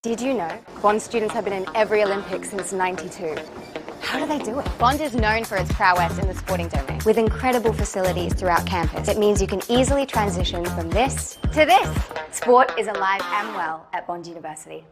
Did you know Bond students have been in every Olympics since '92? How do they do it? Bond is known for its prowess in the sporting domain. With incredible facilities throughout campus, it means you can easily transition from this to this. Sport is alive and well at Bond University.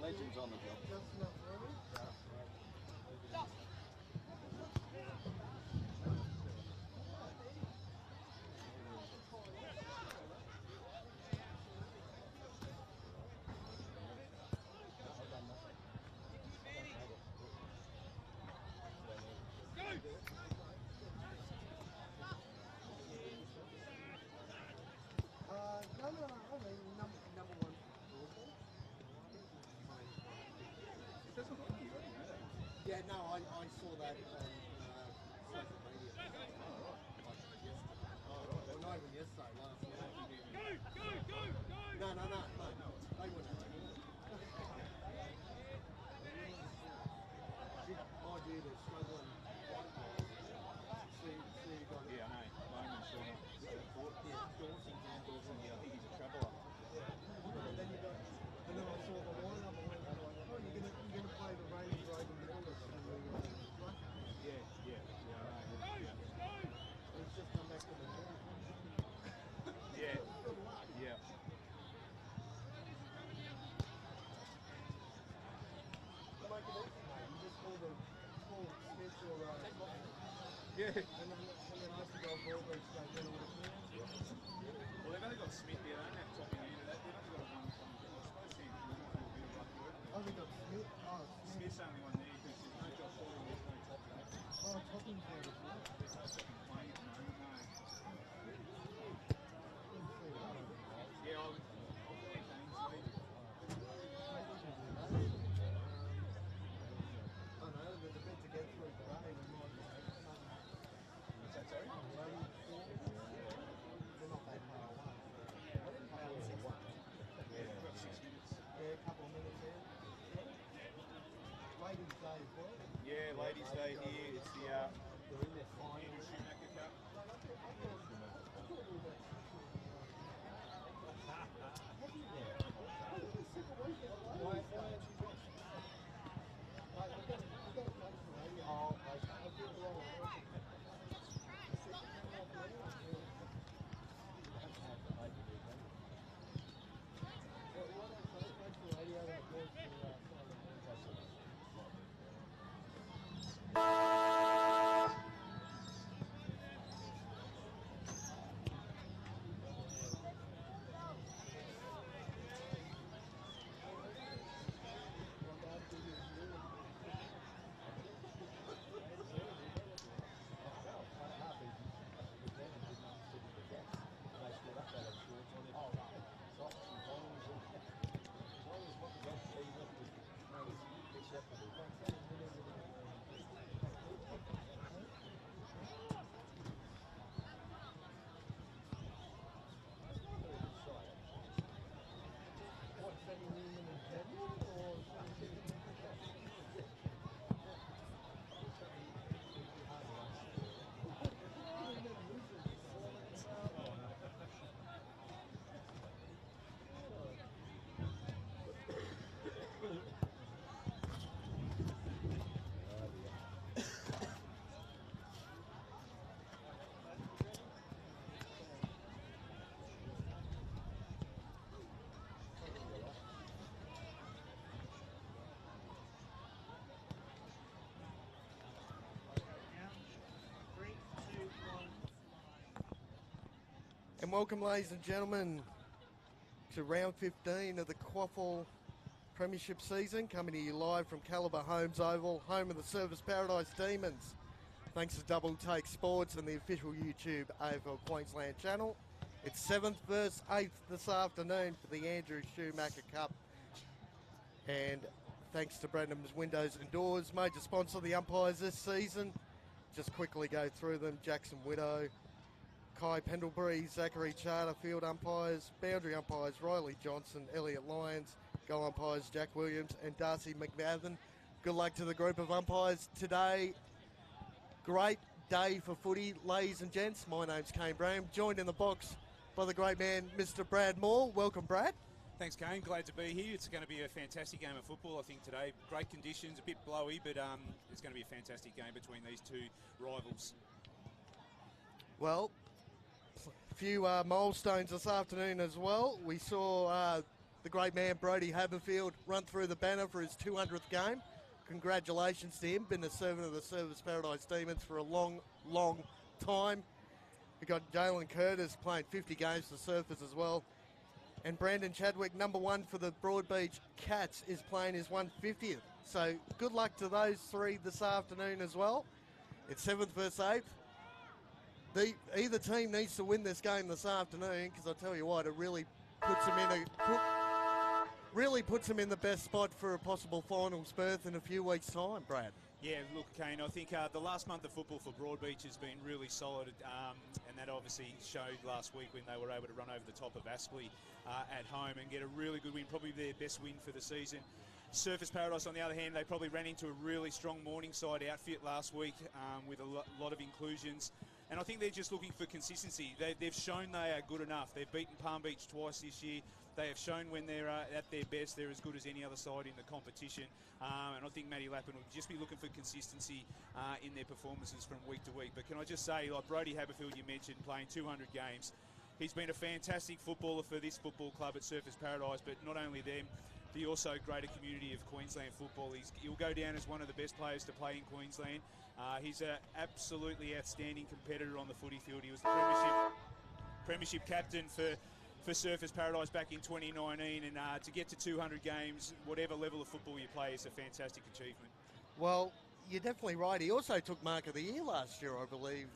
Legends on the job. Yeah, no, I saw that on social media. Like yesterday. Well, not even yesterday, last night. No. They wouldn't have it. My idea they're struggling. See you got it. Yeah, I know. Loman's still not. Dawson, yeah, I think he's a traveller. And then I saw the lineup and went, oh, you're gonna play the Range Rover Millis and the Yeah, I know. It's just come back to the norm. Yeah. Make it easy, mate. You just call Smith or Yeah. and then I have to go Broadbeach straight then or Well, they've only got Smith there, they don't have Topping either. They've only got one from. I suppose he's Liverpool will be like work. oh, they got Smith. Oh, Smith. Smith's the only one there because there's no Josh Hall and there's no Topping. Oh, Topping's there as well. There's no Topping playing at the moment, no. Yeah, I'll play Ainsley. I know, there's a bit to get through today. We might What's that, sorry? They're not that far away. We've got 6 minutes. Yeah, a couple of minutes there. Ladies' Day as well. Yeah, Ladies' Day here. It's the They're in their final. Andrew Schumacher Cup. Radio And welcome, ladies and gentlemen, to round 15 of the QAFL Premiership season, coming to you live from Calibre Homes Oval, home of the Service Paradise Demons. Thanks to Double Take Sports and the official YouTube AFL Queensland channel. It's 7th versus 8th this afternoon for the Andrew Schumacher Cup. And thanks to Brandon's Windows and Doors, major sponsor of the umpires this season. Just quickly go through them. Jackson Widow, Kai Pendlebury, Zachary Charter, field umpires, boundary umpires, Riley Johnson, Elliot Lyons, goal umpires, Jack Williams and Darcy McMadden. Good luck to the group of umpires today. Great day for footy, ladies and gents. My name's Kane Braham, joined in the box by the great man, Mr. Brad Moore. Welcome, Brad. Thanks, Kane. Glad to be here. It's going to be a fantastic game of football, I think, today. Great conditions, a bit blowy, but it's going to be a fantastic game between these two rivals. Well, a few milestones this afternoon as well. We saw the great man Brodie Haberfield run through the banner for his 200th game. Congratulations to him. Been a servant of the Service Paradise Demons for a long, long time. We got Jalen Curtis playing 50 games for Surfers as well. And Brandon Chadwick, number one for the Broadbeach Cats, is playing his 150th. So good luck to those three this afternoon as well. It's 7th versus 8th. Either team needs to win this game this afternoon, because I'll tell you what, it really puts them in the best spot for a possible finals berth in a few weeks' time, Brad. Yeah, look, Kane, I think the last month of football for Broadbeach has been really solid, and that obviously showed last week when they were able to run over the top of Aspley at home and get a really good win, probably their best win for the season. Surface Paradise, on the other hand, they probably ran into a really strong Morningside outfit last week with a lot of inclusions. And I think they're just looking for consistency. They've shown they are good enough. They've beaten Palm Beach twice this year. They have shown when they're at their best, they're as good as any other side in the competition. And I think Matty Lappin will just be looking for consistency in their performances from week to week. But can I just say, like Brodie Haberfield, you mentioned, playing 200 games. He's been a fantastic footballer for this football club at Surfers Paradise, but not only them, the also greater community of Queensland football. He'll go down as one of the best players to play in Queensland. He's an absolutely outstanding competitor on the footy field. He was the premiership captain for Surfers Paradise back in 2019, and to get to 200 games, whatever level of football you play, is a fantastic achievement. Well, you're definitely right. He also took Mark of the Year last year, I believe,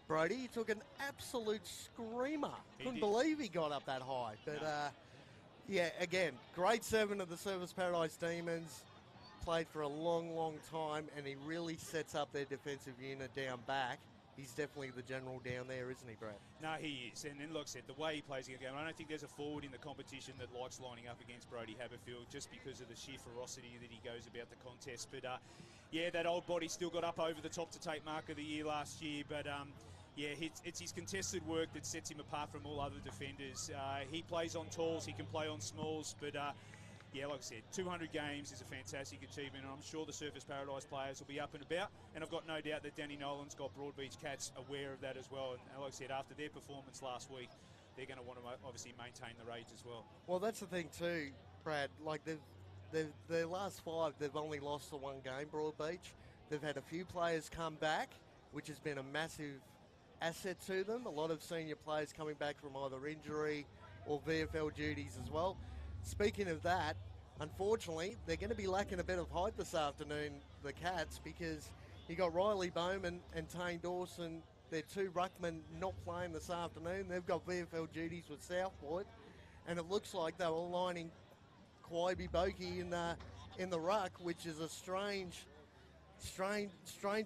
Brodie. He took an absolute screamer. Couldn't believe he got up that high. But, yeah, again, grade 7 of the Service Paradise Demons. Played for a long, long time, and he really sets up their defensive unit down back. He's definitely the general down there, isn't he, Brad? No, he is. And then, like I said, the way he plays the game, I don't think there's a forward in the competition that likes lining up against Brodie Haberfield just because of the sheer ferocity that he goes about the contest. But, yeah, that old body still got up over the top to take Mark of the Year last year. But, yeah, it's his contested work that sets him apart from all other defenders. He plays on talls, he can play on smalls, but... yeah, like I said, 200 games is a fantastic achievement, and I'm sure the Surfers Paradise players will be up and about, and I've got no doubt that Danny Nolan's got Broadbeach Cats aware of that as well, and like I said, after their performance last week, they're going to want to obviously maintain the rage as well. Well, that's the thing too, Brad, like their last 5, they've only lost the one game, Broadbeach. They've had a few players come back, which has been a massive asset to them. A lot of senior players coming back from either injury or VFL duties as well. Speaking of that, unfortunately, they're going to be lacking a bit of height this afternoon, the Cats, because you got Riley Bowman and Tane Dawson, their 2 ruckmen, not playing this afternoon. They've got VFL duties with Southport, and it looks like they were lining Quaibi Boki in the ruck, which is a strange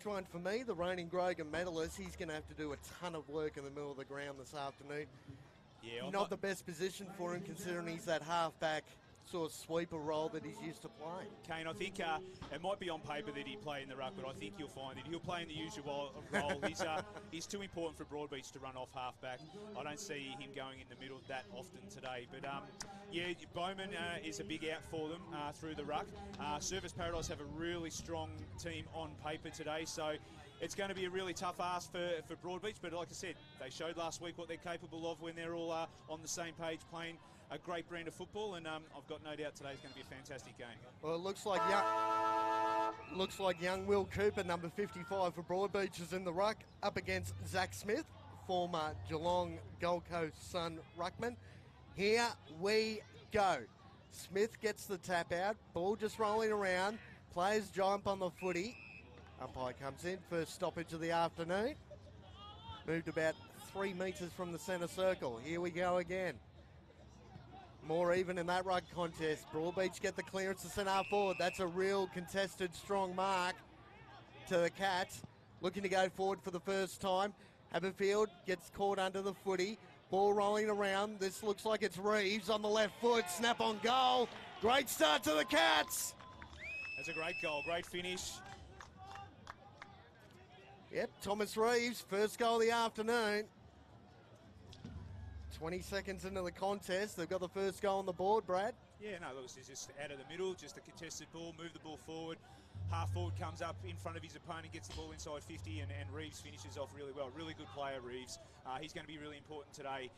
one for me. The reigning Grogan medalist, he's going to have to do a ton of work in the middle of the ground this afternoon. Yeah, not the best position for him, considering he's that half-back sort of sweeper role that he's used to playing. Kane, I think it might be on paper that he'd play in the ruck, but I think you'll find that he'll play in the usual role. He's too important for Broadbeach to run off half-back. I don't see him going in the middle that often today. But, yeah, Bowman is a big out for them through the ruck. Surfers Paradise have a really strong team on paper today, so it's going to be a really tough ask for Broadbeach. But like I said, they showed last week what they're capable of when they're all on the same page playing a great brand of football, and I've got no doubt today's going to be a fantastic game. Well, it looks like young Will Cooper, number 55 for Broadbeach, is in the ruck, up against Zach Smith, former Geelong Gold Coast Sun ruckman. Here we go. Smith gets the tap out. Ball just rolling around. Players jump on the footy. Umpire comes in. First stoppage of the afternoon. Moved about 3 metres from the centre circle. Here we go again. More even in that ruck contest. Broadbeach get the clearance to centre half forward. That's a real contested strong mark to the Cats. Looking to go forward for the first time. Haberfield gets caught under the footy. Ball rolling around. This looks like it's Reeves on the left foot. Snap on goal. Great start to the Cats. That's a great goal, great finish. Yep, Thomas Reeves, first goal of the afternoon. 20 seconds into the contest, they've got the first goal on the board, Brad. Yeah, no, look, it's just out of the middle, just a contested ball, move the ball forward. Half forward comes up in front of his opponent, gets the ball inside 50, and Reeves finishes off really well. Really good player, Reeves. He's going to be really important today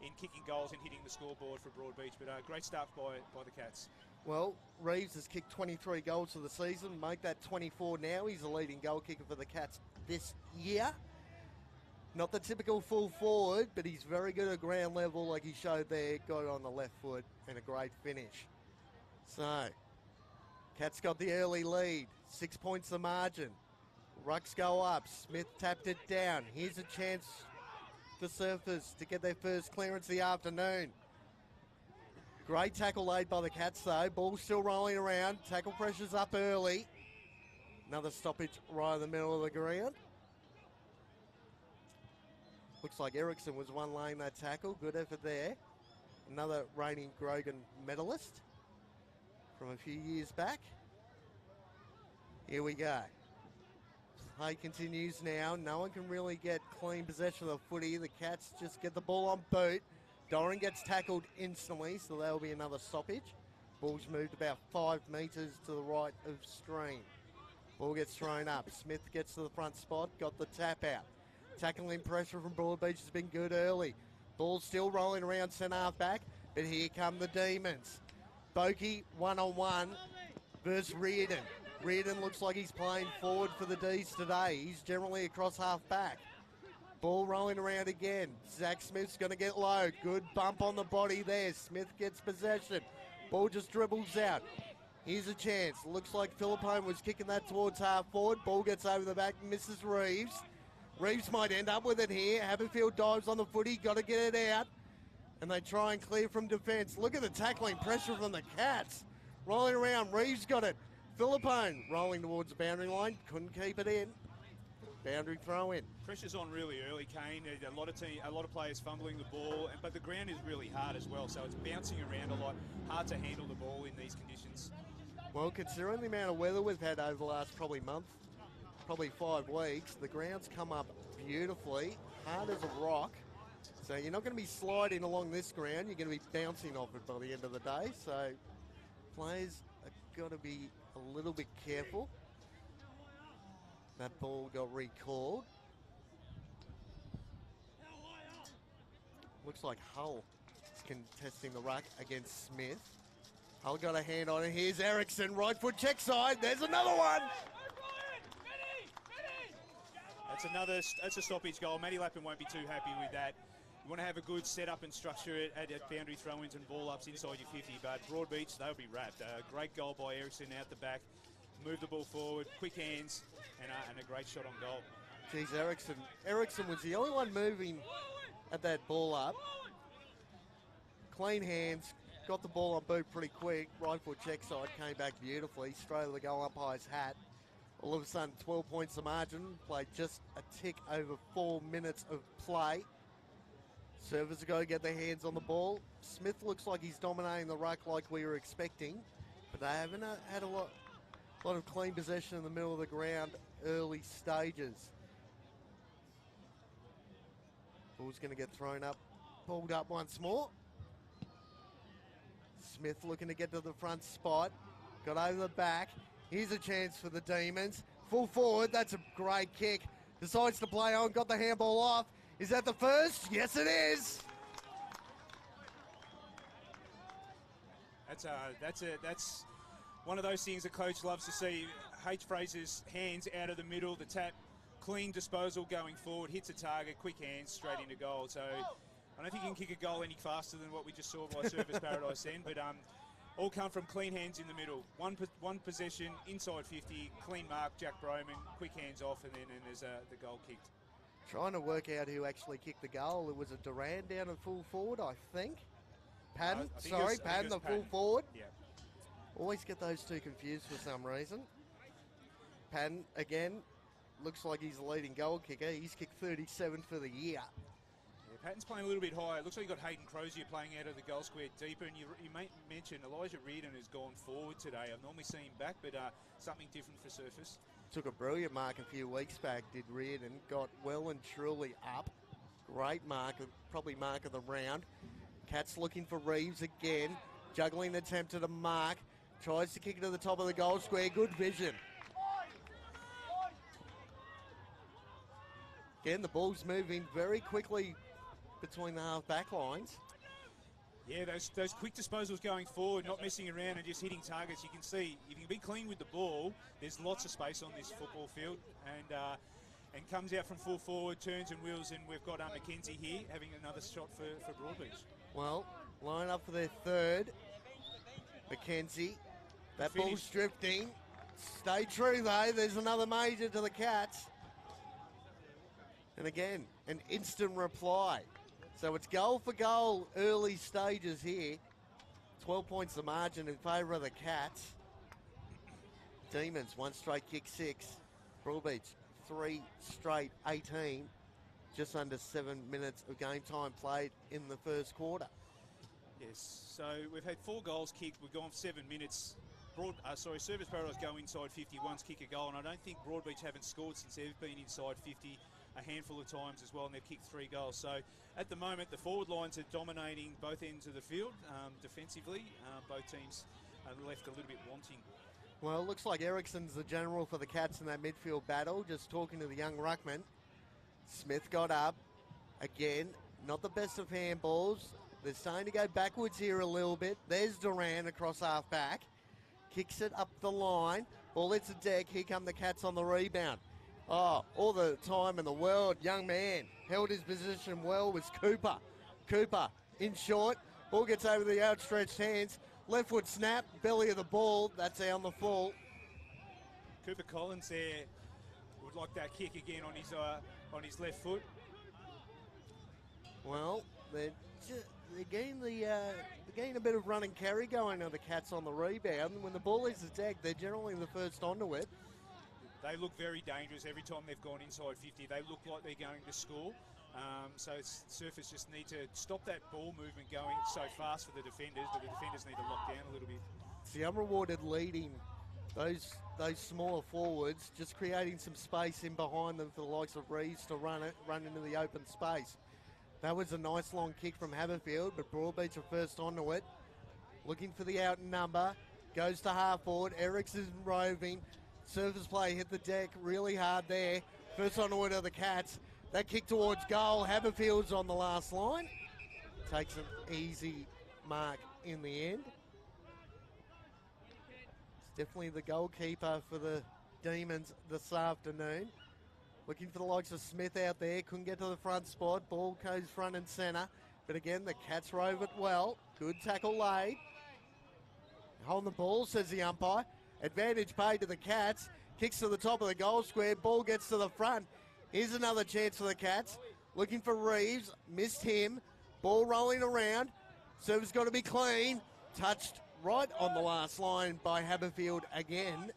in kicking goals and hitting the scoreboard for Broadbeach. But great start by the Cats. Well, Reeves has kicked 23 goals for the season, make that 24 now. He's the leading goal kicker for the Cats this year. Not the typical full forward, but he's very good at ground level like he showed there. Got it on the left foot and a great finish. So, Cats got the early lead. 6 points the margin. Rucks go up. Smith tapped it down. Here's a chance for Surfers to get their first clearance of the afternoon. Great tackle laid by the Cats though. Ball still rolling around. Tackle pressure's up early. Another stoppage right in the middle of the ground. Looks like Ericsson was one laying that tackle. Good effort there. Another reigning Grogan medalist from a few years back. Here we go. Play continues now. No one can really get clean possession of the footy. The Cats just get the ball on boot. Doran gets tackled instantly, so that'll be another stoppage. Ball's moved about 5 metres to the right of stream. Ball gets thrown up. Smith gets to the front spot, got the tap out. Tackling pressure from Broadbeach has been good early. Ball still rolling around centre half back, but here come the Demons. Bokey one-on-one versus Reardon. Reardon looks like he's playing forward for the D's today. He's generally across half back. Ball rolling around again. Zach Smith's going to get low. Good bump on the body there. Smith gets possession. Ball just dribbles out. Here's a chance. Looks like Philippone was kicking that towards half forward. Ball gets over the back, misses Reeves. Reeves might end up with it here. Haberfield dives on the footy, got to get it out. And they try and clear from defence. Look at the tackling pressure from the Cats. Rolling around, Reeves got it. Philippone rolling towards the boundary line, couldn't keep it in. Boundary throw in. Pressure's on really early, Kane. A lot of players fumbling the ball, but the ground is really hard as well, so it's bouncing around a lot. Hard to handle the ball in these conditions. Well, considering the amount of weather we've had over the last probably month, probably 5 weeks, the ground's come up beautifully, hard as a rock. So you're not going to be sliding along this ground, you're going to be bouncing off it by the end of the day. So players have got to be a little bit careful. That ball got recalled. Looks like Hull is contesting the ruck against Smith. Hull got a hand on it. Here's Ericsson, right foot check side. There's another one. That's a stoppage goal. Matty Lappin won't be too happy with that. You want to have a good setup and structure at boundary throw-ins and ball-ups inside your 50, but Broadbeach, they'll be wrapped. Great goal by Ericsson out the back. Move the ball forward, quick hands, and a great shot on goal. Geez, Ericsson was the only one moving at that ball up. Clean hands, got the ball on boot pretty quick. Right foot check side, came back beautifully. Straight to the goal umpire's hat. All of a sudden, 12 points the margin. Played just a tick over 4 minutes of play. Servers have got to get their hands on the ball. Smith looks like he's dominating the ruck like we were expecting, but they haven't had a lot of clean possession in the middle of the ground early stages. Ball's going to get thrown up, pulled up once more. Smith looking to get to the front spot, got over the back. Here's a chance for the Demons. Full forward, that's a great kick. Decides to play on, got the handball off. Is that the first? Yes, it is. That's one of those things a coach loves to see. H. Fraser's hands out of the middle, the tap clean disposal going forward, hits a target, quick hands, straight into goal. So I don't think you can kick a goal any faster than what we just saw by Surfers Paradise then, but all come from clean hands in the middle. One possession, inside 50, clean mark, Jack Broman, quick hands off, and then there's the goal kicked. Trying to work out who actually kicked the goal. It was a Duran down at full forward, I think. Padden, Padden, the full forward. Yeah. Always get those two confused for some reason. Padden, again, looks like he's the leading goal kicker. He's kicked 37 for the year. Yeah, Patton's playing a little bit higher. It looks like you've got Hayden Crozier playing out of the goal square deeper. And you mentioned Elijah Reardon has gone forward today. I've normally seen him back, but something different for Surfers. Took a brilliant mark a few weeks back, did Reardon. Got well and truly up. Great mark, probably mark of the round. Cats looking for Reeves again. Juggling attempt at a mark. Tries to kick it to the top of the goal square. Good vision. Again, the ball's moving very quickly between the half-back lines. Yeah, those quick disposals going forward, not messing around and just hitting targets. You can see, if you can be clean with the ball, there's lots of space on this football field. And comes out from full forward, turns and wheels, and we've got Mackenzie here having another shot for Broadbeach. Well, line up for their third. Mackenzie. That ball's drifting. Stay true, though. There's another major to the Cats. And again, an instant reply. So it's goal for goal early stages here. 12 points the margin in favour of the Cats. Demons, one straight kick 6. Broadbeach, 3 straight 18. Just under 7 minutes of game time played in the first quarter. Yes, so we've had 4 goals kicked. We've gone 7 minutes. Surfers Paradise go inside 50, once kick a goal, and I don't think Broadbeach haven't scored since they've been inside 50 a handful of times as well, and they've kicked 3 goals. So at the moment, the forward lines are dominating both ends of the field defensively. Both teams are left a little bit wanting. Well, it looks like Ericsson's the general for the Cats in that midfield battle. Just talking to the young ruckman. Smith got up. Again, not the best of handballs. They're starting to go backwards here a little bit. There's Duran across half-back. Kicks it up the line. Ball hits the deck. Here come the Cats on the rebound. Oh, all the time in the world. Young man held his position well was Cooper. Cooper in short. Ball gets over the outstretched hands. Left foot snap. Belly of the ball. That's on the full. Cooper Collins there would like that kick again on his left foot. Well, they're getting a bit of run and carry going on the Cats on the rebound. When the ball is the deck, they're generally the first onto it. They look very dangerous every time they've gone inside 50. They look like they're going to score. So Surfers just need to stop that ball movement going so fast for the defenders, but the defenders need to lock down a little bit. It's the unrewarded leading those smaller forwards, just creating some space in behind them for the likes of Reeves to run into the open space. That was a nice long kick from Haberfield, but Broadbeach are first onto it. Looking for the out number. Goes to half forward. Erickson roving. Surfers play hit the deck really hard there. First onto it are the Cats. That kick towards goal. Haberfield's on the last line. Takes an easy mark in the end. It's definitely the goalkeeper for the Demons this afternoon. Looking for the likes of Smith out there. Couldn't get to the front spot. Ball goes front and centre. But again, the Cats rove it well. Good tackle laid. Holding the ball, says the umpire. Advantage paid to the Cats. Kicks to the top of the goal square. Ball gets to the front. Here's another chance for the Cats. Looking for Reeves. Missed him. Ball rolling around. Serve's got to be clean. Touched right on the last line by Haberfield again.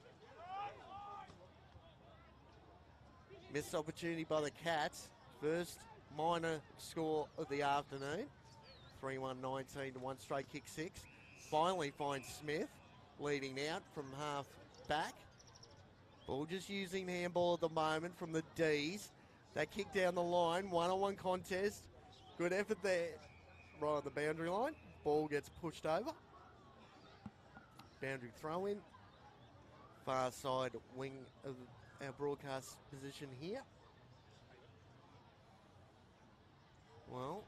Missed opportunity by the Cats. First minor score of the afternoon. 3-1-19 to one straight kick 6. Finally finds Smith leading out from half back. Ball just using handball at the moment from the D's. That kick down the line. 1-on-1 contest. Good effort there. Right on the boundary line. Ball gets pushed over. Boundary throw in. Far side wing of our broadcast position here. Well,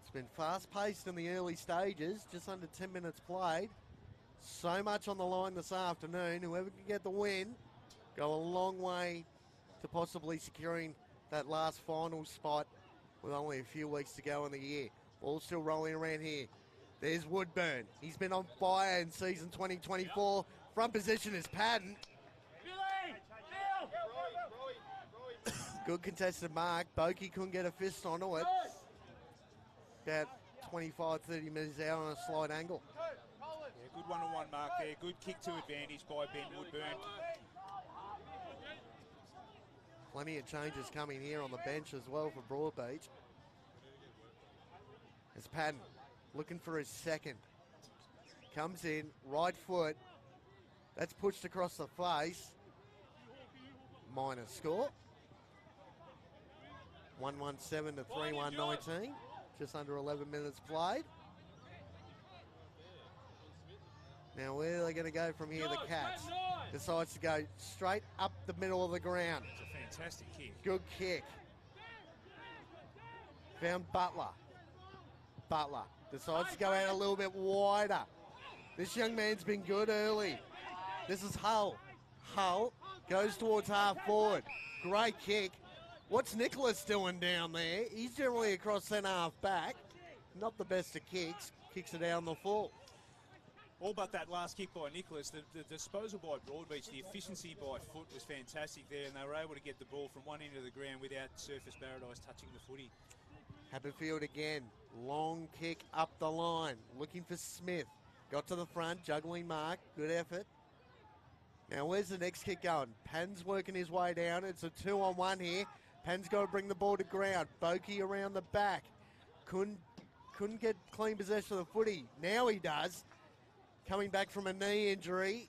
it's been fast-paced in the early stages, just under 10 minutes played. So much on the line this afternoon. Whoever can get the win, go a long way to possibly securing that last final spot with only a few weeks to go in the year. Ball still rolling around here. There's Woodburn. He's been on fire in season 2024. Front position is Patton. Good contested mark. Bokey couldn't get a fist onto it. About 25, 30 metres out on a slight angle. Yeah, good one-on-one mark there. Good kick to advantage by Ben Woodburn. Plenty of changes coming here on the bench as well for Broadbeach. As Patton looking for his second. Comes in, right foot. That's pushed across the face. Minor score. 117 to 3-1-19. Just under 11 minutes played. Now where are they going to go from here? The Cats decides to go straight up the middle of the ground. It's a fantastic kick. Good kick. Found Butler. Butler decides to go out a little bit wider. This young man's been good early. This is Hull. Hull goes towards half forward. Great kick. What's Nicholas doing down there? He's generally across centre half back. Not the best of kicks. Kicks it down the full. All but that last kick by Nicholas. The disposal by Broadbeach, the efficiency by foot was fantastic there, and they were able to get the ball from one end of the ground without Surface Paradise touching the footy. Haberfield again. Long kick up the line. Looking for Smith. Got to the front. Juggling mark. Good effort. Now where's the next kick going? Pan's working his way down. It's a 2-on-1 here. Pan's got to bring the ball to ground. Bokey around the back. Couldn't get clean possession of the footy. Now he does. Coming back from a knee injury.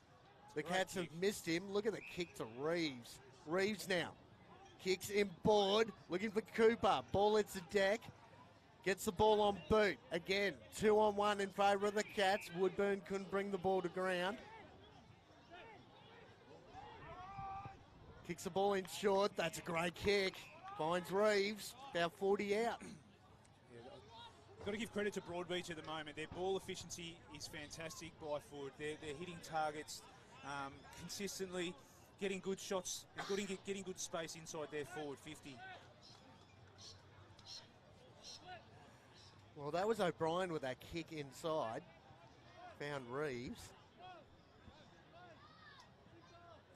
The Cats have missed him. Look at the kick to Reeves. Reeves now. Kicks in board. Looking for Cooper. Ball hits the deck. Gets the ball on boot. Again, 2-on-1 in favour of the Cats. Woodburn couldn't bring the ball to ground. Kicks the ball in short. That's a great kick. Finds Reeves. About 40 out. Got to give credit to Broadbeach at the moment. Their ball efficiency is fantastic by foot. They're hitting targets consistently, getting good shots, and getting good space inside their forward 50. Well, that was O'Brien with that kick inside. Found Reeves.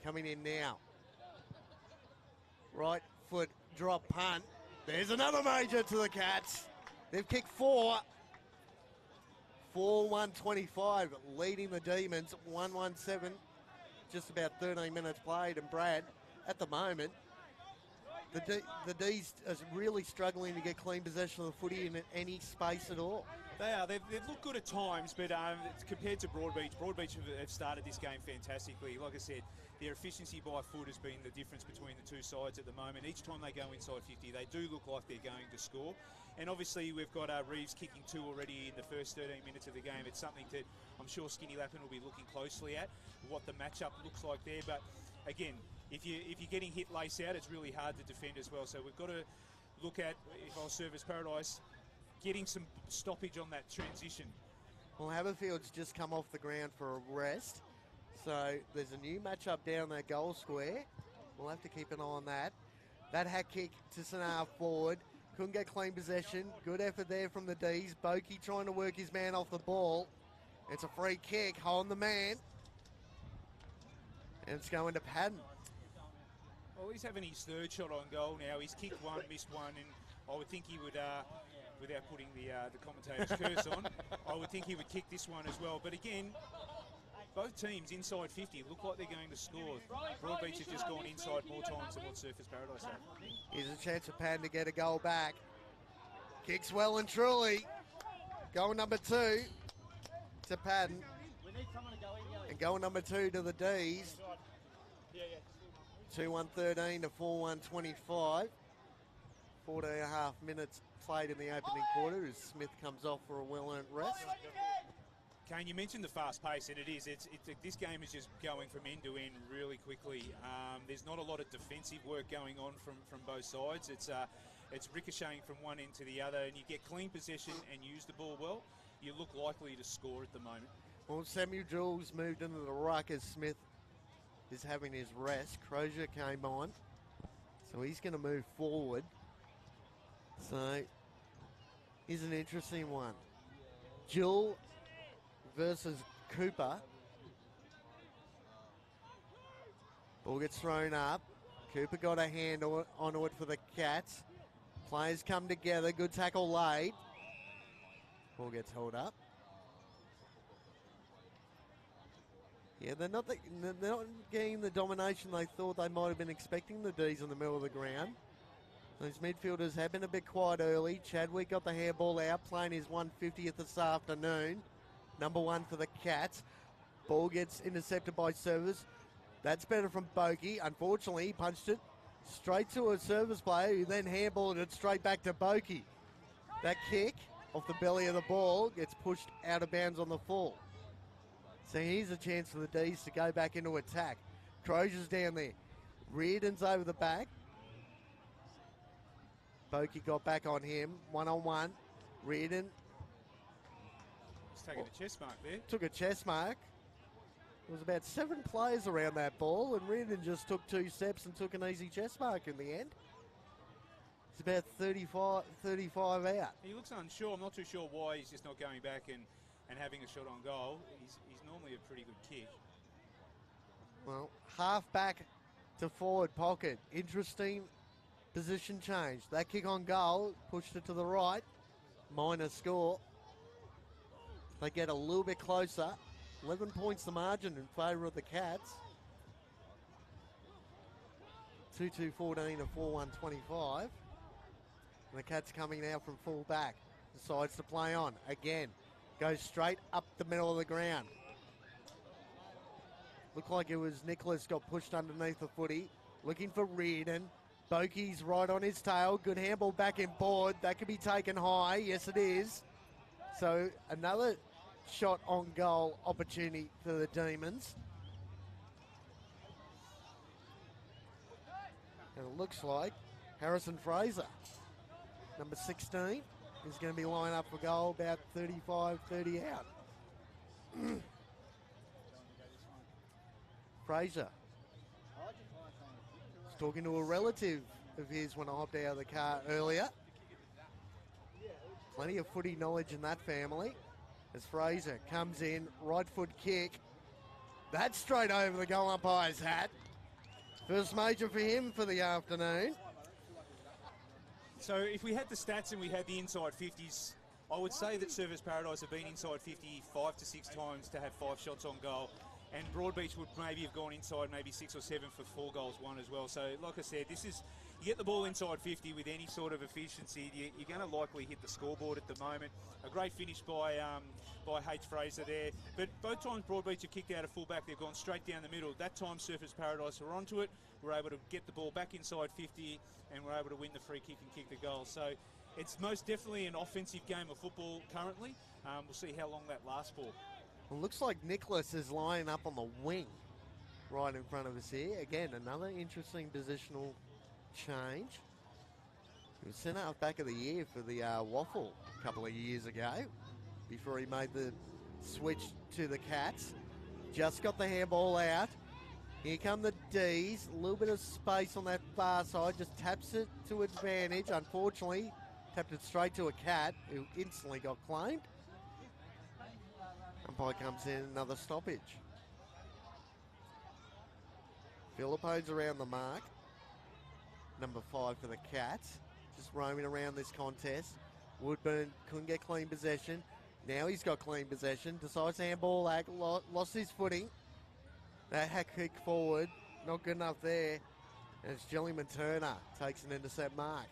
Coming in now. Right foot drop punt. There's another major to the Cats. They've kicked 4. 4-1-25, leading the Demons. 1-1-7, just about 13 minutes played. And Brad, at the moment, the D's are really struggling to get clean possession of the footy in any space at all. They are. They've looked good at times, but compared to Broadbeach, Broadbeach have started this game fantastically. Like I said, their efficiency by foot has been the difference between the two sides at the moment. Each time they go inside 50, they do look like they're going to score. And obviously, we've got Reeves kicking 2 already in the first 13 minutes of the game. It's something that I'm sure Skinny Lappin will be looking closely at, what the matchup looks like there. But again, if you're getting hit lace out, it's really hard to defend as well. So we've got to look at, if I was Surface Paradise, getting some stoppage on that transition. Well, Haberfield's just come off the ground for a rest. So there's a new matchup down that goal square. We'll have to keep an eye on that. That hat kick to centre half forward. Couldn't get clean possession. Good effort there from the D's. Bokey trying to work his man off the ball. It's a free kick. Holding the man. And it's going to Patton. Well, he's having his third shot on goal now. He's kicked one, missed one, and I would think he would, without putting the commentator's curse on, I would think he would kick this one as well. But again, both teams inside 50 look like they're going to score. Broadbeach has just gone inside more times than what Surface Paradise have. Here's a chance for Patton to get a goal back. Kicks well and truly. Goal number 2 to Patton. And goal number 2 to the D's. 2-1-13 to 4-1-25. 14.5 minutes played in the opening quarter as Smith comes off for a well-earned rest. Kane, you mentioned the fast pace, and it is. This game is just going from end to end really quickly. There's not a lot of defensive work going on from both sides. It's ricocheting from one end to the other, and you get clean possession and use the ball well, you look likely to score at the moment. Well, Samuel Jules moved into the ruck as Smith is having his rest. Crozier came on. So he's going to move forward. So here's an interesting one. Jill versus Cooper. Ball gets thrown up. Cooper got a hand onto it for the Cats. Players come together. Good tackle laid. Ball gets held up. Yeah, they're not getting the domination they thought they might have been expecting, the D's in the middle of the ground. Those midfielders have been a bit quiet early. Chadwick got the handball out, playing his 150th this afternoon. Number 1 for the Cats. Ball gets intercepted by Service. That's better from Boki. Unfortunately, he punched it straight to a Service player who then handballed it straight back to Boki. That kick off the belly of the ball gets pushed out of bounds on the full. So here's a chance for the D's to go back into attack. Crozier's down there. Reardon's over the back. Boki got back on him, one-on-one. Reardon. He's taking a chest mark there. Took a chest mark. There was about 7 players around that ball, and Reardon just took 2 steps and took an easy chest mark in the end. It's about 35 out. He looks unsure. I'm not too sure why he's just not going back and having a shot on goal. He's normally a pretty good kick. Well, half back to forward pocket. Interesting position change. That kick on goal pushed it to the right. Minor score. They get a little bit closer. 11 points the margin in favour of the Cats. 2-2-14 to 4-1-25. And the Cats coming now from full back. Decides to play on again. Goes straight up the middle of the ground. Looked like it was Nicholas got pushed underneath the footy. Looking for Reardon. Boki's right on his tail. Good handball back in board. That could be taken high. Yes, it is. So another shot on goal opportunity for the Demons. And it looks like Harrison Fraser, number 16, is going to be lining up for goal about 35-30 out. Fraser was talking to a relative of his when I hopped out of the car earlier. Plenty of footy knowledge in that family. As Fraser comes in, right foot kick. That's straight over the goal umpire's hat. First major for him for the afternoon. So if we had the stats and we had the inside 50s, I would say that Service Paradise have been inside 50 5 to 6 times to have 5 shots on goal. And Broadbeach would maybe have gone inside maybe 6 or 7 for 4 goals won as well. So like I said, this is, you get the ball inside 50 with any sort of efficiency, you're going to likely hit the scoreboard at the moment. A great finish by H. Fraser there. But both times Broadbeach have kicked out of full-back, they've gone straight down the middle. That time Surfers Paradise were onto it, were able to get the ball back inside 50 and were able to win the free kick and kick the goal. So it's most definitely an offensive game of football currently. We'll see how long that lasts for. Well, looks like Nicholas is lining up on the wing right in front of us here. Again, another interesting positional change. He was sent out back of the year for the Waffle a couple of years ago before he made the switch to the Cats. Just got the handball out. Here come the D's. A little bit of space on that far side. Just taps it to advantage. Unfortunately, tapped it straight to a Cat who instantly got claimed. Umpire comes in, another stoppage. Philippo's around the mark. Number 5 for the Cats. Just roaming around this contest. Woodburn couldn't get clean possession. Now he's got clean possession. Decides to handball, lost his footing. That hack kick forward, not good enough there. And it's Jellyman Turner takes an intercept mark.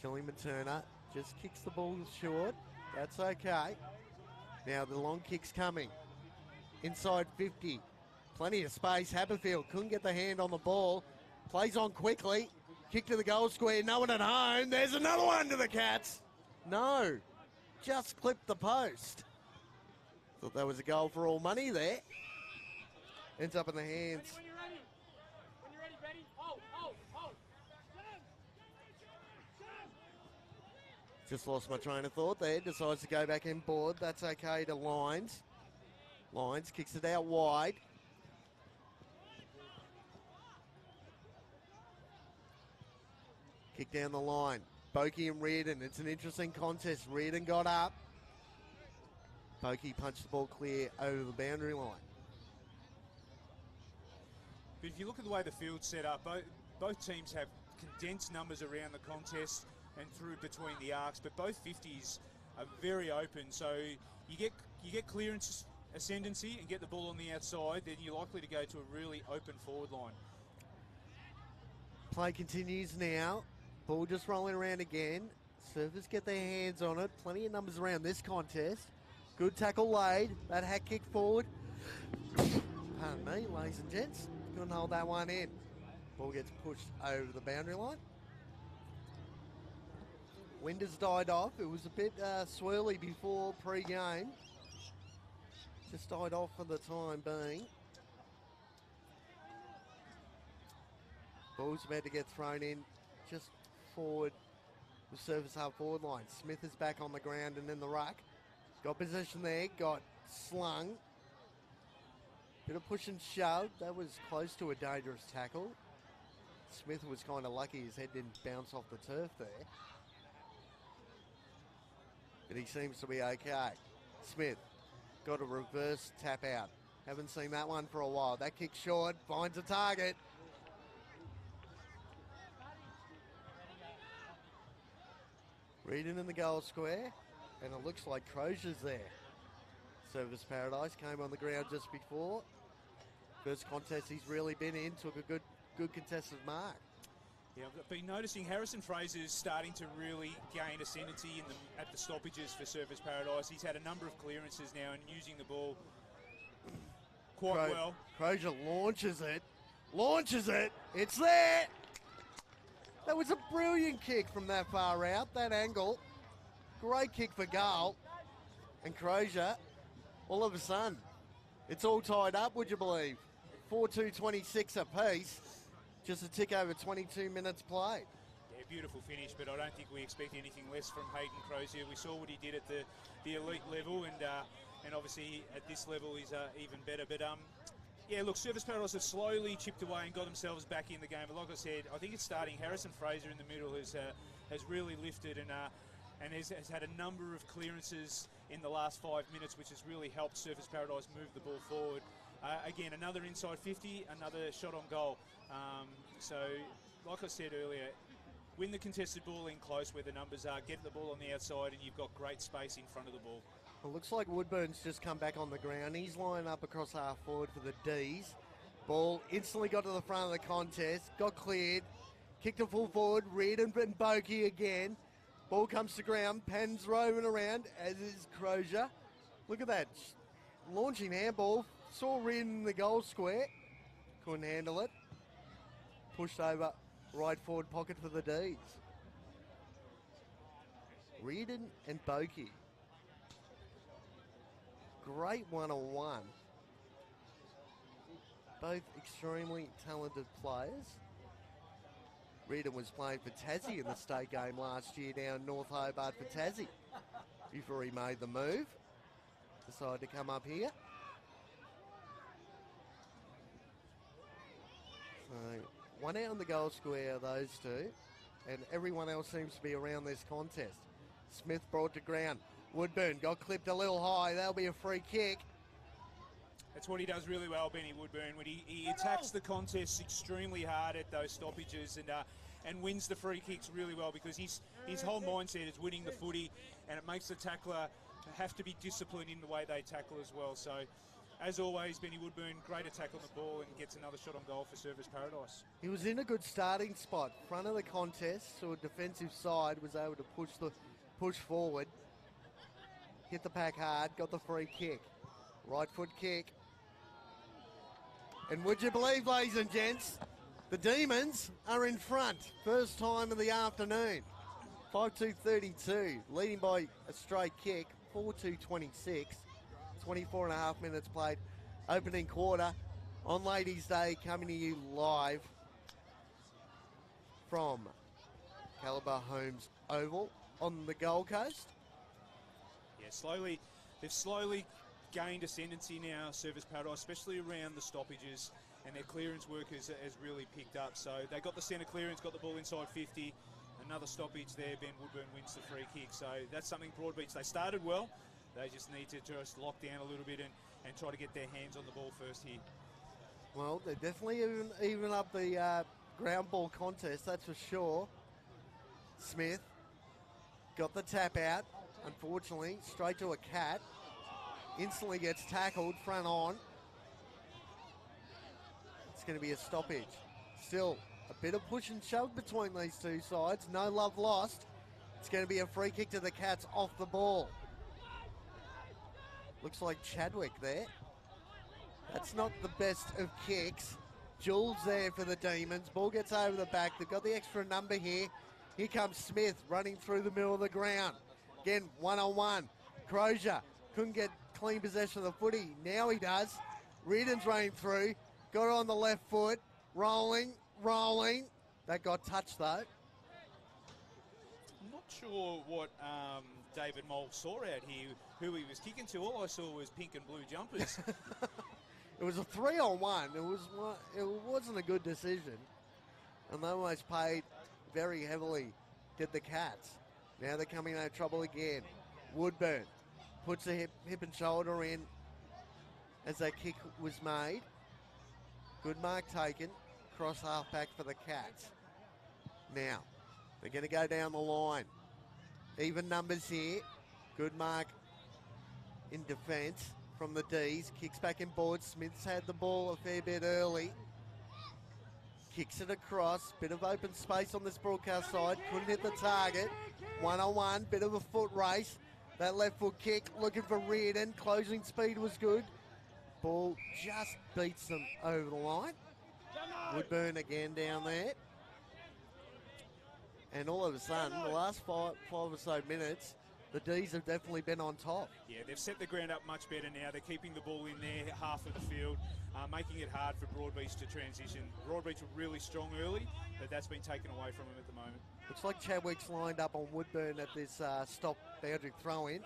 Jellyman Turner just kicks the ball short. That's okay. Now the long kick's coming. Inside 50. Plenty of space. Haberfield couldn't get the hand on the ball. Plays on quickly. Kick to the goal square. No one at home. There's another one to the Cats. No. Just clipped the post. Thought that was a goal for all money there. Ends up in the hands. When you're ready. When you're ready, Benny. Hold. Just lost my train of thought there. Decides to go back in board. That's okay to Lyons. Lyons kicks it out wide. Kick down the line. Bokey and Reardon. It's an interesting contest. Reardon got up. Bokey punched the ball clear over the boundary line. But if you look at the way the field's set up, both teams have condensed numbers around the contest and through between the arcs, but both 50s are very open. So you get clearance ascendancy and get the ball on the outside, then you're likely to go to a really open forward line. Play continues now. Ball just rolling around again. Surfers get their hands on it. Plenty of numbers around this contest. Good tackle laid. That hat kick forward. Pardon me, ladies and gents. Couldn't hold that one in. Ball gets pushed over the boundary line. Wind has died off. It was a bit swirly before pre-game. Just died off for the time being. Ball's about to get thrown in just forward the service half forward line. Smith is back on the ground and in the ruck. Got possession there, got slung. Bit of push and shove. That was close to a dangerous tackle. Smith was kind of lucky his head didn't bounce off the turf there. But he seems to be okay. Smith got a reverse tap out. Haven't seen that one for a while. That kick short, finds a target. Reading in the goal square, and it looks like Crozier's there. Service Paradise came on the ground just before. First contest he's really been in, took a good contested mark. Yeah, I've been noticing Harrison Fraser's starting to really gain ascendancy at the stoppages for Service Paradise. He's had a number of clearances now and using the ball quite well. Crozier launches it, it's there! That was a brilliant kick from that far out, that angle. Great kick for goal. And Crozier, all of a sudden, it's all tied up, would you believe? 4-2-26 apiece. Just a tick over 22 minutes played. Yeah, beautiful finish, but I don't think we expect anything less from Hayden Crozier. We saw what he did at the elite level, and obviously at this level he's even better. But yeah, look, Service Paradise have slowly chipped away and got themselves back in the game. But like I said, I think it's starting. Harrison Fraser in the middle has really lifted and has had a number of clearances in the last 5 minutes, which has really helped Service Paradise move the ball forward. Again, another inside 50, another shot on goal. So, like I said earlier, win the contested ball in close where the numbers are, get the ball on the outside, and you've got great space in front of the ball. It looks like Woodburn's just come back on the ground. He's lining up across half forward for the D's. Ball instantly got to the front of the contest, got cleared, kicked it full forward, Reardon and Bokey again. Ball comes to ground, Penn's roving around, as is Crozier. Look at that, launching handball, saw Reardon in the goal square, couldn't handle it. Pushed over right forward pocket for the D's. Reardon and Bokey. Great one-on-one. Both extremely talented players. Reardon was playing for Tassie in the state game last year down North Hobart for Tassie before he made the move. Decided to come up here. So, one out in the goal square, those two, and everyone else seems to be around this contest. Smith brought to ground. Woodburn got clipped a little high. That'll be a free kick. That's what he does really well, Benny Woodburn, when he attacks the contest extremely hard at those stoppages and wins the free kicks really well, because his whole mindset is winning the footy, and it makes the tackler have to be disciplined in the way they tackle as well. So, as always, Benny Woodburn, great attack on the ball and gets another shot on goal for Service Paradise. He was in a good starting spot. Front of the contest, so a defensive side was able to push forward. Hit the pack hard, got the free kick. Right foot kick. And would you believe, ladies and gents, the Demons are in front. First time of the afternoon. 5-2-32, leading by a straight kick. 4-2-26. 24 and a half minutes played. Opening quarter on Ladies' Day, coming to you live from Calibre Homes Oval on the Gold Coast. Yeah, they've slowly gained ascendancy now, Service Paradise, especially around the stoppages, and their clearance work has really picked up. So they got the centre clearance, got the ball inside 50, another stoppage there. Ben Woodburn wins the free kick. So that's something Broadbeach, they started well. They just need to just lock down a little bit and try to get their hands on the ball first here. Well, they definitely even up the ground ball contest, that's for sure. Smith got the tap out, unfortunately, straight to a cat. Instantly gets tackled, front on. It's going to be a stoppage. Still, a bit of push and shove between these two sides. No love lost. It's going to be a free kick to the Cats off the ball. Looks like Chadwick there. That's not the best of kicks. Jules there for the Demons. Ball gets over the back. They've got the extra number here. Here comes Smith running through the middle of the ground. Again, one-on-one. Crozier couldn't get clean possession of the footy. Now he does. Reardon's running through. Got it on the left foot. Rolling. That got touched, though. I'm not sure what David Mole saw out here, who he was kicking to. All I saw was pink and blue jumpers. It was a 3-on-1. It wasn't a good decision. And they almost paid very heavily, did the Cats. Now they're coming out of trouble again. Woodburn puts a hip and shoulder in as that kick was made. Good mark taken. Cross half back for the Cats. Now, they're going to go down the line. Even numbers here. Good mark in defence from the Ds. Kicks back in board. Smith's had the ball a fair bit early. Kicks it across. Bit of open space on this broadcast side. Couldn't hit the target. One-on-one. Bit of a foot race. That left foot kick looking for Reardon. Closing speed was good. Ball just beats them over the line. Woodburn again down there. And all of a sudden, the last five or so minutes, the Ds have definitely been on top. Yeah, they've set the ground up much better now. They're keeping the ball in their half of the field, making it hard for Broadbeach to transition. Broadbeach were really strong early, but that's been taken away from them at the moment. Looks like Chadwick's lined up on Woodburn at this stop boundary throw-in.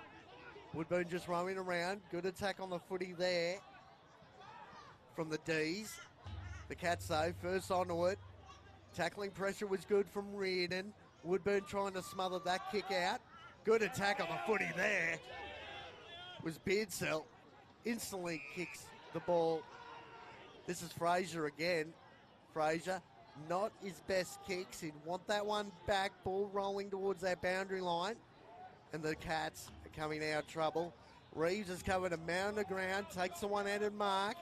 Woodburn just roaming around. Good attack on the footy there from the Ds. The Cats, though, first onto it. Tackling pressure was good from Reardon. Woodburn trying to smother that kick out. Good attack on the footy there. Was Beardsell. Instantly kicks the ball. This is Fraser again. Fraser, not his best kicks. He'd want that one back. Ball rolling towards that boundary line. And the Cats are coming out of trouble. Reeves has covered a mound of ground. Takes the one-handed mark.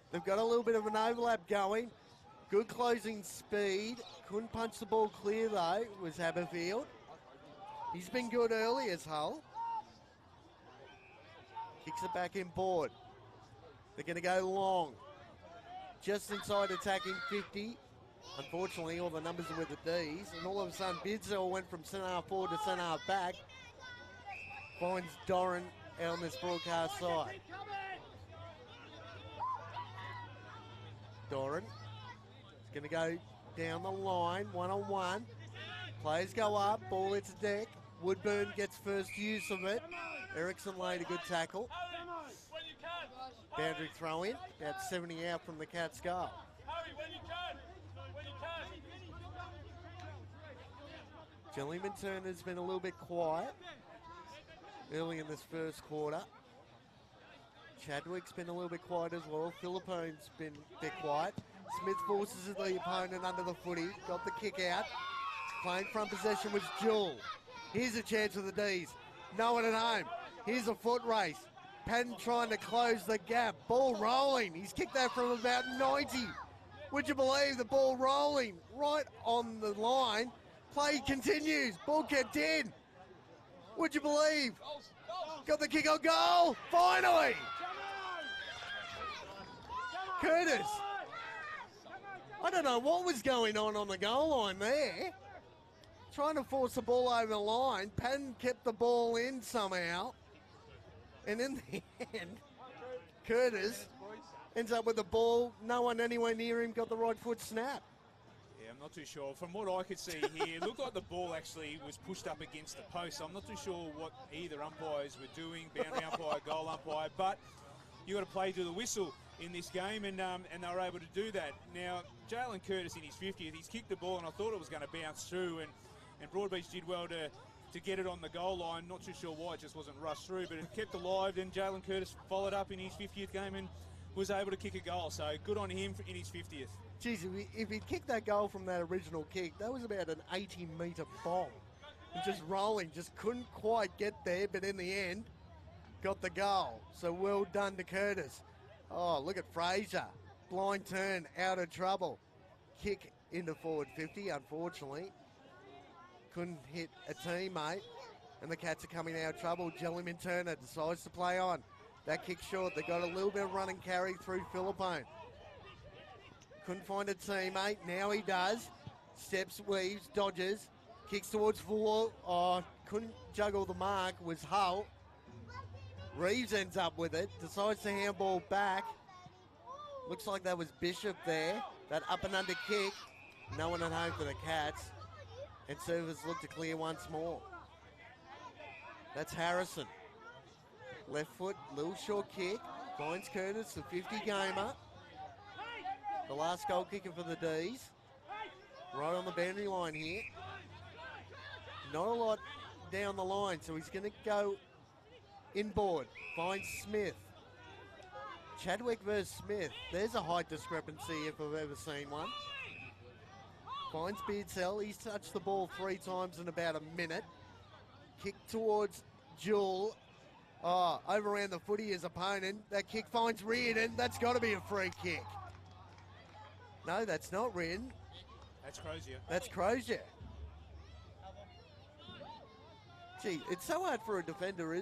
They've got a little bit of an overlap going. Good closing speed. Couldn't punch the ball clear, though, was Haberfield. He's been good early as Hull. Kicks it back in board. They're going to go long. Just inside attacking 50. Unfortunately, all the numbers are with the Ds. And all of a sudden, Bidsell went from centre-half forward to centre-half back. Finds Doran out on this broadcast side. Doran is going to go down the line, one-on-one. Players go up, ball hits deck. Woodburn gets first use of it. Erickson laid a good tackle. Boundary throw in, about 70 out from the Cats' goal. Jellyman Turner's been a little bit quiet early in this first quarter. Chadwick's been a little bit quiet as well. Philippone's been a bit quiet. Smith forces the opponent under the footy. Got the kick out. Playing front possession was Jewell. Here's a chance for the Ds. No one at home. Here's a foot race. Patton trying to close the gap. Ball rolling. He's kicked that from about 90. Would you believe the ball rolling right on the line? Play continues. Ball kept in. Would you believe? Got the kick on goal. Finally. Curtis. I don't know what was going on the goal line there. Trying to force the ball over the line. Patton kept the ball in somehow. And in the end, Curtis ends up with the ball. No one anywhere near him got the right foot snap. Yeah, I'm not too sure. From what I could see here, it looked like the ball actually was pushed up against the post. I'm not too sure what either umpires were doing, boundary umpire, goal umpire, but you got to play to the whistle in this game, and they were able to do that. Now, Jalen Curtis in his 50th, he's kicked the ball, and I thought it was going to bounce through, and and Broadbeach did well to get it on the goal line. Not too sure why it just wasn't rushed through, but it kept alive. And Jalen Curtis followed up in his 50th game and was able to kick a goal. So good on him in his 50th. Geez, if he'd kicked that goal from that original kick, that was about an 80-metre bomb. And just rolling, just couldn't quite get there, but in the end, got the goal. So well done to Curtis. Oh, look at Fraser. Blind turn, out of trouble. Kick into forward 50, unfortunately. Couldn't hit a teammate. And the Cats are coming out of trouble. Jellyman Turner decides to play on. That kick short. They got a little bit of run and carry through Philippone. Couldn't find a teammate. Now he does. Steps, weaves, dodges. Kicks towards full. Oh, couldn't juggle the mark. Was Hull. Reeves ends up with it. Decides to handball back. Looks like that was Bishop there. That up and under kick. No one at home for the Cats. And servers look to clear once more. That's Harrison. Left foot, little short kick. Finds Curtis, the 50 gamer. The last goal kicker for the D's. Right on the boundary line here. Not a lot down the line, so he's going to go inboard. Finds Smith. Chadwick versus Smith. There's a height discrepancy if I've ever seen one. Finds Beardsell. He's touched the ball 3 times in about a minute. Kick towards Jewell. Oh, overran the footy his opponent. That kick finds Reardon. That's got to be a free kick. No, that's not Reardon. That's Crozier. That's Crozier. Gee, it's so hard for a defender,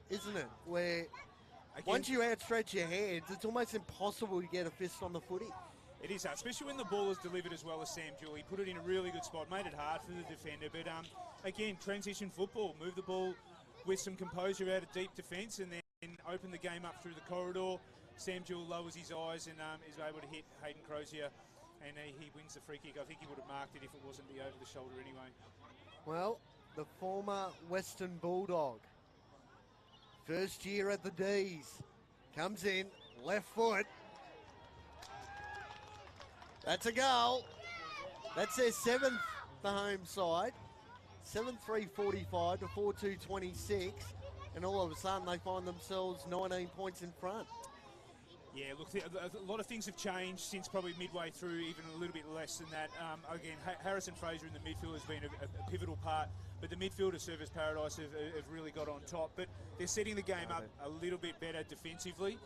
isn't it? Where once you outstretch your hands, it's almost impossible to get a fist on the footy. It is, especially when the ball is delivered as well as Sam Jewell. He put it in a really good spot, made it hard for the defender. But again, transition football, move the ball with some composure out of deep defence and then open the game up through the corridor. Sam Jewell lowers his eyes and is able to hit Hayden Crozier, and he wins the free kick. I think he would have marked it if it wasn't the over the shoulder anyway. Well, the former Western Bulldog, first year at the D's, comes in, left foot. That's a goal. That's their 7th, the home side. 7-3-45 to 4-2-26. And all of a sudden they find themselves 19 points in front. Yeah, look, a lot of things have changed since probably midway through, even a little bit less than that. Again, Harrison Fraser in the midfield has been a pivotal part, but the midfield of Service Paradise have really got on top. But they're setting the game up a little bit better defensively,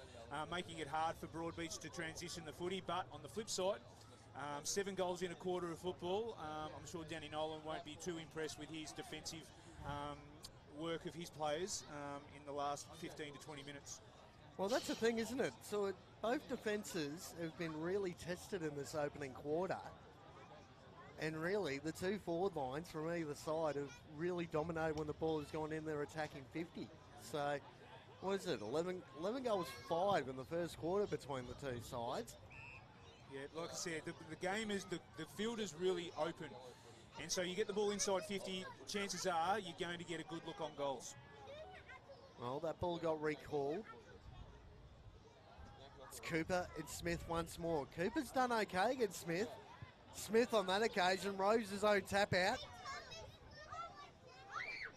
making it hard for Broadbeach to transition the footy. But on the flip side, 7 goals in a quarter of football. I'm sure Danny Nolan won't be too impressed with his defensive work of his players in the last 15 to 20 minutes. Well, that's the thing, isn't it? So both defences have been really tested in this opening quarter. And really, the 2 forward lines from either side have really dominated when the ball has gone in there attacking 50. So, what is it, 11 goals 5 in the first quarter between the 2 sides. Yeah, like I said, the game is, the field is really open. And so you get the ball inside 50, chances are you're going to get a good look on goals. Well, that ball got recalled. It's Cooper and Smith once more. Cooper's done okay against Smith. Smith on that occasion rose his own tap out.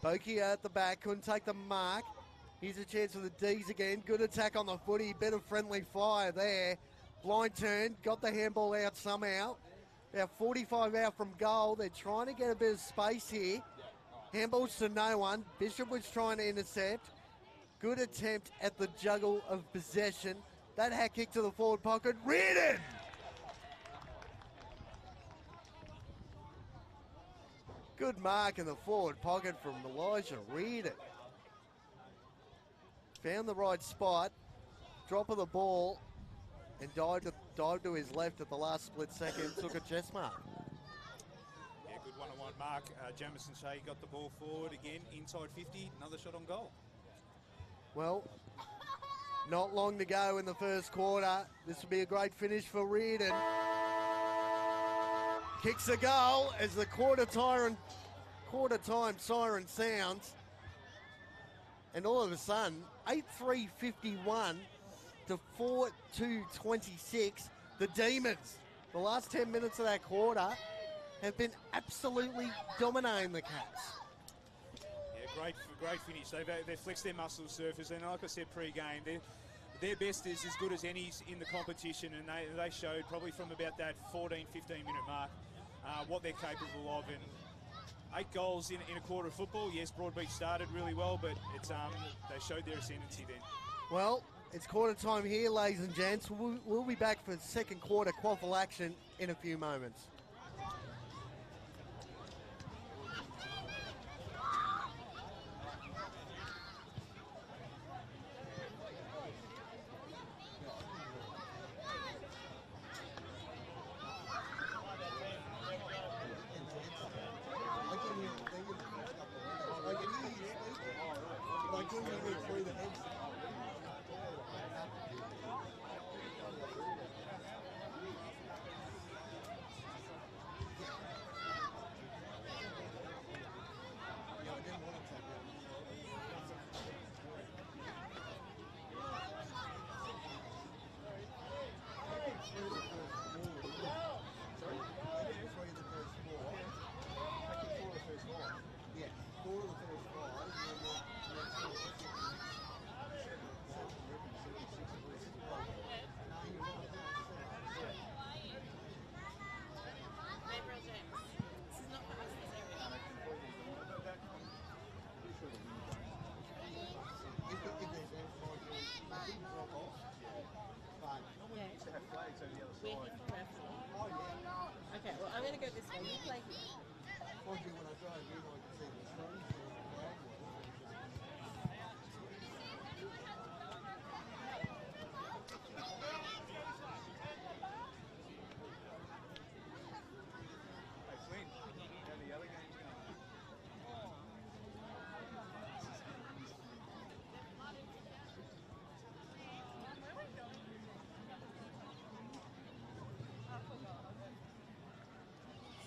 Boki at the back, couldn't take the mark. Here's a chance for the D's again. Good attack on the footy, bit of friendly fire there. Blind turn, got the handball out somehow. About 45 out from goal. They're trying to get a bit of space here. Handballs to no one. Bishop was trying to intercept. Good attempt at the juggle of possession. That hat kick to the forward pocket. Reardon! Good mark in the forward pocket from Elijah Reardon. Found the right spot. Drop of the ball. And dived to his left at the last split second. Took a chest mark. Yeah, good one-on-one mark. Jamison Shea got the ball forward again. Inside 50. Another shot on goal. Well, not long to go in the first quarter. This will be a great finish for Reardon. Kicks a goal as the quarter time siren sounds. And all of a sudden, 8-3-51 to 4-2-26. The Demons, the last 10 minutes of that quarter, have been absolutely dominating the Cats. Yeah, great finish. They've flexed their muscle surface, and like I said pre-game, their best is as good as any in the competition, and they showed probably from about that 14, 15-minute mark what they're capable of. And 8 goals in a quarter of football. Yes, Broadbeach started really well, but it's they showed their ascendancy then. Well, it's quarter time here, ladies and gents. We'll be back for second quarter QAFL action in a few moments. Okay, well, I'm going to go this way. You play here.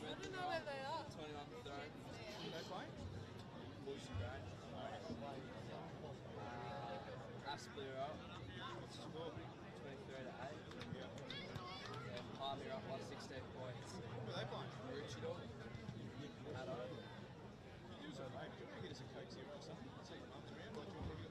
I don't know where they are. 21 throw. They playing? Lucy Gray. Aspler up. What's the score? 23 to 8. And Harvey are up by 16 points. Who are they playing? Maroochydore. Addo. So maybe you get us a Coke here or something. See your mum's around. Like, do you want to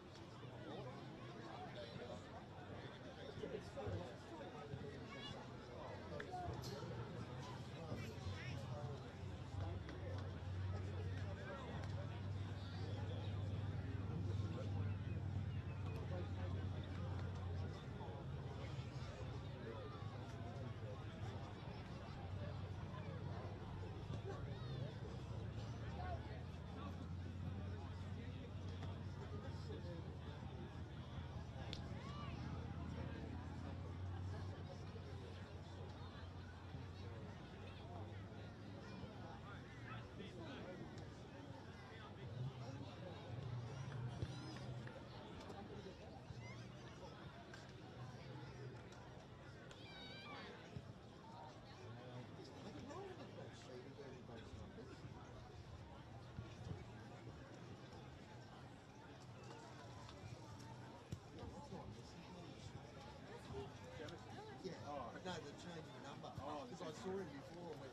No, they're changing the number. Oh, because I saw him before. And went,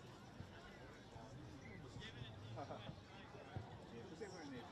Yeah, because they're wearing their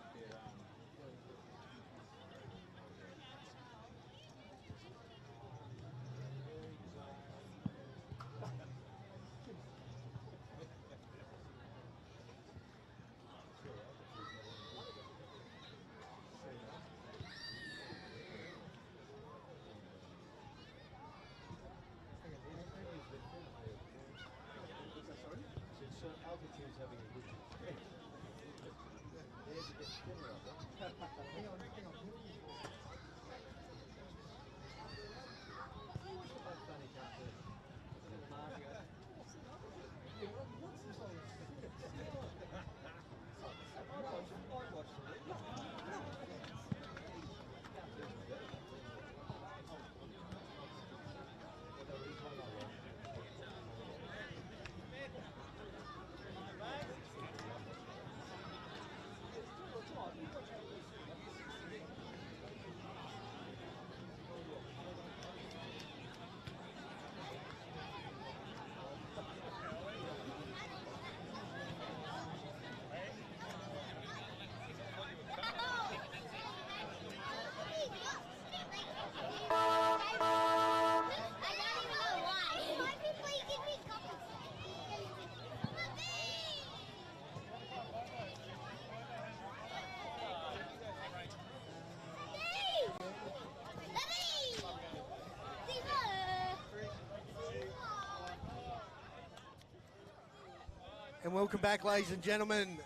welcome back, ladies and gentlemen,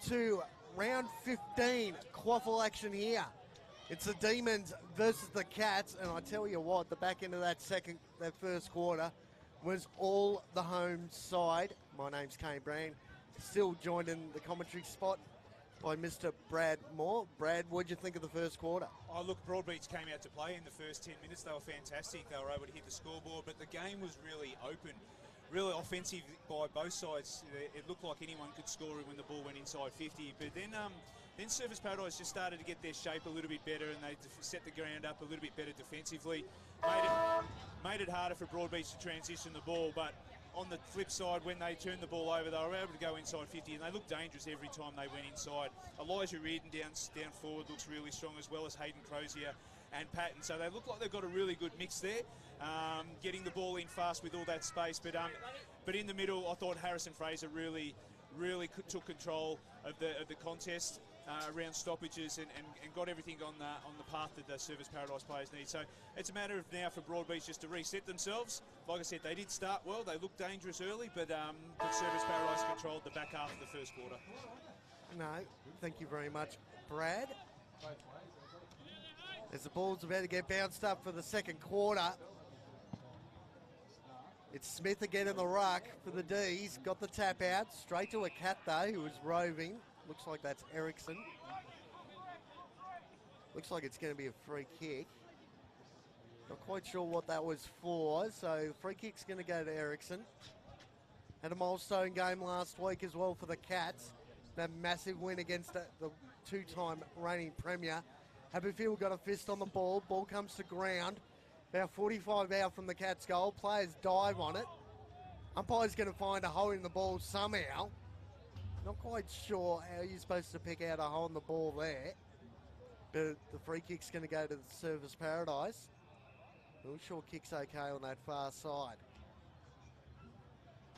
to round 15 QAFL action here. It's the Demons versus the Cats, and I tell you what, the back end of that first quarter was all the home side. My name's Kane Brand, still joined in the commentary spot by Mr. Brad Moore. Brad, what'd you think of the first quarter? Oh, look, Broadbeach came out to play in the first 10 minutes. They were fantastic. They were able to hit the scoreboard, but the game was really open. Really offensive by both sides. It looked like anyone could score when the ball went inside 50. But then Surfers Paradise just started to get their shape a little bit better, and they set the ground up a little bit better defensively. Made it harder for Broadbeach to transition the ball, but on the flip side, when they turned the ball over, they were able to go inside 50, and they looked dangerous every time they went inside. Elijah Reardon down forward looks really strong, as well as Hayden Crozier and Patton. So they look like they've got a really good mix there, getting the ball in fast with all that space. But in the middle, I thought Harrison Fraser really took control of the contest around stoppages and got everything on the path that the Service Paradise players need. So it's a matter of now for Broadbeach just to reset themselves. Like I said, they did start well. They looked dangerous early, but Service Paradise controlled the back half of the first quarter. No, thank you very much, Brad. As the ball's about to get bounced up for the second quarter. It's Smith again in the ruck for the D's. Got the tap out. Straight to a Cat, though, who was roving. Looks like that's Ericsson. Looks like it's going to be a free kick. Not quite sure what that was for. So the free kick's going to go to Ericsson. Had a milestone game last week as well for the Cats. That massive win against the two-time reigning premier. Haberfield got a fist on the ball. Ball comes to ground. About 45 out from the Cats' goal. Players dive on it. Umpire's going to find a hole in the ball somehow. Not quite sure how you're supposed to pick out a hole in the ball there. But the free kick's going to go to the Service Paradise. Not sure kick's okay on that far side.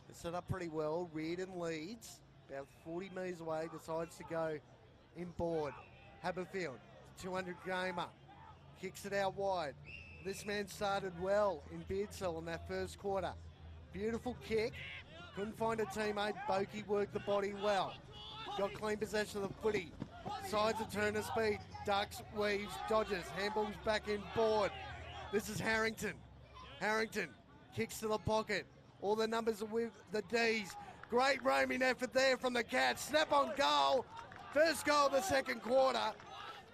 It's set up pretty well. Reardon leads. About 40 metres away. Decides to go inboard. Haberfield. 200 gamer. Kicks it out wide. This man started well in Beardsell in that first quarter. Beautiful kick. Couldn't find a teammate. Boki worked the body well. Got clean possession of the footy. Sides a turn of speed. Ducks, weaves, dodges. Handballs back in board. This is Harrington. Harrington kicks to the pocket. All the numbers are with the D's. Great roaming effort there from the Cats. Snap on goal. First goal of the second quarter.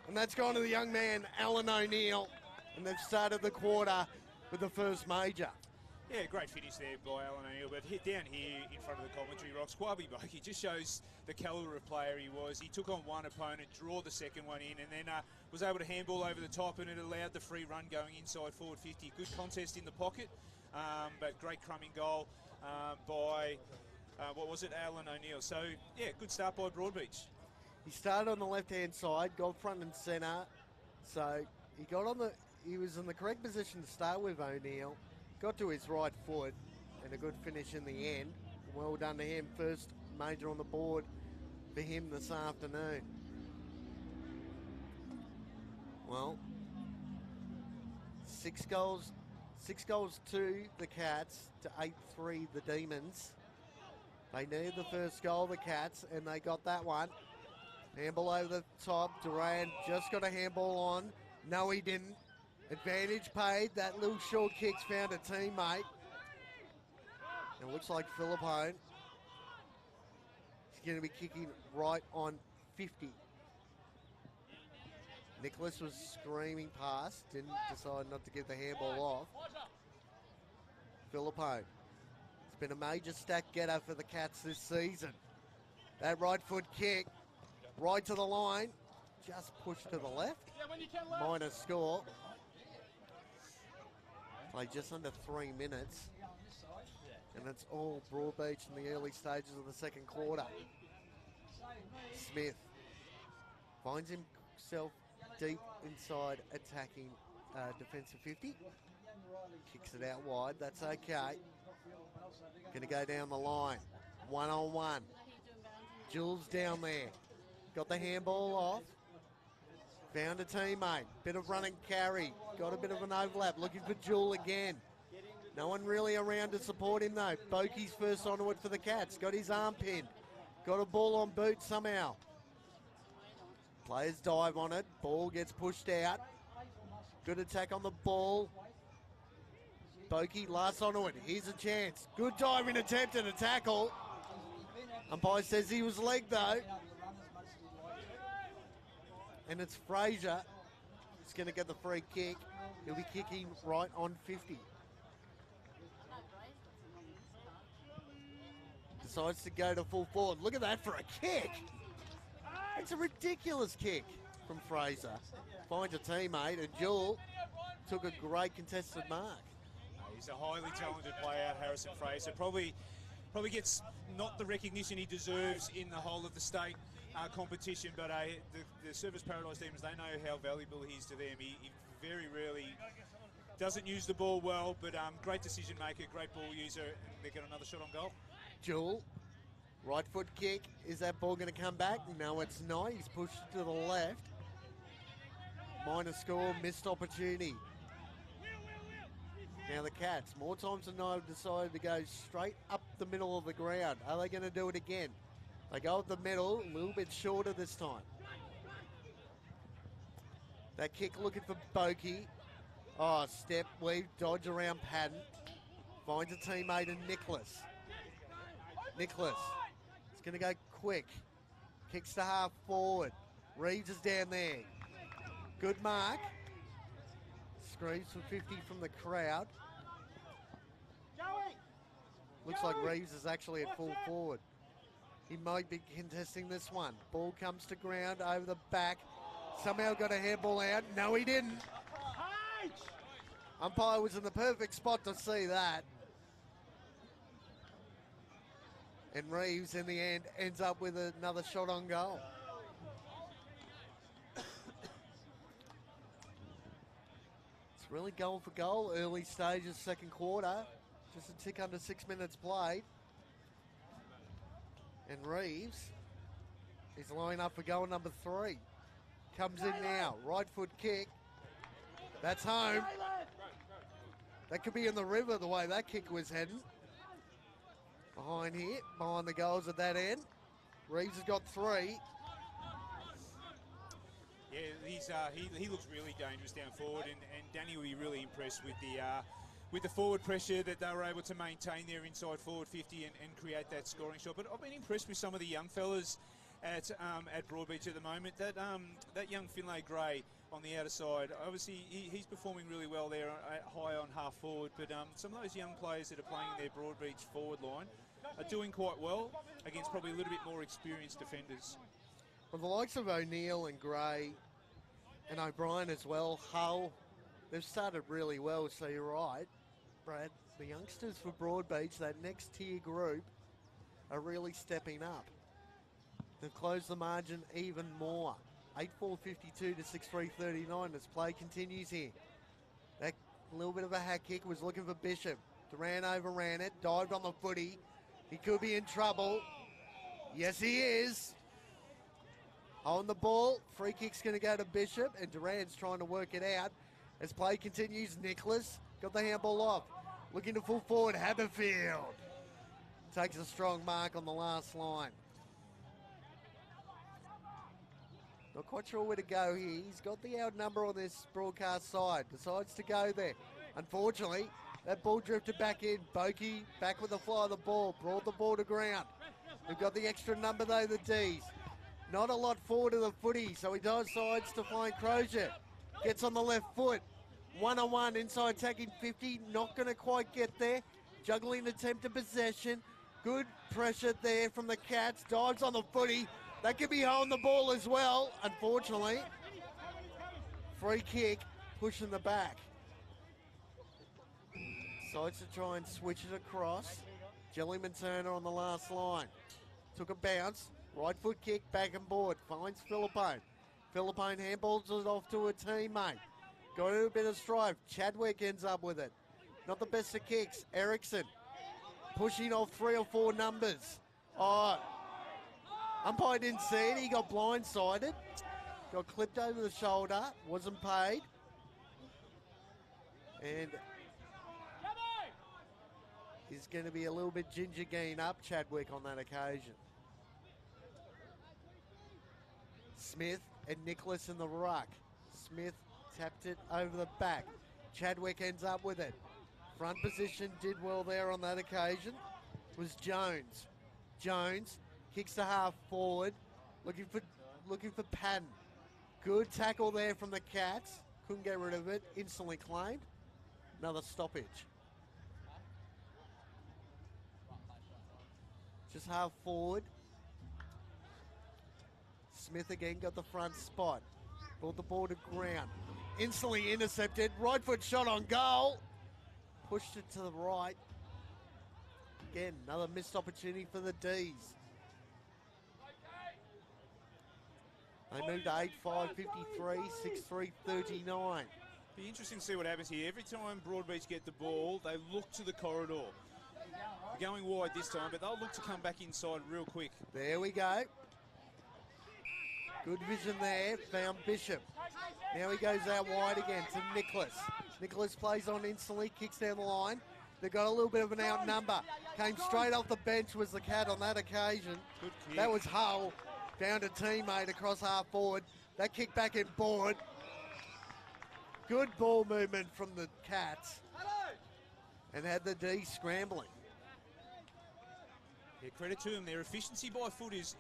And that's gone to the young man, Alan O'Neill. And they've started the quarter with the first major. Yeah, great finish there by Alan O'Neill. But down here in front of the commentary box, Kwabi Boki just shows the calibre of player he was. He took on one opponent, draw the second one in, and then was able to handball over the top, and it allowed the free run going inside forward 50. Good contest in the pocket, but great crumbing goal by, Alan O'Neill. So, yeah, good start by Broadbeach. He started on the left-hand side, got front and centre. So he was in the correct position to start with, O'Neill. Got to his right foot and a good finish in the end. Well done to him. First major on the board for him this afternoon. Well, 6 goals to the Cats to 8-3 the Demons. They needed the first goal, the Cats, and they got that one. Handball over the top. Duran just got a handball on. No, he didn't. Advantage paid. That little short kick's found a teammate. And it looks like Philippone. He's going to be kicking right on 50. Nicholas was screaming past. Didn't decide not to give the handball off. Philippone. It's been a major stack getter for the Cats this season. That right foot kick. Right to the line. Just pushed to the left. Minor score. Played just under 3 minutes. And it's all Broadbeach in the early stages of the second quarter. Smith finds himself deep inside attacking defensive 50. Kicks it out wide. That's okay. Going to go down the line. 1-on-1. Jules down there. Got the handball off. Found a teammate. Bit of running carry. Got a bit of an overlap. Looking for Jewel again. No one really around to support him though. Boki's first onto it for the Cats. Got his arm pinned. Got a ball on boot somehow. Players dive on it. Ball gets pushed out. Good attack on the ball. Bokey last onto it. Here's a chance. Good diving attempt and a tackle. Umpire says he was legged though. And it's Fraser. He's going to get the free kick. He'll be kicking right on 50. Decides to go to full forward. Look at that for a kick. It's a ridiculous kick from Fraser. Finds a teammate, and Jewel took a great contested mark. He's a highly talented player, Harrison Fraser. Probably gets not the recognition he deserves in the whole of the state competition, but the Service Paradise Demons, they know how valuable he is to them. He very rarely doesn't use the ball well, but great decision maker, great ball user, and they get another shot on goal. Jewel, right foot kick. Is that ball going to come back? No, it's not. He's pushed it to the left. Minor score, missed opportunity. Now the Cats, more times than not, have decided to go straight up the middle of the ground. Are they going to do it again? They go up the middle, a little bit shorter this time. That kick looking for Bokey. Oh, step, weave, dodge around Patton. Finds a teammate in Nicholas. Nicholas is going to go quick. Kicks to half forward. Reeves is down there. Good mark. Screams for 50 from the crowd. Looks like Reeves is actually at full forward. He might be contesting this one. Ball comes to ground over the back. Somehow got a hairball out. No, he didn't. Umpire was in the perfect spot to see that. And Reeves, in the end, ends up with another shot on goal. It's really goal for goal. Early stages, second quarter. Just a tick under 6 minutes played. And Reeves is lining up for goal number 3. Comes in now. Right foot kick. That's home. That could be in the river the way that kick was heading. Behind here, behind the goals at that end. Reeves has got 3. Yeah, he looks really dangerous down forward, and Danny will be really impressed with the forward pressure that they were able to maintain there inside forward 50 and create that scoring shot. But I've been impressed with some of the young fellas at Broadbeach at the moment. That young Finlay Gray on the outer side, obviously he's performing really well there high on half forward, but some of those young players that are playing in their Broadbeach forward line are doing quite well against probably a little bit more experienced defenders. Well, the likes of O'Neill and Gray and O'Brien as well, Hull, they've started really well, so you're right, Brad. The youngsters for Broadbeach, that next tier group, are really stepping up. They've closed the margin even more. 8-4-52 to 6-3-39 as play continues here. That little bit of a hack kick was looking for Bishop. Duran overran it, dived on the footy. He could be in trouble. Yes, he is. On the ball, free kick's going to go to Bishop, and Duran's trying to work it out. As play continues, Nicholas got the handball off. Looking to full forward, Haberfield. Takes a strong mark on the last line. Not quite sure where to go here. He's got the out number on this broadcast side. Decides to go there. Unfortunately, that ball drifted back in. Bokey back with the fly of the ball. Brought the ball to ground. We've got the extra number though, the D's. Not a lot forward of the footy, so he decides to find Crozier. Gets on the left foot. 1-on-1 inside attacking 50. Not going to quite get there. Juggling attempted possession. Good pressure there from the Cats. Dives on the footy. That could be holding the ball as well, unfortunately. Free kick, pushing the back. Decides to try and switch it across. Jellyman Turner on the last line. Took a bounce. Right foot kick, back and board. Finds Philippine. Philippine handballs it off to a teammate. Got a bit of strife. Chadwick ends up with it. Not the best of kicks. Erickson pushing off 3 or 4 numbers. Oh, umpire didn't see it. He got blindsided. Got clipped over the shoulder. Wasn't paid. And he's going to be a little bit ginger-geeing up Chadwick on that occasion. Smith and Nicholas in the ruck. Smith tapped it over the back. Chadwick ends up with it. Front position did well there on that occasion. Was Jones. Jones kicks to half forward, looking for Patton. Good tackle there from the Cats. Couldn't get rid of it. Instantly claimed. Another stoppage. Just half forward. Smith again got the front spot. Brought the ball to ground. Instantly intercepted. Right foot shot on goal. Pushed it to the right. Again, another missed opportunity for the D's. They moved to 8-5, 53, 6-3, 39. Be interesting to see what happens here. Every time Broadbeach get the ball, they look to the corridor. They're going wide this time, but they'll look to come back inside real quick. There we go. Good vision there. Found Bishop. Now he goes out wide again to Nicholas. Nicholas plays on instantly, kicks down the line. They've got a little bit of an outnumber. Came straight off the bench was the Cat on that occasion. Good kick. That was Hull. Found a teammate across half forward. That kick back in board. Good ball movement from the Cats. And had the D scrambling. Yeah, credit to them. Their efficiency by foot is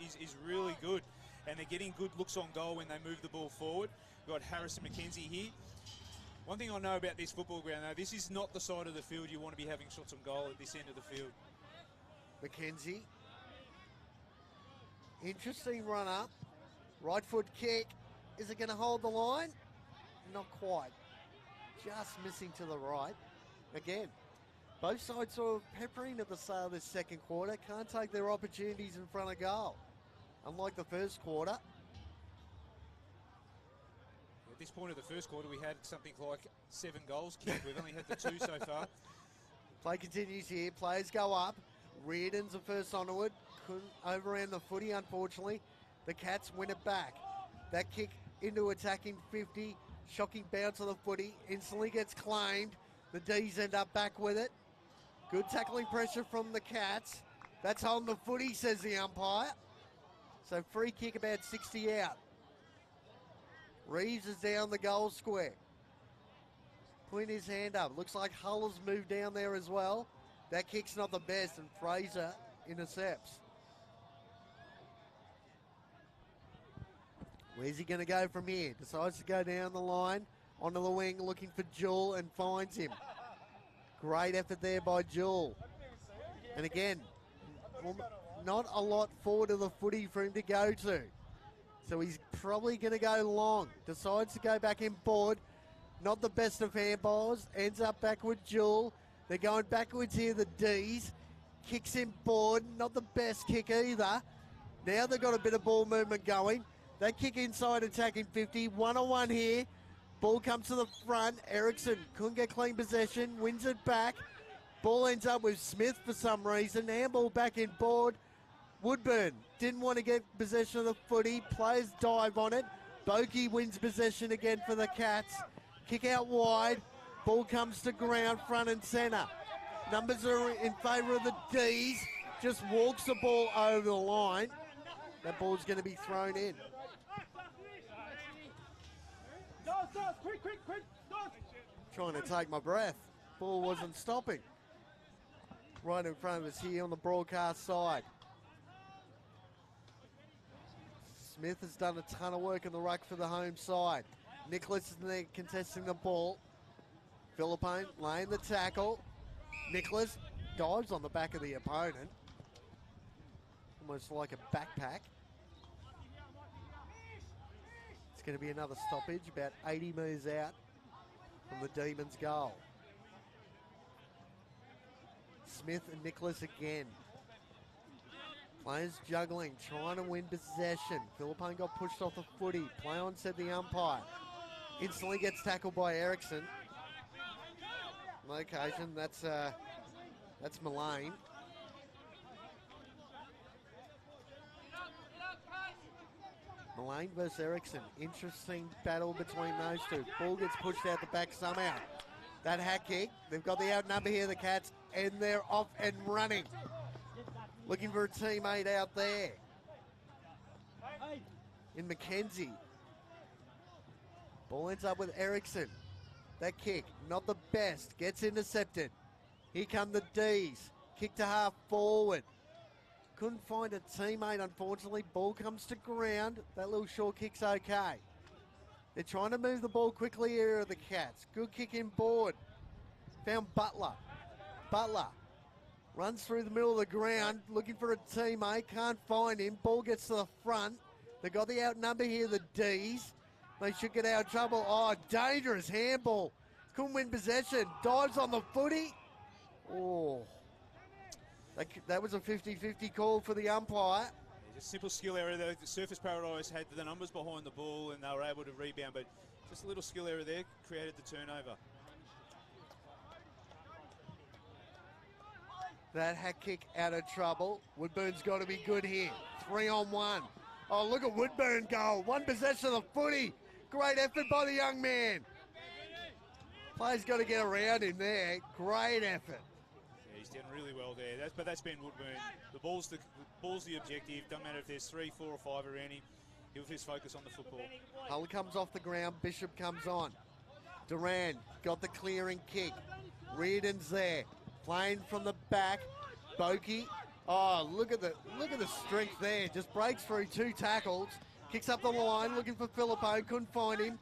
really good. And they're getting good looks on goal when they move the ball forward. We've got Harris and McKenzie here. One thing I know about this football ground, though, this is not the side of the field you want to be having shots on goal at this end of the field. McKenzie. Interesting run up. Right foot kick. Is it going to hold the line? Not quite. Just missing to the right. Again, both sides sort of peppering at the start of this second quarter. Can't take their opportunities in front of goal. Unlike the first quarter. At this point of the first quarter, we had something like 7 goals kicked. We've only had the 2 so far. Play continues here. Players go up. Reardon's the first onto it. Couldn't overran the footy, unfortunately. The Cats win it back. That kick into attacking 50. Shocking bounce on the footy. Instantly gets claimed. The D's end up back with it. Good tackling pressure from the Cats. That's holding the footy, says the umpire. So free kick about 60 out. Reeves is down the goal square. Putting his hand up. Looks like Hull has moved down there as well. That kick's not the best, and Fraser intercepts. Where's he going to go from here? Decides to go down the line, onto the wing, looking for Jewell, and finds him. Great effort there by Jewell. And again, not a lot forward of the footy for him to go to. So he's probably going to go long. Decides to go back in board. Not the best of handballs. Ends up back with Jewell. They're going backwards here, the D's. Kicks in board. Not the best kick either. Now they've got a bit of ball movement going. They kick inside, attacking 50. 1-on-1 here. Ball comes to the front. Erickson couldn't get clean possession. Wins it back. Ball ends up with Smith for some reason. Handball back in board. Woodburn didn't want to get possession of the footy. Players dive on it. Bokey wins possession again for the Cats. Kick out wide. Ball comes to ground, front and centre. Numbers are in favour of the D's. Just walks the ball over the line. That ball's going to be thrown in. Trying to take my breath. Ball wasn't stopping. Right in front of us here on the broadcast side. Smith has done a ton of work in the ruck for the home side. Nicholas is there contesting the ball. Philippine laying the tackle. Nicholas dives on the back of the opponent. Almost like a backpack. It's going to be another stoppage, about 80 metres out from the Demons' goal. Smith and Nicholas again. Players juggling, trying to win possession. Philippine got pushed off the footy. Play on, said the umpire. Instantly gets tackled by Erickson. On occasion, that's Mullane. Mullane versus Erickson. Interesting battle between those two. Ball gets pushed out the back somehow. That hat kick. They've got the outnumber here, the Cats, and they're off and running. Looking for a teammate out there. in Mackenzie. Ball ends up with Ericsson. That kick, not the best, gets intercepted. Here come the D's. Kick to half forward. Couldn't find a teammate, unfortunately. Ball comes to ground. That little short kick's okay. They're trying to move the ball quickly here, the Cats. Good kick in board. Found Butler. Butler runs through the middle of the ground, looking for a teammate. Can't find him. Ball gets to the front. They got the outnumber here, the D's. They should get out of trouble. Oh, dangerous handball. Couldn't win possession. Dives on the footy. Oh. That was a 50-50 call for the umpire. Yeah, just simple skill error though. The Surfers Paradise had the numbers behind the ball and they were able to rebound, but just a little skill error there created the turnover. That hack kick out of trouble. Woodburn's got to be good here. 3-on-1. Oh, look at Woodburn goal. One possession of the footy. Great effort by the young man. Player's got to get around him there. Great effort. Yeah, he's done really well there. But that's Ben Woodburn. The ball's the objective. Doesn't matter if there's 3, 4 or 5 around him. He'll just focus on the football. Hull comes off the ground. Bishop comes on. Duran got the clearing kick. Reardon's there. Playing from the back. Boakey. Oh, look at the strength there. Just breaks through 2 tackles. Kicks up the line, looking for Filippo. Couldn't find him.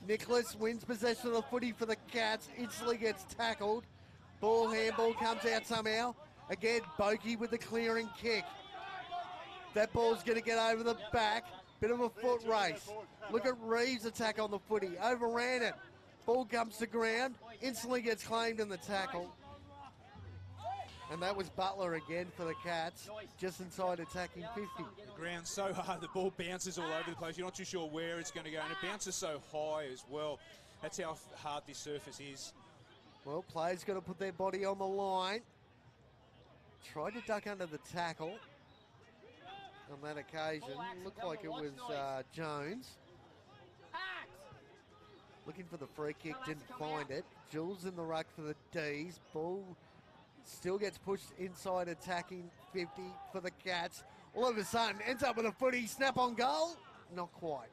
Nicholas wins possession of the footy for the Cats. Instantly gets tackled. Ball handball comes out somehow. Again, Boakey with the clearing kick. That ball's going to get over the back. Bit of a foot race. Look at Reeves' attack on the footy. Overran it. Ball comes to ground. Instantly gets claimed in the tackle. And that was Butler again for the Cats, just inside attacking 50. The ground's so hard, the ball bounces all over the place. You're not too sure where it's going to go, and it bounces so high as well. That's how hard this surface is. Well, players got to put their body on the line. Tried to duck under the tackle on that occasion. Looked like it was Jones. Looking for the free kick, didn't find it. Jules in the ruck for the D's. Ball still gets pushed inside attacking 50 for the Cats. All of a sudden, ends up with a footy, snap on goal. Not quite.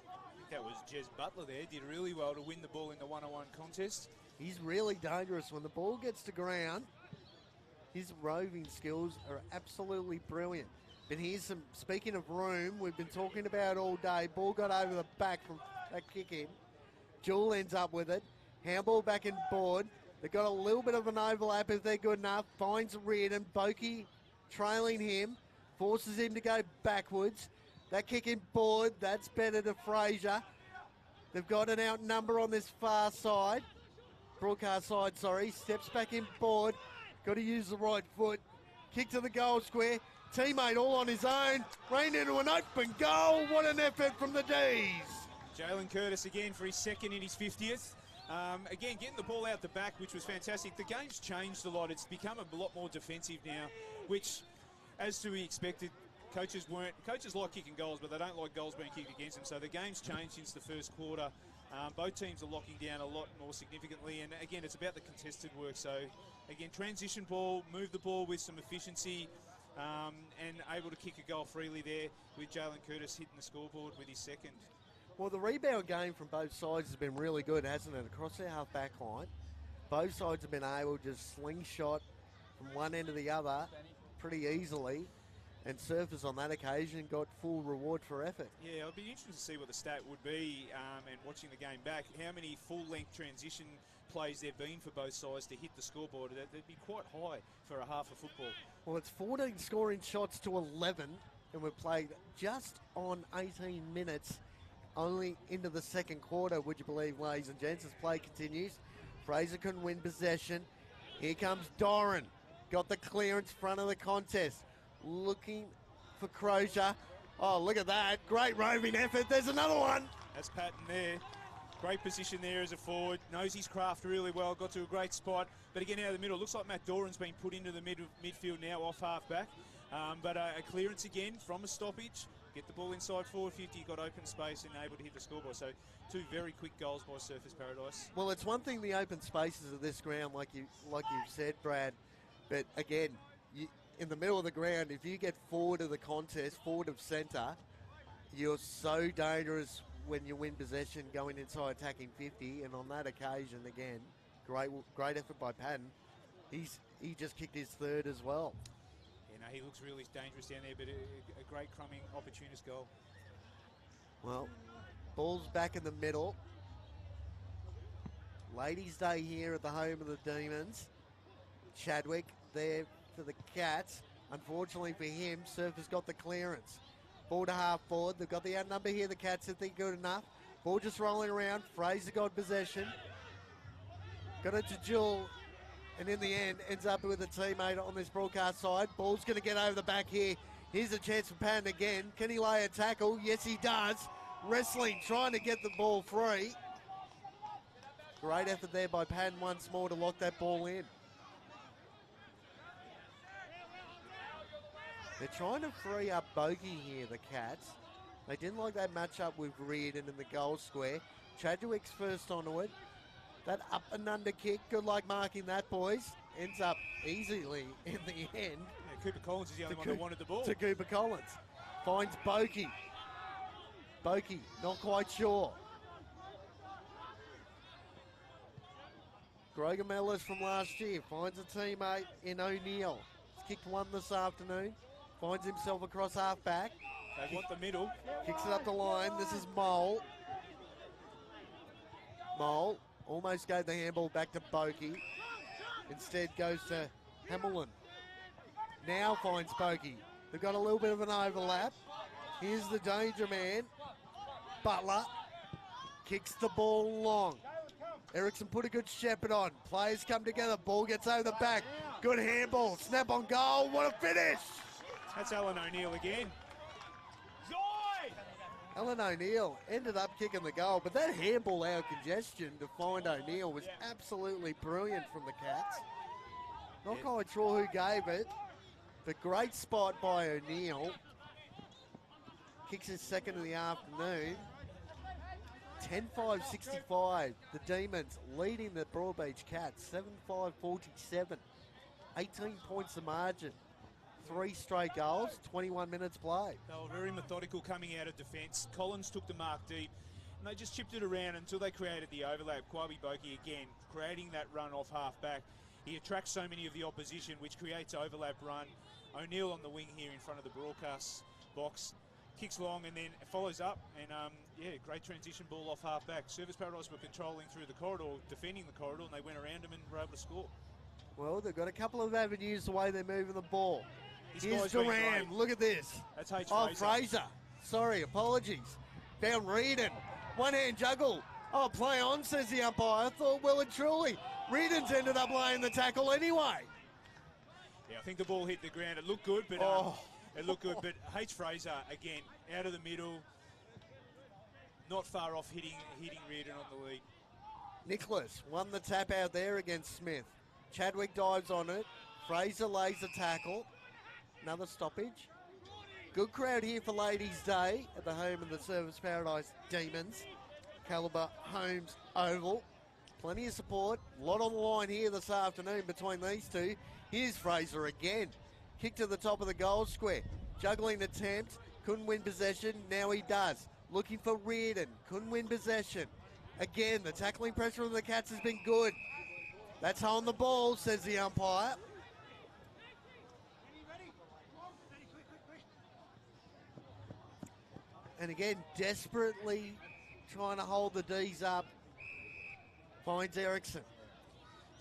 I think that was Jez Butler there. Did really well to win the ball in the one-on-one contest. He's really dangerous when the ball gets to ground. His roving skills are absolutely brilliant. But here's some, speaking of room, we've been talking about all day. Ball got over the back from that kick in. Jewel ends up with it. Handball back in board. They've got a little bit of an overlap if they're good enough. Finds Reardon. Boakey trailing him. Forces him to go backwards. That kick in board. That's better to Fraser. They've got an outnumber on this far side. Broadcast side, sorry. Steps back in board. Got to use the right foot. Kick to the goal square. Teammate all on his own. Ran into an open goal. What an effort from the D's. Jalen Curtis again for his second in his 50th. Again, getting the ball out the back, which was fantastic. The game's changed a lot. It's become a lot more defensive now, which, as to be expected, coaches like kicking goals, but they don't like goals being kicked against them. So the game's changed since the first quarter. Both teams are locking down a lot more significantly, and again, it's about the contested work. So again, transition ball, move the ball with some efficiency, and able to kick a goal freely there with Jalen Curtis hitting the scoreboard with his second. Well, the rebound game from both sides has been really good, hasn't it? Across their half-back line. Both sides have been able to just slingshot from one end to the other pretty easily. And Surfers on that occasion got full reward for effort. Yeah, it'll be interesting to see what the stat would be, and watching the game back, how many full-length transition plays there have been for both sides to hit the scoreboard. That'd be quite high for a half of football. Well, it's 14 scoring shots to 11, and we've played just on 18 minutes. Only into the second quarter, would you believe, ladies and gents, as play continues. Fraser couldn't win possession. Here comes Doran. Got the clearance front of the contest. Looking for Crozier. Oh, look at that. Great roving effort. There's another one. That's Patton there. Great position there as a forward. Knows his craft really well. Got to a great spot. But again, out of the middle. Looks like Matt Doran's been put into the midfield now, off half-back. But a clearance again from a stoppage. Get the ball inside forward 50, got open space and able to hit the scoreboard. So 2 very quick goals by Surfers Paradise. Well, it's one thing the open spaces of this ground, like you've said, Brad. But again, in the middle of the ground, if you get forward of the contest, forward of centre, You're so dangerous when you win possession going inside attacking 50, and on that occasion, again, great effort by Patton. He just kicked his third as well. You know, he looks really dangerous down there, but a great crumbing opportunist goal. Well, ball's back in the middle. Ladies' Day here at the home of the Demons. Chadwick there for the Cats. Unfortunately for him, Surf has got the clearance. Ball to half forward. They've got the outnumber here, the Cats, if they're good enough. Ball just rolling around. Fraser got possession. Got it to Jewel, and in the end, ends up with a teammate on this broadcast side. Ball's going to get over the back here. Here's a chance for Patton again. Can he lay a tackle? Yes, he does. Wrestling, trying to get the ball free. Great effort there by Patton once more to lock that ball in. They're trying to free up Bogey here, the Cats. They didn't like that matchup with Reardon in the goal square. Chadwick's first onto it. That up and under kick, good luck marking that, boys. Ends up easily in the end. Yeah, Cooper Collins is the only one that wanted the ball. To Cooper Collins. Finds Bokey. Bokey, not quite sure. Grogan medalist from last year finds a teammate in O'Neill. He's kicked one this afternoon. Finds himself across half back. They want the middle. Kicks it up the line. This is Mole. Mole almost gave the handball back to Bokey. Instead goes to Hamilton. Now finds Bokey. They've got a little bit of an overlap. Here's the danger man. Butler kicks the ball long. Erickson put a good shepherd on. Players come together. Ball gets over the back. Good handball. Snap on goal. What a finish. That's Alan O'Neill again. Alan O'Neill ended up kicking the goal, but that handball out of congestion to find O'Neill was absolutely brilliant from the Cats. Not quite sure who gave it, but great spot by O'Neill. Kicks his second of the afternoon. 10-5-65. The Demons leading the Broadbeach Cats. 7-5-47. 18 points the margin. 3 straight goals, 21 minutes play. They were very methodical coming out of defence. Collins took the mark deep, and they just chipped it around until they created the overlap. Kwabi Bokey again, creating that run off half-back. He attracts so many of the opposition, which creates overlap run. O'Neill on the wing here in front of the broadcast box. Kicks long and then follows up, and yeah, great transition ball off half-back. Service Paradise were controlling through the corridor, defending the corridor, and they went around him and were able to score. Well, they've got a couple of avenues the way they're moving the ball. Here's Duran. Look at this. That's H. Fraser. Sorry, apologies. Found Reardon. One hand juggle. Oh, play on, says the umpire. I thought well and truly. Reardon's ended up laying the tackle anyway. Yeah, I think the ball hit the ground. It looked good, but it looked good. But H. Fraser again out of the middle, not far off hitting Reardon on the lead. Nicholas won the tap out there against Smith. Chadwick dives on it. Fraser lays the tackle. Another stoppage. Good crowd here for Ladies' Day at the home of the Service Paradise Demons. Calibre Homes Oval. Plenty of support. A lot on the line here this afternoon between these two. Here's Fraser again. Kick to the top of the goal square. Juggling attempt. Couldn't win possession. Now he does. Looking for Reardon. Couldn't win possession. Again, the tackling pressure on the Cats has been good. That's on the ball, says the umpire. And again, desperately trying to hold the D's up. Finds Erickson.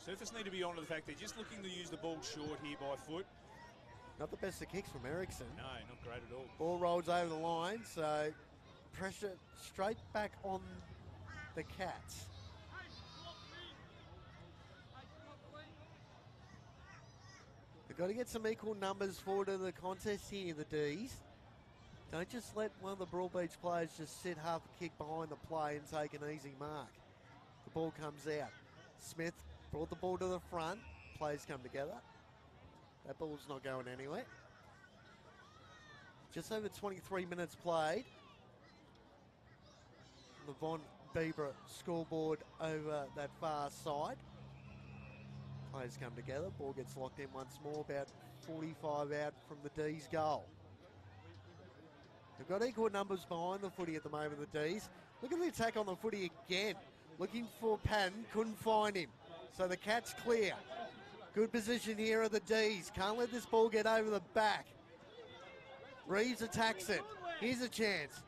Surface need to be on to the fact they're just looking to use the ball short here by foot. Not the best of kicks from Erickson. No, not great at all. Ball rolls over the line, so pressure straight back on the Cats. They've got to get some equal numbers forward in the contest here, the D's. Don't just let one of the Broadbeach players just sit half a kick behind the play and take an easy mark. The ball comes out. Smith brought the ball to the front. Players come together. That ball's not going anywhere. Just over 23 minutes played. The Von Bieber scoreboard over that far side. Players come together. Ball gets locked in once more. About 45 out from the D's goal. They've got equal numbers behind the footy at the moment, the D's. Look at the attack on the footy again. Looking for Patton, couldn't find him. So the Cats clear. Good position here of the D's. Can't let this ball get over the back. Reeves attacks it. Here's a chance.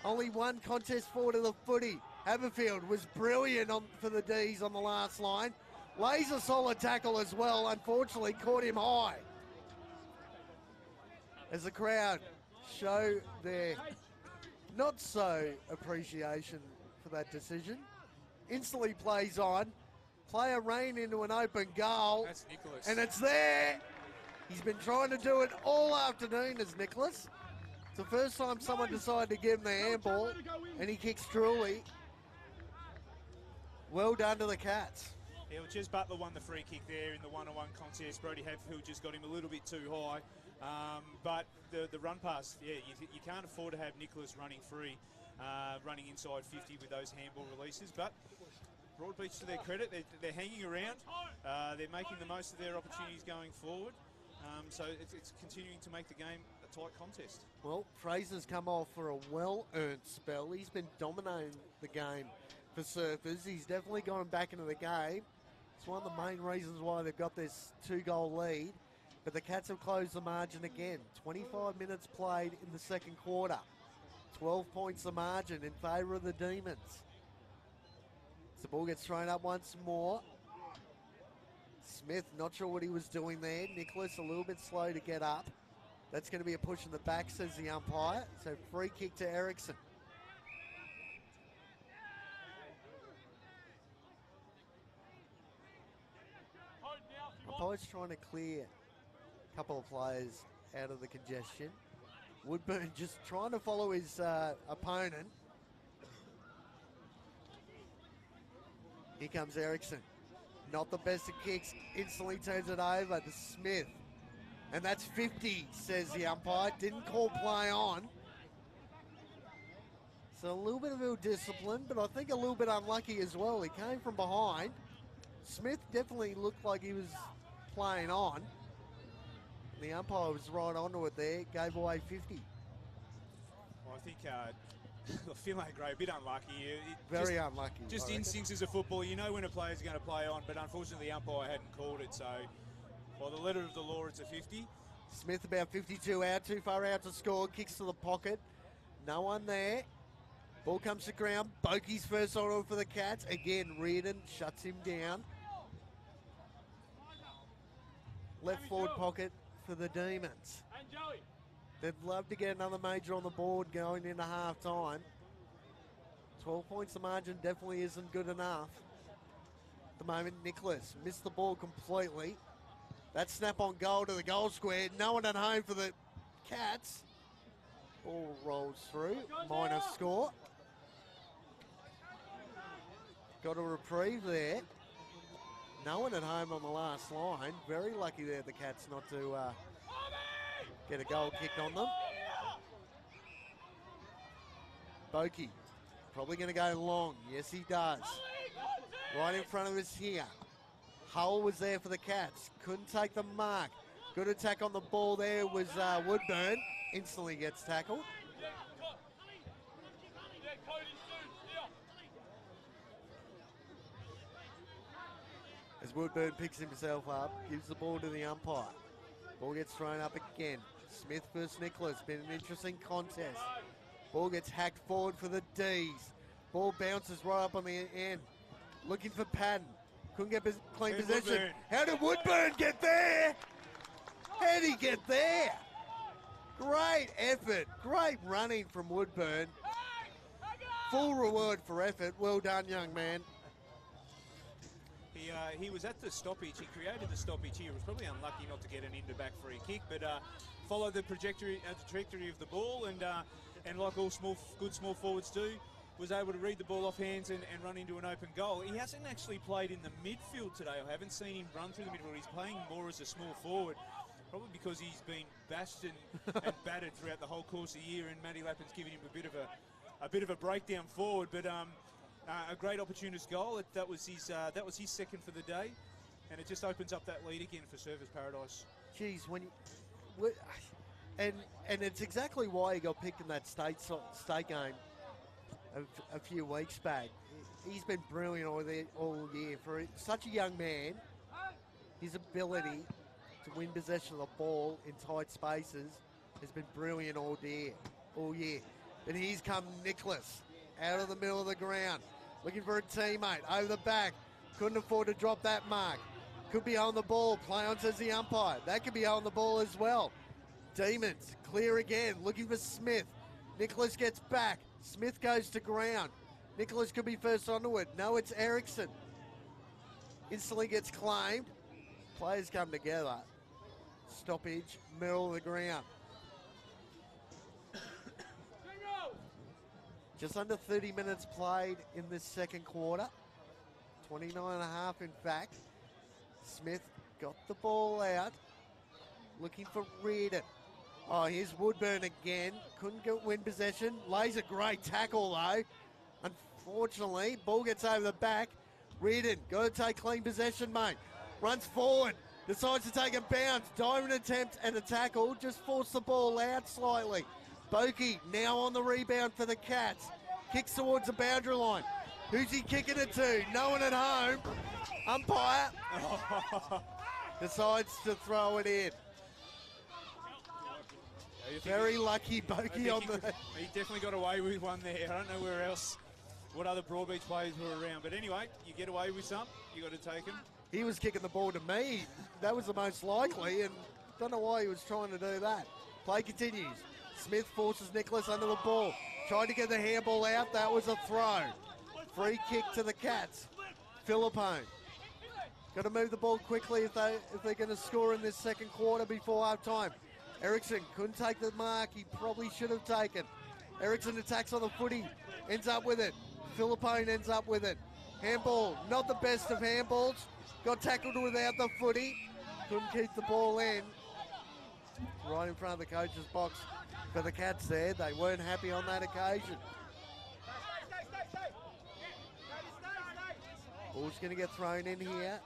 Only one contest forward of the footy. Haberfield was brilliant for the D's on the last line. Lays a solid tackle as well. Unfortunately, caught him high. As the crowd show their not so appreciation for that decision. Instantly plays on. Player ran into an open goal. That's Nicholas. And it's there. He's been trying to do it all afternoon as Nicholas. It's the first time someone decided to give him the handball, and he kicks truly. Well done to the Cats. Yeah, well, Jez Butler won the free kick there in the one-on-one contest. Brody Haverfield just got him a little bit too high. But the run pass, yeah, you can't afford to have Nicholas running free, running inside 50 with those handball releases. But Broadbeach, to their credit, they're hanging around. They're making the most of their opportunities going forward. So it's continuing to make the game a tight contest. Well, Fraser's come off for a well-earned spell. He's been dominating the game for Surfers. He's definitely gone back into the game. It's one of the main reasons why they've got this 2-goal lead. But the Cats have closed the margin again. 25 minutes played in the second quarter. 12 points the margin in favour of the Demons. As the ball gets thrown up once more. Smith, not sure what he was doing there. Nicholas a little bit slow to get up. That's going to be a push in the back, says the umpire. So free kick to Ericsson. Umpire's trying to clear a couple of players out of the congestion. Woodburn just trying to follow his opponent. Here comes Ericsson. Not the best of kicks. Instantly turns it over to Smith. And that's 50, says the umpire. Didn't call play on. So a little bit of ill discipline, but I think a little bit unlucky as well. He came from behind. Smith definitely looked like he was playing on. The umpire was right onto it there. Gave away 50. Well, I think Finlay Gray, a bit unlucky. Very unlucky. Just instincts as a footballer. You know when a player's going to play on, but unfortunately the umpire hadn't called it. So, by the letter of the law, it's a 50. Smith about 52 out, too far out to score. Kicks to the pocket. No one there. Ball comes to ground. Bokey's first order for the Cats. Again, Reardon shuts him down. Left forward pocket for the Demons. They'd love to get another major on the board going into half time. 12 points the margin definitely isn't good enough. At the moment, Nicholas missed the ball completely. That snap on goal to the goal square. No one at home for the Cats. Ball rolls through. Minor score. Got a reprieve there. No one at home on the last line. Very lucky there, the Cats, not to get a goal kicked on them. Bokey probably going to go long. Yes, he does. Right in front of us here. Hull was there for the Cats. Couldn't take the mark. Good attack on the ball there was Woodburn. Instantly gets tackled. As Woodburn picks himself up, gives the ball to the umpire. Ball gets thrown up again. Smith versus Nicholas. Been an interesting contest. Ball gets hacked forward for the D's. Ball bounces right up on the end. Looking for Patton. Couldn't get clean possession. Woodburn. How did Woodburn get there? How did he get there? Great effort. Great running from Woodburn. Full reward for effort. Well done, young man. He was at the stoppage. He created the stoppage here. He was probably unlucky not to get an in-to-back free kick, but followed the trajectory of the ball, and like all good small forwards do, was able to read the ball off hands and run into an open goal. He hasn't actually played in the midfield today. I haven't seen him run through the midfield. He's playing more as a small forward, probably because he's been bashed and battered throughout the whole course of the year, and Matty Lappin's given him a bit of a breakdown forward, but. A great opportunist goal. That was his second for the day, and it just opens up that lead again for Surfers Paradise. Geez, And it's exactly why he got picked in that state game a few weeks back. He's been brilliant all year. For such a young man, his ability to win possession of the ball in tight spaces has been brilliant all year. And here's come Nicholas out of the middle of the ground, looking for a teammate over the back. Couldn't afford to drop that mark. Could be on the ball. Play on, says the umpire. That could be on the ball as well. Demons clear again, looking for Smith. Nicholas gets back. Smith goes to ground. Nicholas could be first onto it. No, it's Ericsson. Instantly gets claimed. Players come together. Stoppage, middle of the ground. Just under 30 minutes played in this second quarter. 29 and a half, in fact. Smith got the ball out. Looking for Reardon. Oh, here's Woodburn again. Couldn't win possession. Lays a great tackle, though. Unfortunately, ball gets over the back. Reardon, got to take clean possession, mate. Runs forward. Decides to take a bounce. Diamond attempt and a tackle. Just forced the ball out slightly. Boakey now on the rebound for the Cats. Kicks towards the boundary line. Who's he kicking it to? No one at home. Umpire decides to throw it in. Very lucky Boakey on the... He definitely got away with one there. I don't know what other Broadbeach players were around. But anyway, you get away with some, you got to take them. He was kicking the ball to me. That was the most likely, and don't know why he was trying to do that. Play continues. Smith forces Nicholas under the ball. Tried to get the handball out. That was a throw. Free kick to the Cats. Philippone. Got to move the ball quickly if they're going to score in this second quarter before half time. Ericsson couldn't take the mark he probably should have taken. Ericsson attacks on the footy. Ends up with it. Philippone ends up with it. Handball. Not the best of handballs. Got tackled without the footy. Couldn't keep the ball in. Right in front of the coach's box for the Cats there. They weren't happy on that occasion. Ball's going to get thrown in here.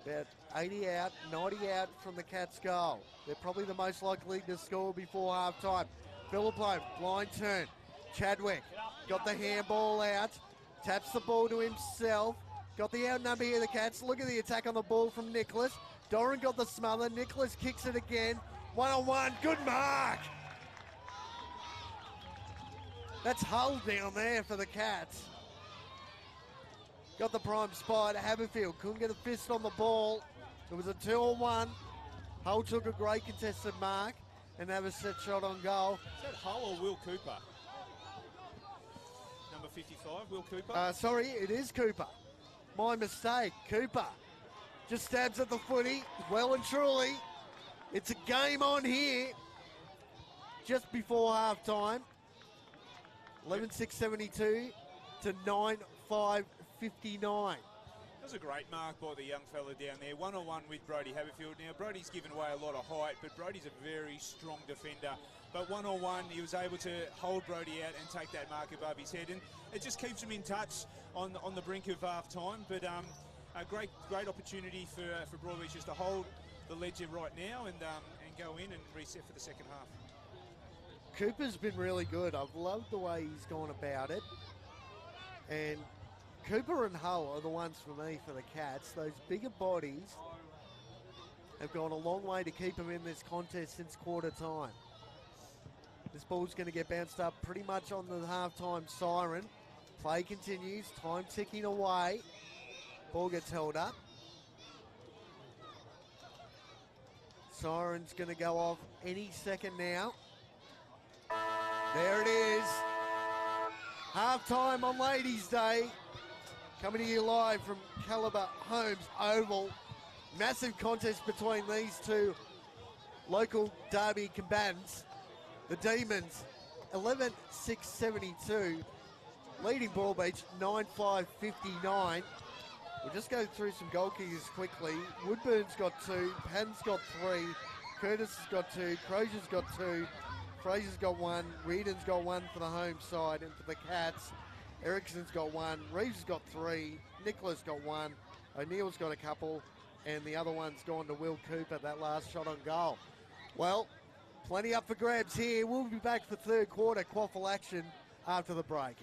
About 80 out, 90 out from the Cats' goal. They're probably the most likely to score before half-time. Philippone, blind turn. Chadwick got the handball out. Taps the ball to himself. Got the outnumber here, the Cats. Look at the attack on the ball from Nicholas. Doran got the smother. Nicholas kicks it again. One-on-one. Good mark. That's Hull down there for the Cats. Got the prime spot. Haberfield couldn't get a fist on the ball. It was a 2-on-1. Hull took a great contested mark and have a set shot on goal. Is that Hull or Will Cooper? Number 55, Will Cooper? Sorry, it is Cooper. My mistake. Cooper just stabs at the footy. Well and truly, it's a game on here just before half time. 11:6:72 to 9:5:59. That was a great mark by the young fella down there. One-on-one with Brody Haberfield. Now, Brody's given away a lot of height, but Brody's a very strong defender. But one-on-one, he was able to hold Brody out and take that mark above his head. And it just keeps him in touch on the brink of half-time. But a great opportunity for Broadbeach just to hold the ledger right now and go in and reset for the second half. Cooper's been really good. I've loved the way he's gone about it. And Cooper and Hull are the ones for me for the Cats. Those bigger bodies have gone a long way to keep them in this contest since quarter time. This ball's going to get bounced up pretty much on the halftime siren. Play continues, time ticking away. Ball gets held up. Siren's going to go off any second now. There it is. Halftime on Ladies' Day. Coming to you live from Calibre Homes Oval. Massive contest between these two local derby combatants. The Demons, 11:6:72, leading Broadbeach 9:5:59. We'll just go through some goal kickers quickly. Woodburn's got 2, Patton's got 3, Curtis has got 2, Crozier's got 2, Fraser's got 1, Reardon's got 1 for the home side, and for the Cats, Ericsson's got 1, Reeves has got 3, Nicholas got 1, O'Neill's got a couple, and the other one's gone to Will Cooper, that last shot on goal. Well, Plenty up for grabs here. We'll be back for third quarter QAFL action after the break.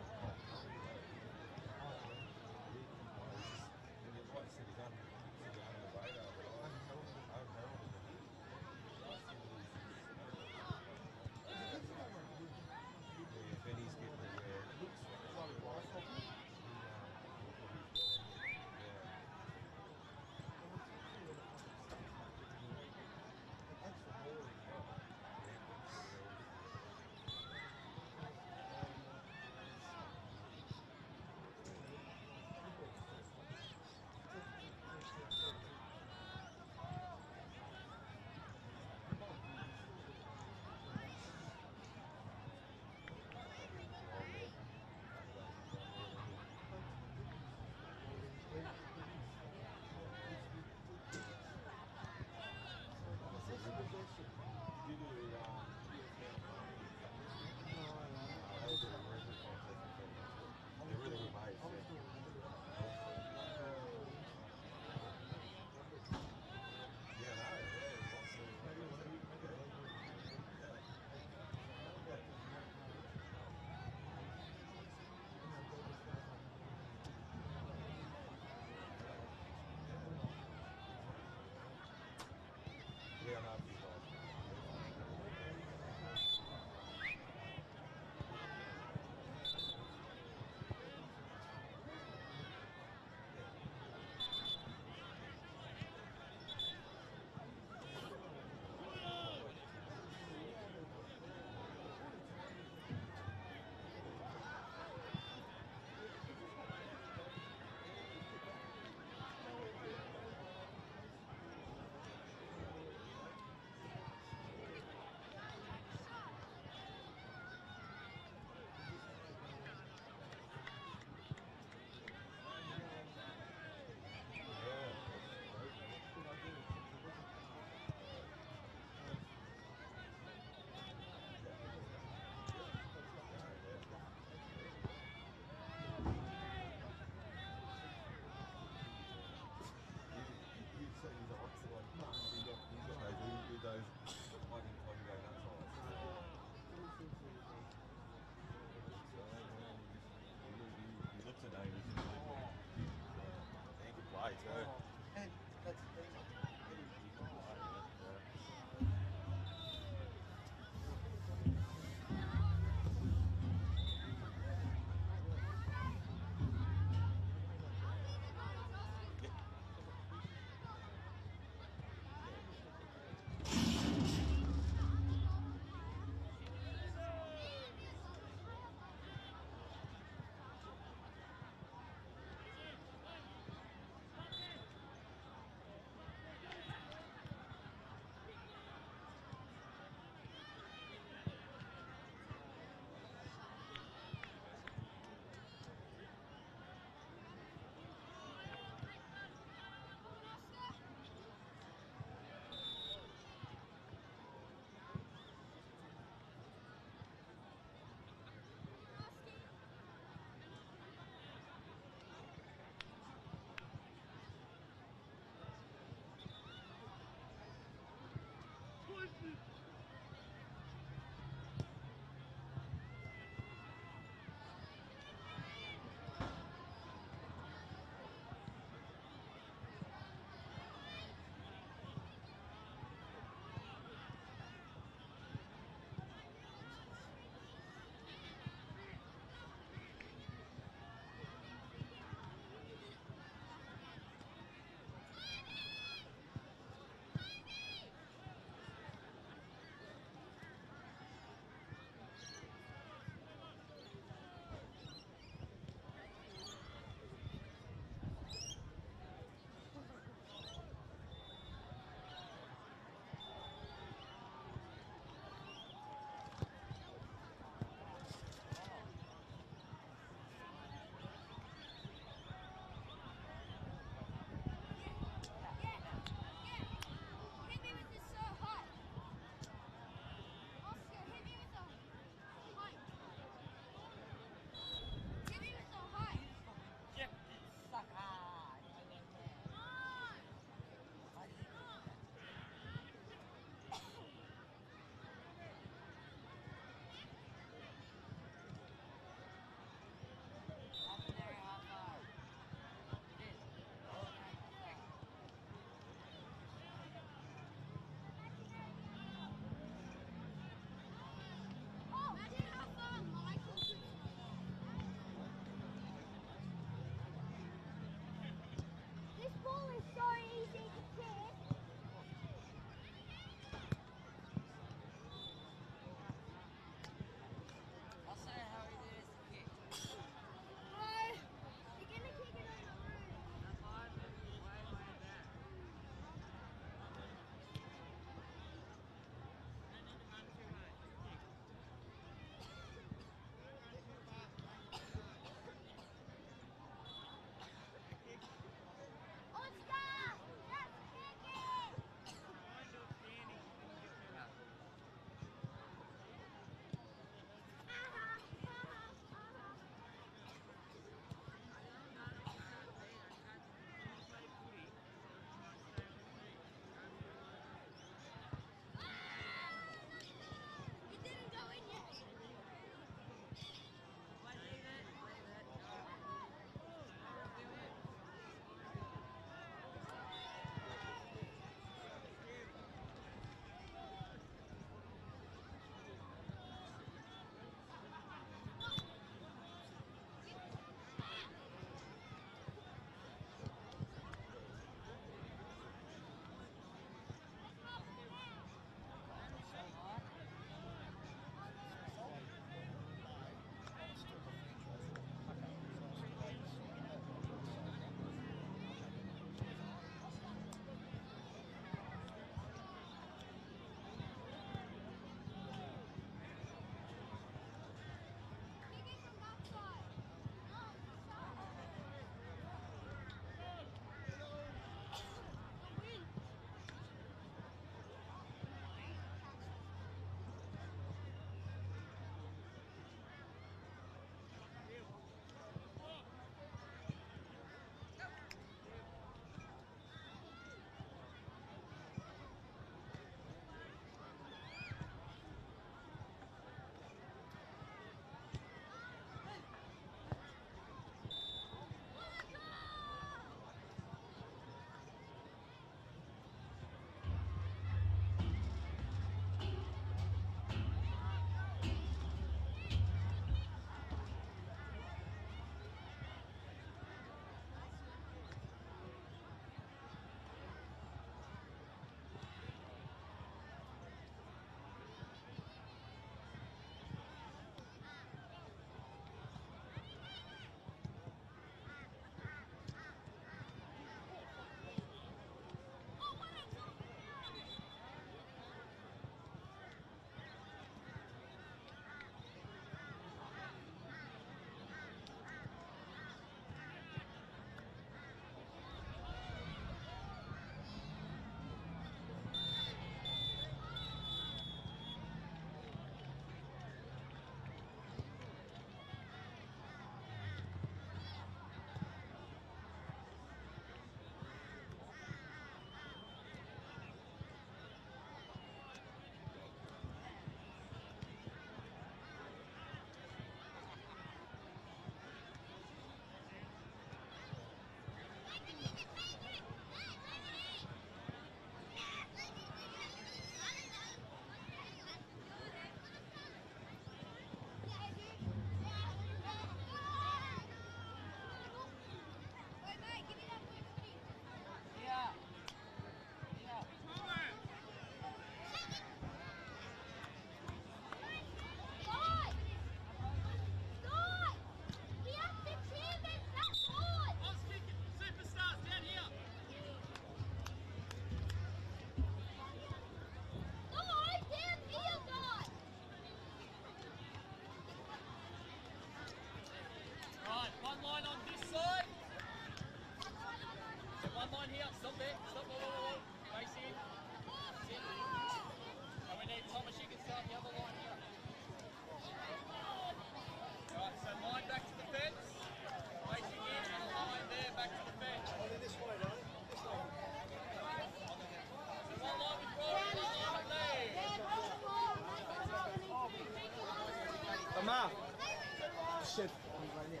chef right here.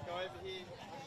Go over here.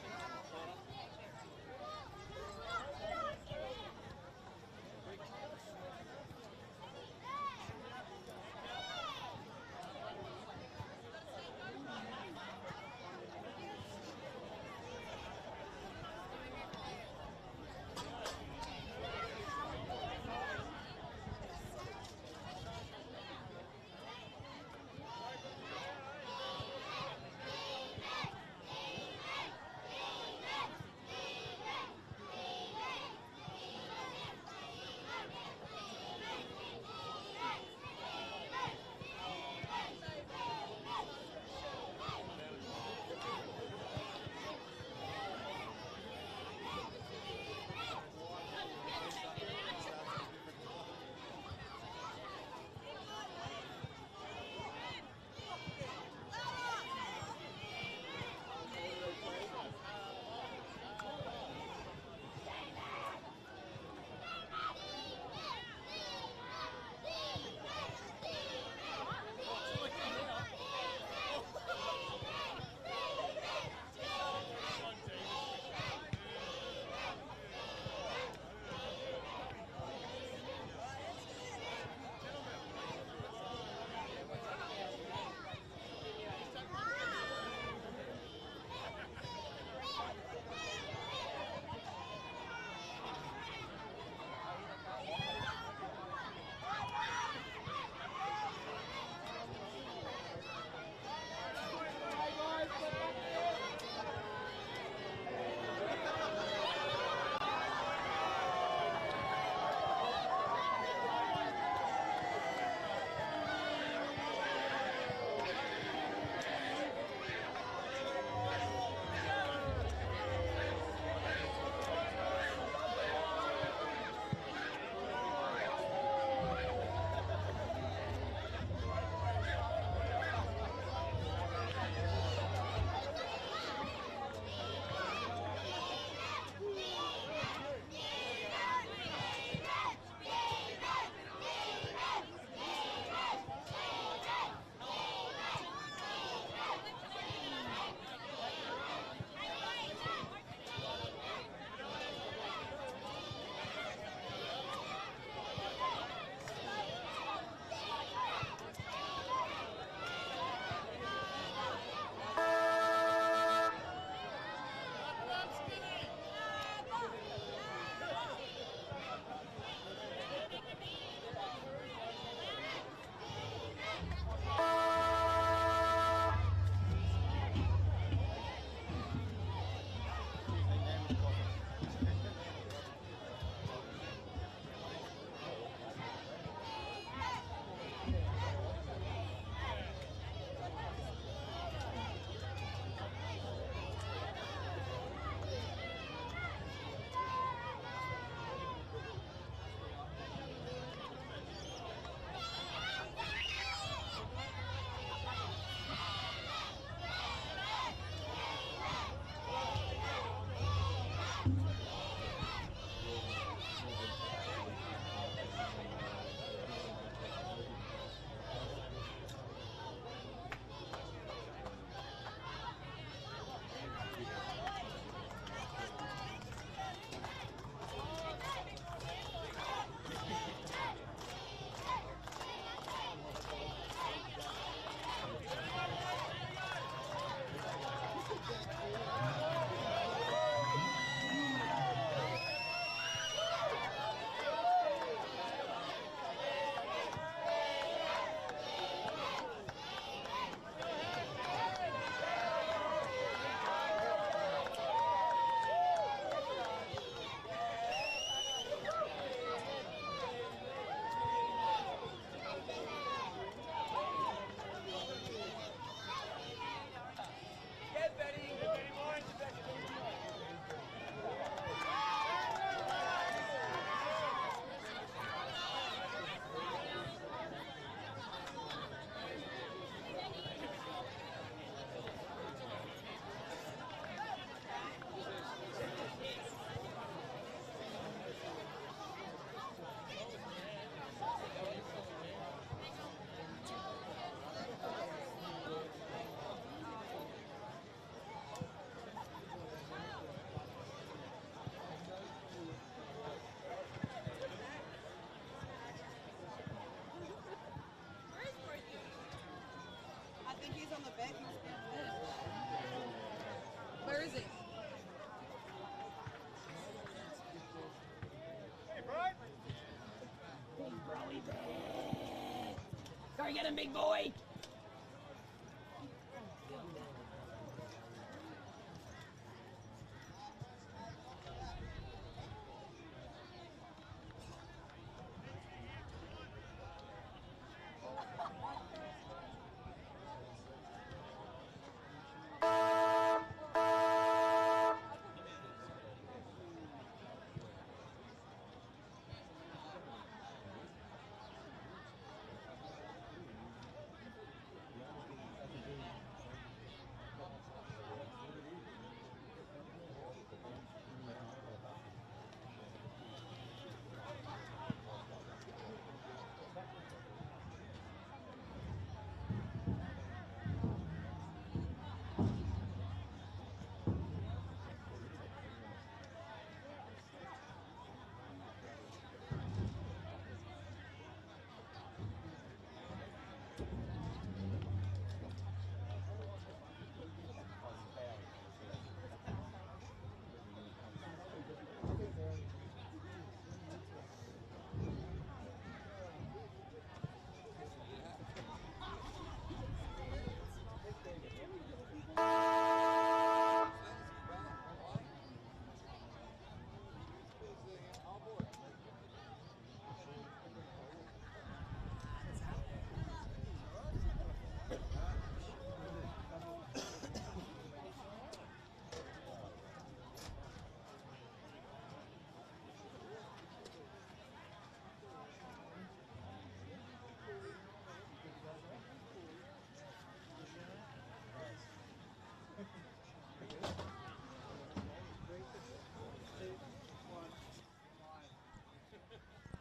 Go get him, big boy!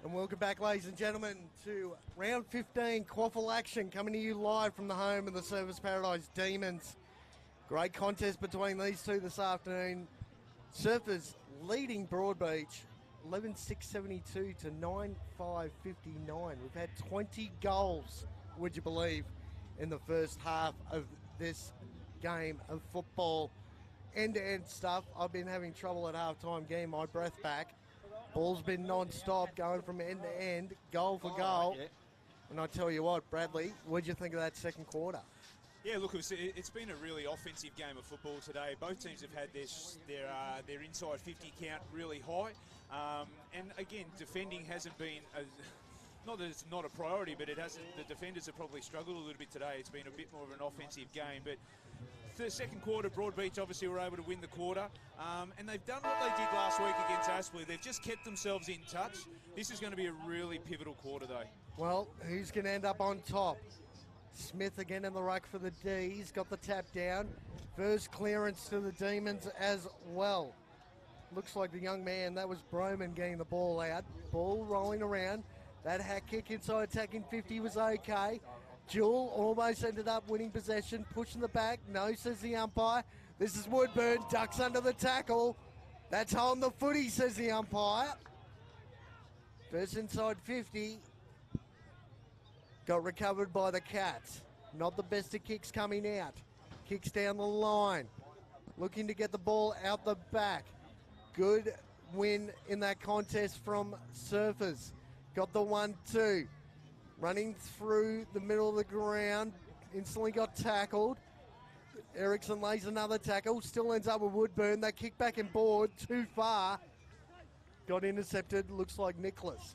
And welcome back, ladies and gentlemen, to round 15 QAFL action, coming to you live from the home of the Service Paradise Demons. Great contest between these two this afternoon. Surfers leading Broadbeach 11,672 to 9,559. We've had 20 goals, would you believe, in the first half of this game of football. End-to-end stuff. I've been having trouble at half-time getting my breath back. Ball's been non-stop, going from end to end, goal for goal. Yeah. And I tell you what, Bradley, what did you think of that second quarter? Yeah, look, it's been a really offensive game of football today. Both teams have had their inside 50 count really high. And again, defending hasn't been, not that it's not a priority, but it hasn't. The defenders have probably struggled a little bit today. It's been a bit more of an offensive game. But the second quarter, Broadbeach obviously were able to win the quarter. And they've done what they did last week against Aspley. They've just kept themselves in touch. This is going to be a really pivotal quarter, though. Well, who's going to end up on top? Smith again in the ruck for the D's. Got the tap down. First clearance to the Demons as well. Looks like the young man, that was Broman getting the ball out. Ball rolling around. That hack kick inside attacking 50 was okay. Jewel almost ended up winning possession, pushing the back. No, says the umpire. This is Woodburn, ducks under the tackle. That's holding the footy, says the umpire. First inside 50. Got recovered by the Cats. Not the best of kicks coming out. Kicks down the line. Looking to get the ball out the back. Good win in that contest from Surfers. Got the 1-2. Running through the middle of the ground. Instantly got tackled. Erickson lays another tackle. Still ends up with Woodburn. That kick back and board. Too far. Got intercepted. Looks like Nicholas.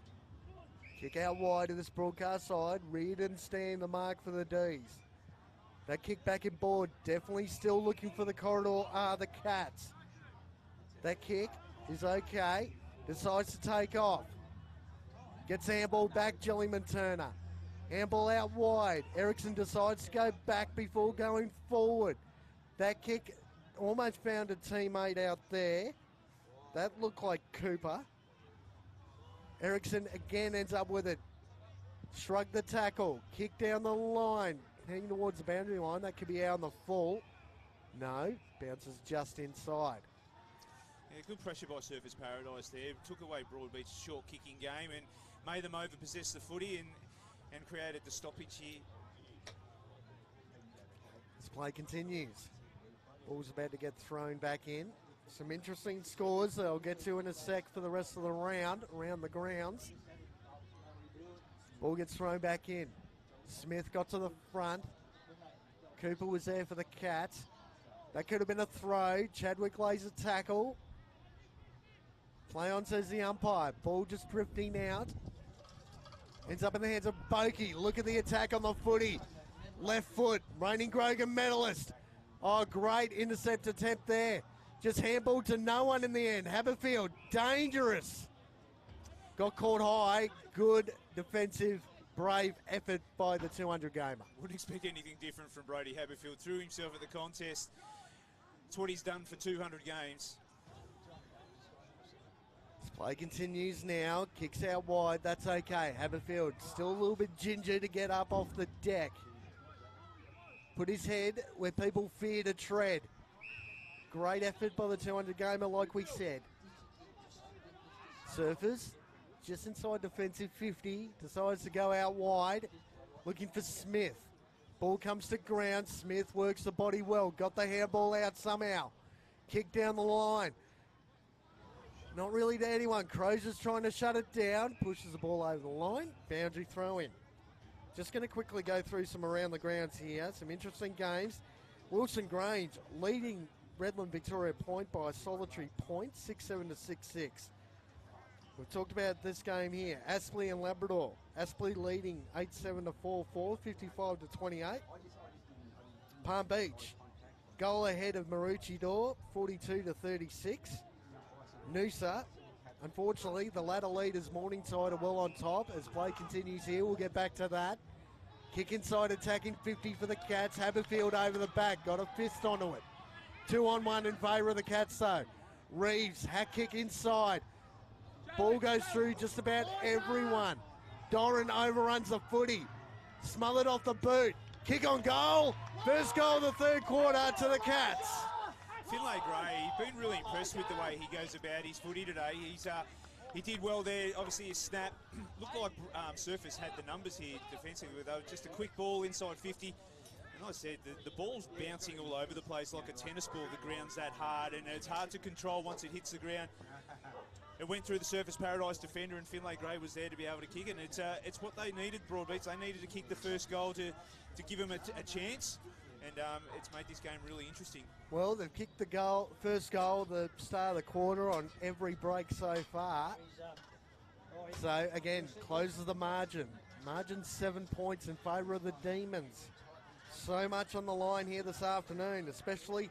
Kick out wide to this broadcast side. Reardon staying the mark for the D's. That kick back and board. Definitely still looking for the corridor are the Cats. That kick is okay. Decides to take off. Gets handball back, Jellyman Turner. Handball out wide. Erickson decides to go back before going forward. That kick almost found a teammate out there. That looked like Cooper. Erickson again ends up with it. Shrug the tackle. Kick down the line. Heading towards the boundary line. That could be out on the full. No. Bounces just inside. Yeah, good pressure by Surfers Paradise there. Took away Broadbeach's short kicking game and made them overpossess the footy and created the stoppage here. This play continues. Ball's about to get thrown back in. Some interesting scores that I'll get to in a sec for the rest of the round around the grounds. Ball gets thrown back in. Smith got to the front. Cooper was there for the Cats. That could have been a throw. Chadwick lays a tackle. Play on, says the umpire. Ball just drifting out. Ends up in the hands of Boakey. Look at the attack on the footy. Left foot, reigning Grogan medalist. Oh, great intercept attempt there. Just handball to no one in the end. Haberfield, dangerous. Got caught high. Good defensive, brave effort by the 200 gamer. Wouldn't expect anything different from Brody Haberfield. Threw himself at the contest. It's what he's done for 200 games. This play continues now. Kicks out wide. That's okay. Haberfield still a little bit ginger to get up off the deck. Put his head where people fear to tread. Great effort by the 200 gamer, like we said. Surfers just inside defensive 50. Decides to go out wide. Looking for Smith. Ball comes to ground. Smith works the body well. Got the handball out somehow. Kick down the line. Not really to anyone. Crows is trying to shut it down. Pushes the ball over the line. Boundary throw in. Just going to quickly go through some around the grounds here. Some interesting games. Wilson Grange leading Redland Victoria Point by a solitary point, 6-7 to 6-6. We've talked about this game here. Aspley and Labrador. Aspley leading 8-7 to 4-4, 55 to 28. Palm Beach, goal ahead of Maroochydore, 42 to 36. Noosa, unfortunately, the ladder leaders Morningside are well on top as play continues here. We'll get back to that. Kick inside, attacking 50 for the Cats. Haberfield over the back, got a fist onto it. 2-on-1 in favour of the Cats though. Reeves, hack kick inside. Ball goes through just about everyone. Doran overruns the footy. Smothered off the boot. Kick on goal. First goal of the third quarter to the Cats. Finlay Gray, been really impressed with the way he goes about his footy today. He did well there. Obviously his snap looked like Surfers had the numbers here defensively. Though just a quick ball inside 50. And like I said, the ball's bouncing all over the place like a tennis ball. The ground's that hard, and it's hard to control once it hits the ground. It went through the Surfers Paradise defender, and Finlay Gray was there to be able to kick it. And it's what they needed, Broadbeach. They needed to kick the first goal to give them a chance. And it's made this game really interesting. Well, they've kicked the first goal, the start of the quarter on every break so far. So, again, closes the margin. Margin 7 points in favour of the Demons. So much on the line here this afternoon, especially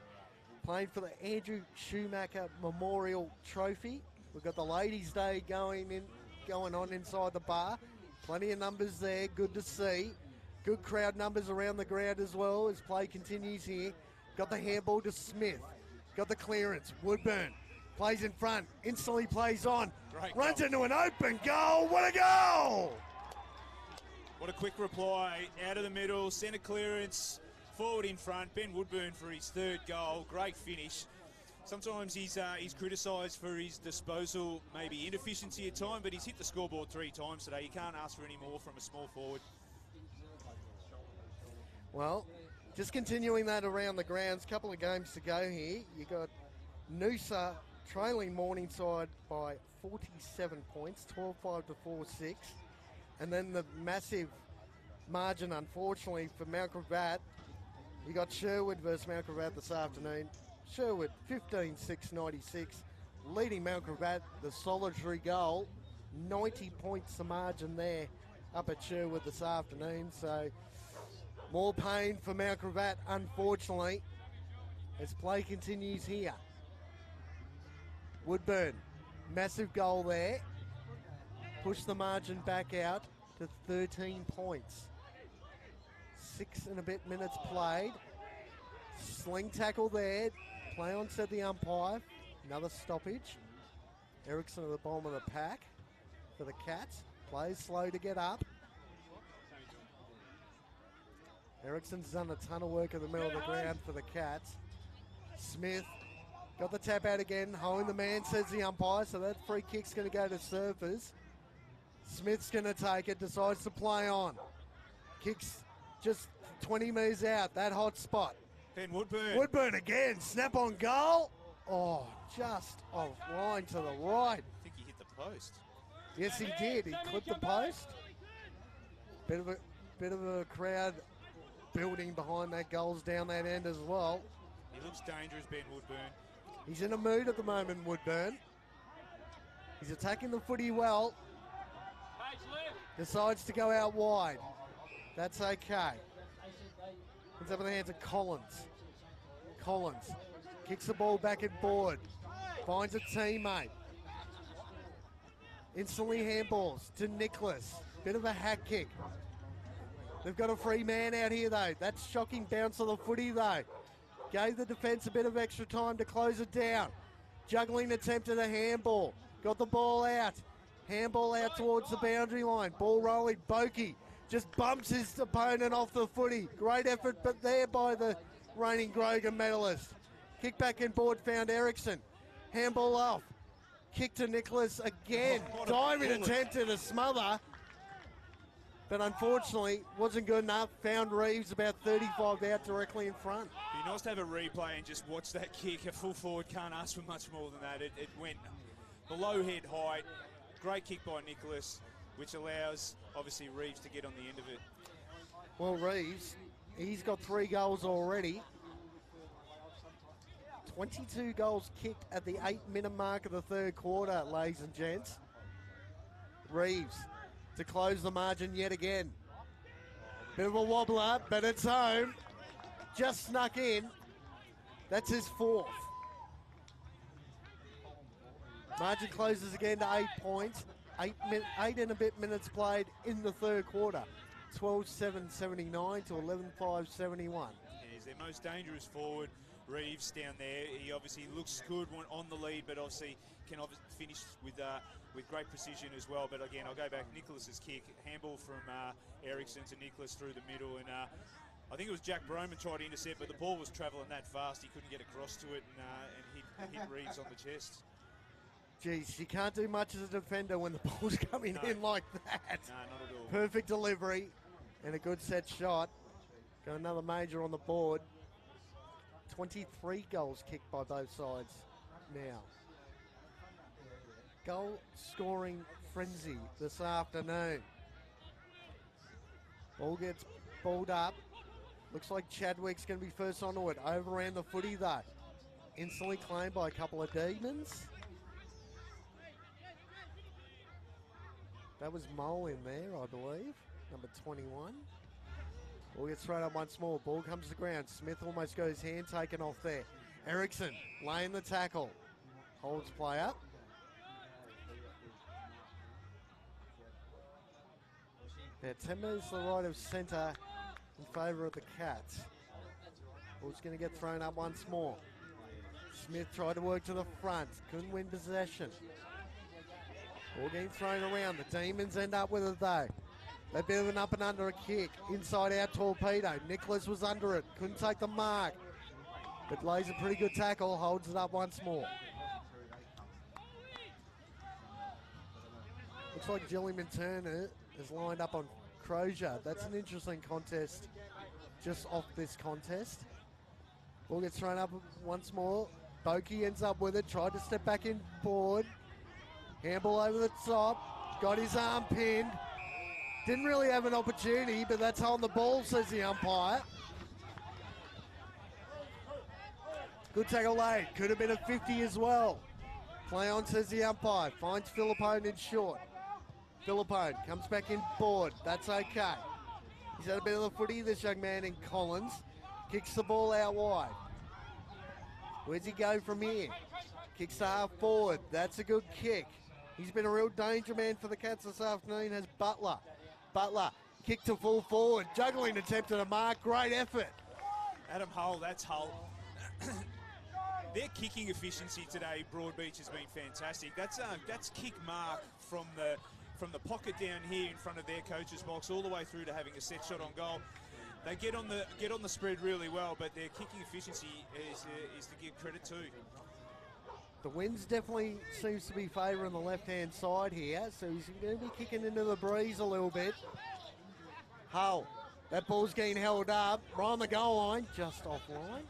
playing for the Andrew Schumacher Memorial Trophy. We've got the Ladies' Day going on inside the bar. Plenty of numbers there, good to see. Good crowd numbers around the ground as well as play continues here. Got the handball to Smith. Got the clearance. Woodburn plays in front. Instantly plays on. Runs into an open goal. What a goal! What a quick reply. Out of the middle. Centre clearance. Forward in front. Ben Woodburn for his third goal. Great finish. Sometimes he's criticised for his disposal, maybe inefficiency at time, but he's hit the scoreboard 3 times today. You can't ask for any more from a small forward. Well, just continuing that around the grounds, couple of games to go here. You got Noosa trailing Morningside by 47 points, 12-5 to 4-6. And then the massive margin, unfortunately, for Mount Gravatt. You got Sherwood versus Mount Gravatt this afternoon. Sherwood 15-6-96, leading Mount Gravatt, the solitary goal. 90 points the margin there up at Sherwood this afternoon. So more pain for Mount Gravatt, unfortunately, as play continues here. Woodburn, massive goal there. Push the margin back out to 13 points. 6 and a bit minutes played. Sling tackle there. Play on, said the umpire. Another stoppage. Erickson at the bottom of the pack for the Cats. Plays slow to get up. Erickson's done a ton of work in the middle of the ground for the Cats. Smith got the tap out again. Hoeing the man, says the umpire. So that free kick's going to go to Surfers. Smith's going to take it. Decides to play on. Kicks just 20 metres out. That hot spot. Ben Woodburn. Woodburn again. Snap on goal. Oh, just off line to the right. I think he hit the post. Yes, he did. He clipped the post. Bit bit of a crowd building behind that goals down that end as well. He looks dangerous, Ben Woodburn. He's in a mood at the moment, Woodburn. He's attacking the footy well. Decides to go out wide. That's okay. Ends up in the hands of Collins. Collins kicks the ball back at board. Finds a teammate. Instantly handballs to Nicholas. Bit of a hack kick. They've got a free man out here though. That's shocking bounce of the footy though. Gave the defence a bit of extra time to close it down. Juggling attempt at a handball. Got the ball out. Handball out towards the boundary line. Ball rolling. Boakey just bumps his opponent off the footy. Great effort, but there by the reigning Grogan medalist. Kick back in board found Ericsson. Handball off. Kick to Nicholas again. Diving attempt at a smother. But unfortunately, wasn't good enough. Found Reeves about 35 out directly in front. It'd be nice to have a replay and just watch that kick. A full forward can't ask for much more than that. It went below head height. Great kick by Nicholas, which allows, obviously, Reeves to get on the end of it. Well, Reeves, he's got 3 goals already. 22 goals kicked at the 8-minute mark of the third quarter, ladies and gents. Reeves to close the margin yet again. Bit of a wobbler, but it's home. Just snuck in. That's his 4th. Margin closes again to 8 points. 8 and a bit minutes played in the third quarter. 12-7-79 to 11-5-71. He's their most dangerous forward. Reeves down there. He obviously looks good on the lead, but obviously can finish with great precision as well. But again, I'll go back. Nicholas's kick, handball from Ericsson to Nicholas through the middle, and I think it was Jack Broman tried to intercept, but the ball was travelling that fast he couldn't get across to it, and hit Reeves on the chest. Geez, you can't do much as a defender when the ball's coming in like that. No, not at all. Perfect delivery and a good set shot. Got another major on the board. 23 goals kicked by both sides now. Goal scoring frenzy this afternoon. Ball gets balled up. Looks like Chadwick's going to be first onto it. Overran the footy though. Instantly claimed by a couple of demons. That was Mole in there, I believe. Number 21. Ball gets thrown up once more. Ball comes to the ground. Smith almost got his hand taken off there. Ericsson laying the tackle. Holds play up. Now 10 metres to the right of centre in favour of the Cats. Ball's going to get thrown up once more. Smith tried to work to the front. Couldn't win possession. Ball getting thrown around. The Demons end up with it though. A bit of an up and under a kick. Inside out torpedo. Nicholas was under it. Couldn't take the mark. But lays a pretty good tackle. Holds it up once more. Looks like Gilliman Turner is lined up on Crozier. That's an interesting contest just off this contest. Ball gets thrown up once more. Boakey ends up with it. Tried to step back in board. Handball over the top. Got his arm pinned. Didn't really have an opportunity, but that's holding the ball, says the umpire. Good tackle late. Could have been a 50 as well. Play on, says the umpire. Finds Philippone in short. Philippone comes back in board. That's okay. He's had a bit of the footy, this young man in Collins. Kicks the ball out wide. Where's he go from here? Kicks to half forward. That's a good kick. He's been a real danger man for the Cats this afternoon, has Butler. Butler, kick to full forward. Juggling attempt at a mark. Great effort. Adam Hull, that's Hull. Their kicking efficiency today, Broadbeach, has been fantastic. That's kick mark from the pocket down here in front of their coach's box all the way through to having a set shot on goal. They get on the spread really well, but their kicking efficiency is to give credit to. The wind's definitely seems to be favouring the left-hand side here, so he's going to be kicking into the breeze a little bit. Hull, that ball's getting held up, right on the goal line, just offline.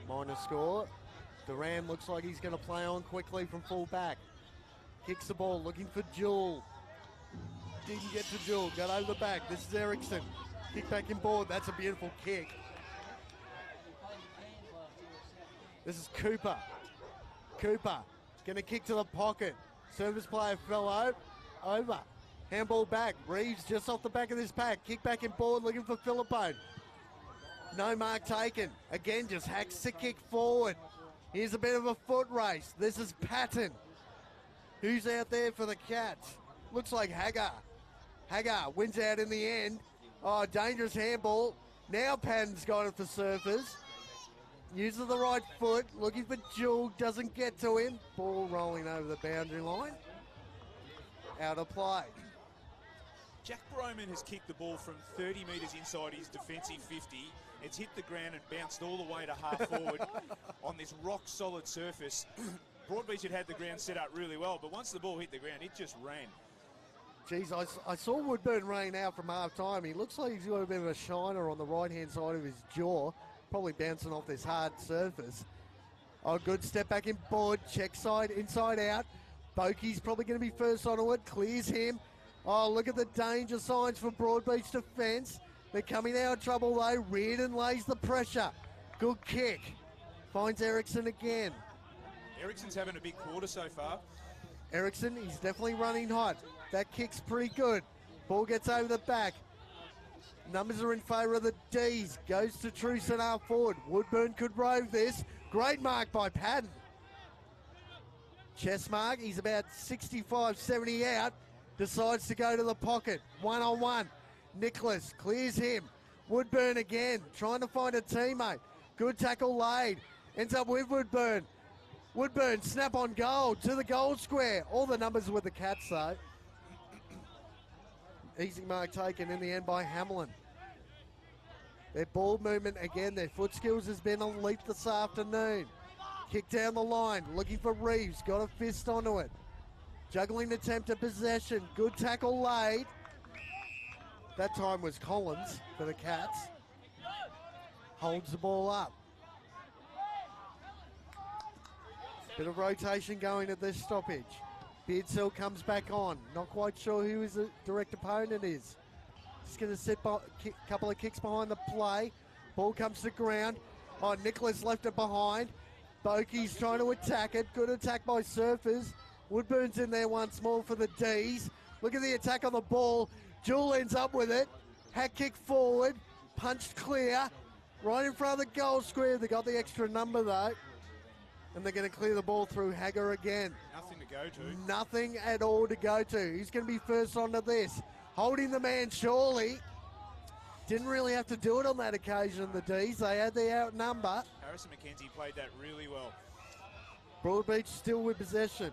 Minor score. Duran looks like he's going to play on quickly from full back. Kicks the ball, looking for Jewell. didn't get to Jewel. Got over the back. This is Erickson. Kick back in board. That's a beautiful kick. This is Cooper. Cooper going to kick to the pocket. Service player fell over. Handball back. Reeves just off the back of this pack. Kick back in board looking for Philippone. No mark taken. Again, just hacks the kick forward. Here's a bit of a foot race. This is Patton. Who's out there for the Cats? Looks like Hagar. Hagar wins out in the end. Oh, dangerous handball. Now Patton's got it for Surfers. Uses the right foot. Looking for Jewel. Doesn't get to him. Ball rolling over the boundary line. Out of play. Jack Broman has kicked the ball from 30 metres inside his defensive 50. It's hit the ground and bounced all the way to half forward on this rock-solid surface. Broadbeach had the ground set up really well, but once the ball hit the ground, it just ran. Geez, I saw Woodburn rain out from half-time. He looks like he's got a bit of a shiner on the right-hand side of his jaw, probably bouncing off this hard surface. Oh, good step back in board, check side, inside out. Bokey's probably going to be first onto it, clears him. Oh, look at the danger signs for Broadbeach defence. They're coming out of trouble though. Reardon lays the pressure. Good kick. Finds Erickson again. Erickson's having a big quarter so far. Erickson, he's definitely running hot. That kick's pretty good. Ball gets over the back. Numbers are in favour of the D's. Goes to Truson half forward. Woodburn could rove this. Great mark by Patton. Chest mark, he's about 65, 70 out. Decides to go to the pocket. One-on-one. Nicholas clears him. Woodburn again, trying to find a teammate. Good tackle laid. Ends up with Woodburn. Woodburn, snap on goal to the goal square. All the numbers with the Cats though. Easy mark taken in the end by Hamlin. Their ball movement again, their foot skills has been elite this afternoon. Kick down the line, looking for Reeves, got a fist onto it. Juggling attempt at possession, good tackle laid. That time was Collins for the Cats. Holds the ball up. Bit of rotation going at this stoppage. Beardsell comes back on. Not quite sure who his direct opponent is. Just going to sit a couple of kicks behind the play. Ball comes to ground. Oh, Nicholas left it behind. Bokey's trying to attack it. Good attack by Surfers. Woodburn's in there once more for the D's. Look at the attack on the ball. Jewel ends up with it. Hack kick forward. Punched clear. Right in front of the goal square. They got the extra number though. And they're going to clear the ball through Hagar again. Nothing to go to. Nothing at all to go to. He's going to be first onto this. Holding the man surely. Didn't really have to do it on that occasion, the D's. They had the outnumber. Harrison McKenzie played that really well. Broadbeach still with possession.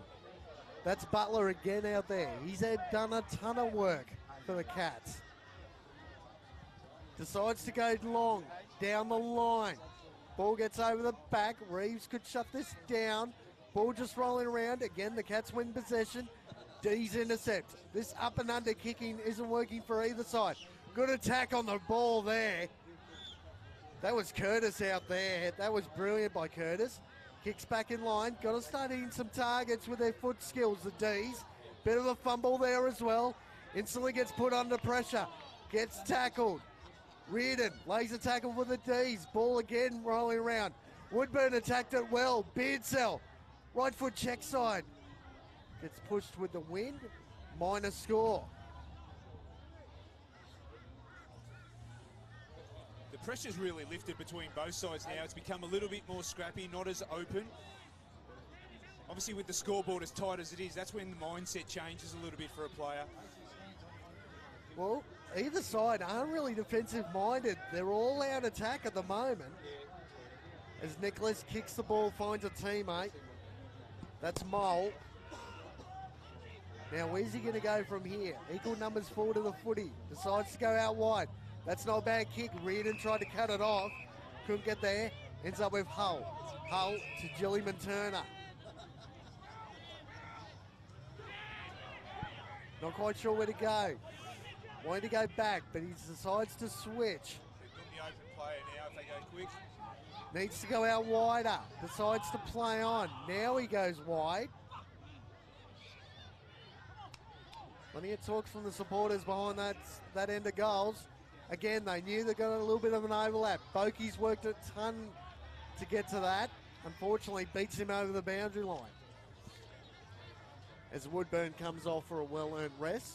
That's Butler again out there. He's done a ton of work for the Cats. Decides to go long, down the line. Ball gets over the back. Reeves could shut this down. Ball just rolling around. Again, the Cats win possession. D's intercept. This up and under kicking isn't working for either side. Good attack on the ball there. That was Curtis out there. That was brilliant by Curtis. Kicks back in line. Got to start hitting some targets with their foot skills, the D's. Bit of a fumble there as well. Instantly gets put under pressure. Gets tackled. Reardon lays a tackle for the D's. Ball again rolling around. Woodburn attacked it well. Beardsell, right foot check side. Gets pushed with the wind. Minor score. The pressure's really lifted between both sides now. It's become a little bit more scrappy, not as open. Obviously with the scoreboard as tight as it is, that's when the mindset changes a little bit for a player. Well, either side aren't really defensive-minded. They're all out attack at the moment. As Nicholas kicks the ball, finds a teammate. That's Mole. Now, where's he going to go from here? Equal numbers fall to the footy. Decides to go out wide. That's not a bad kick. Reardon tried to cut it off. Couldn't get there. Ends up with Hull. Hull to Gilliman Turner. Not quite sure where to go. Wanted to go back, but he decides to switch. They've got the open player now if they go quick. Needs to go out wider. Decides to play on. Now he goes wide. Plenty of talk from the supporters behind that end of goals. Again, they knew they got a little bit of an overlap. Bokey's worked a ton to get to that. Unfortunately, beats him over the boundary line. As Woodburn comes off for a well-earned rest.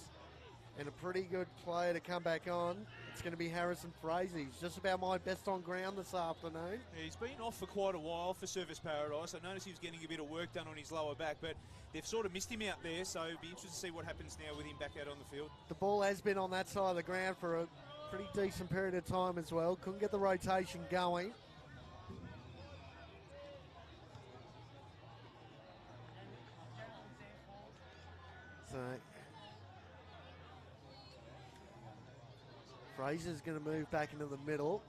And a pretty good player to come back on. It's going to be Harrison Fraser. He's just about my best on ground this afternoon. Yeah, he's been off for quite a while for Service Paradise. I noticed he was getting a bit of work done on his lower back, but they've sort of missed him out there, so it'll be interesting to see what happens now with him back out on the field. The ball has been on that side of the ground for a pretty decent period of time as well. Couldn't get the rotation going. So Fraser's going to move back into the middle.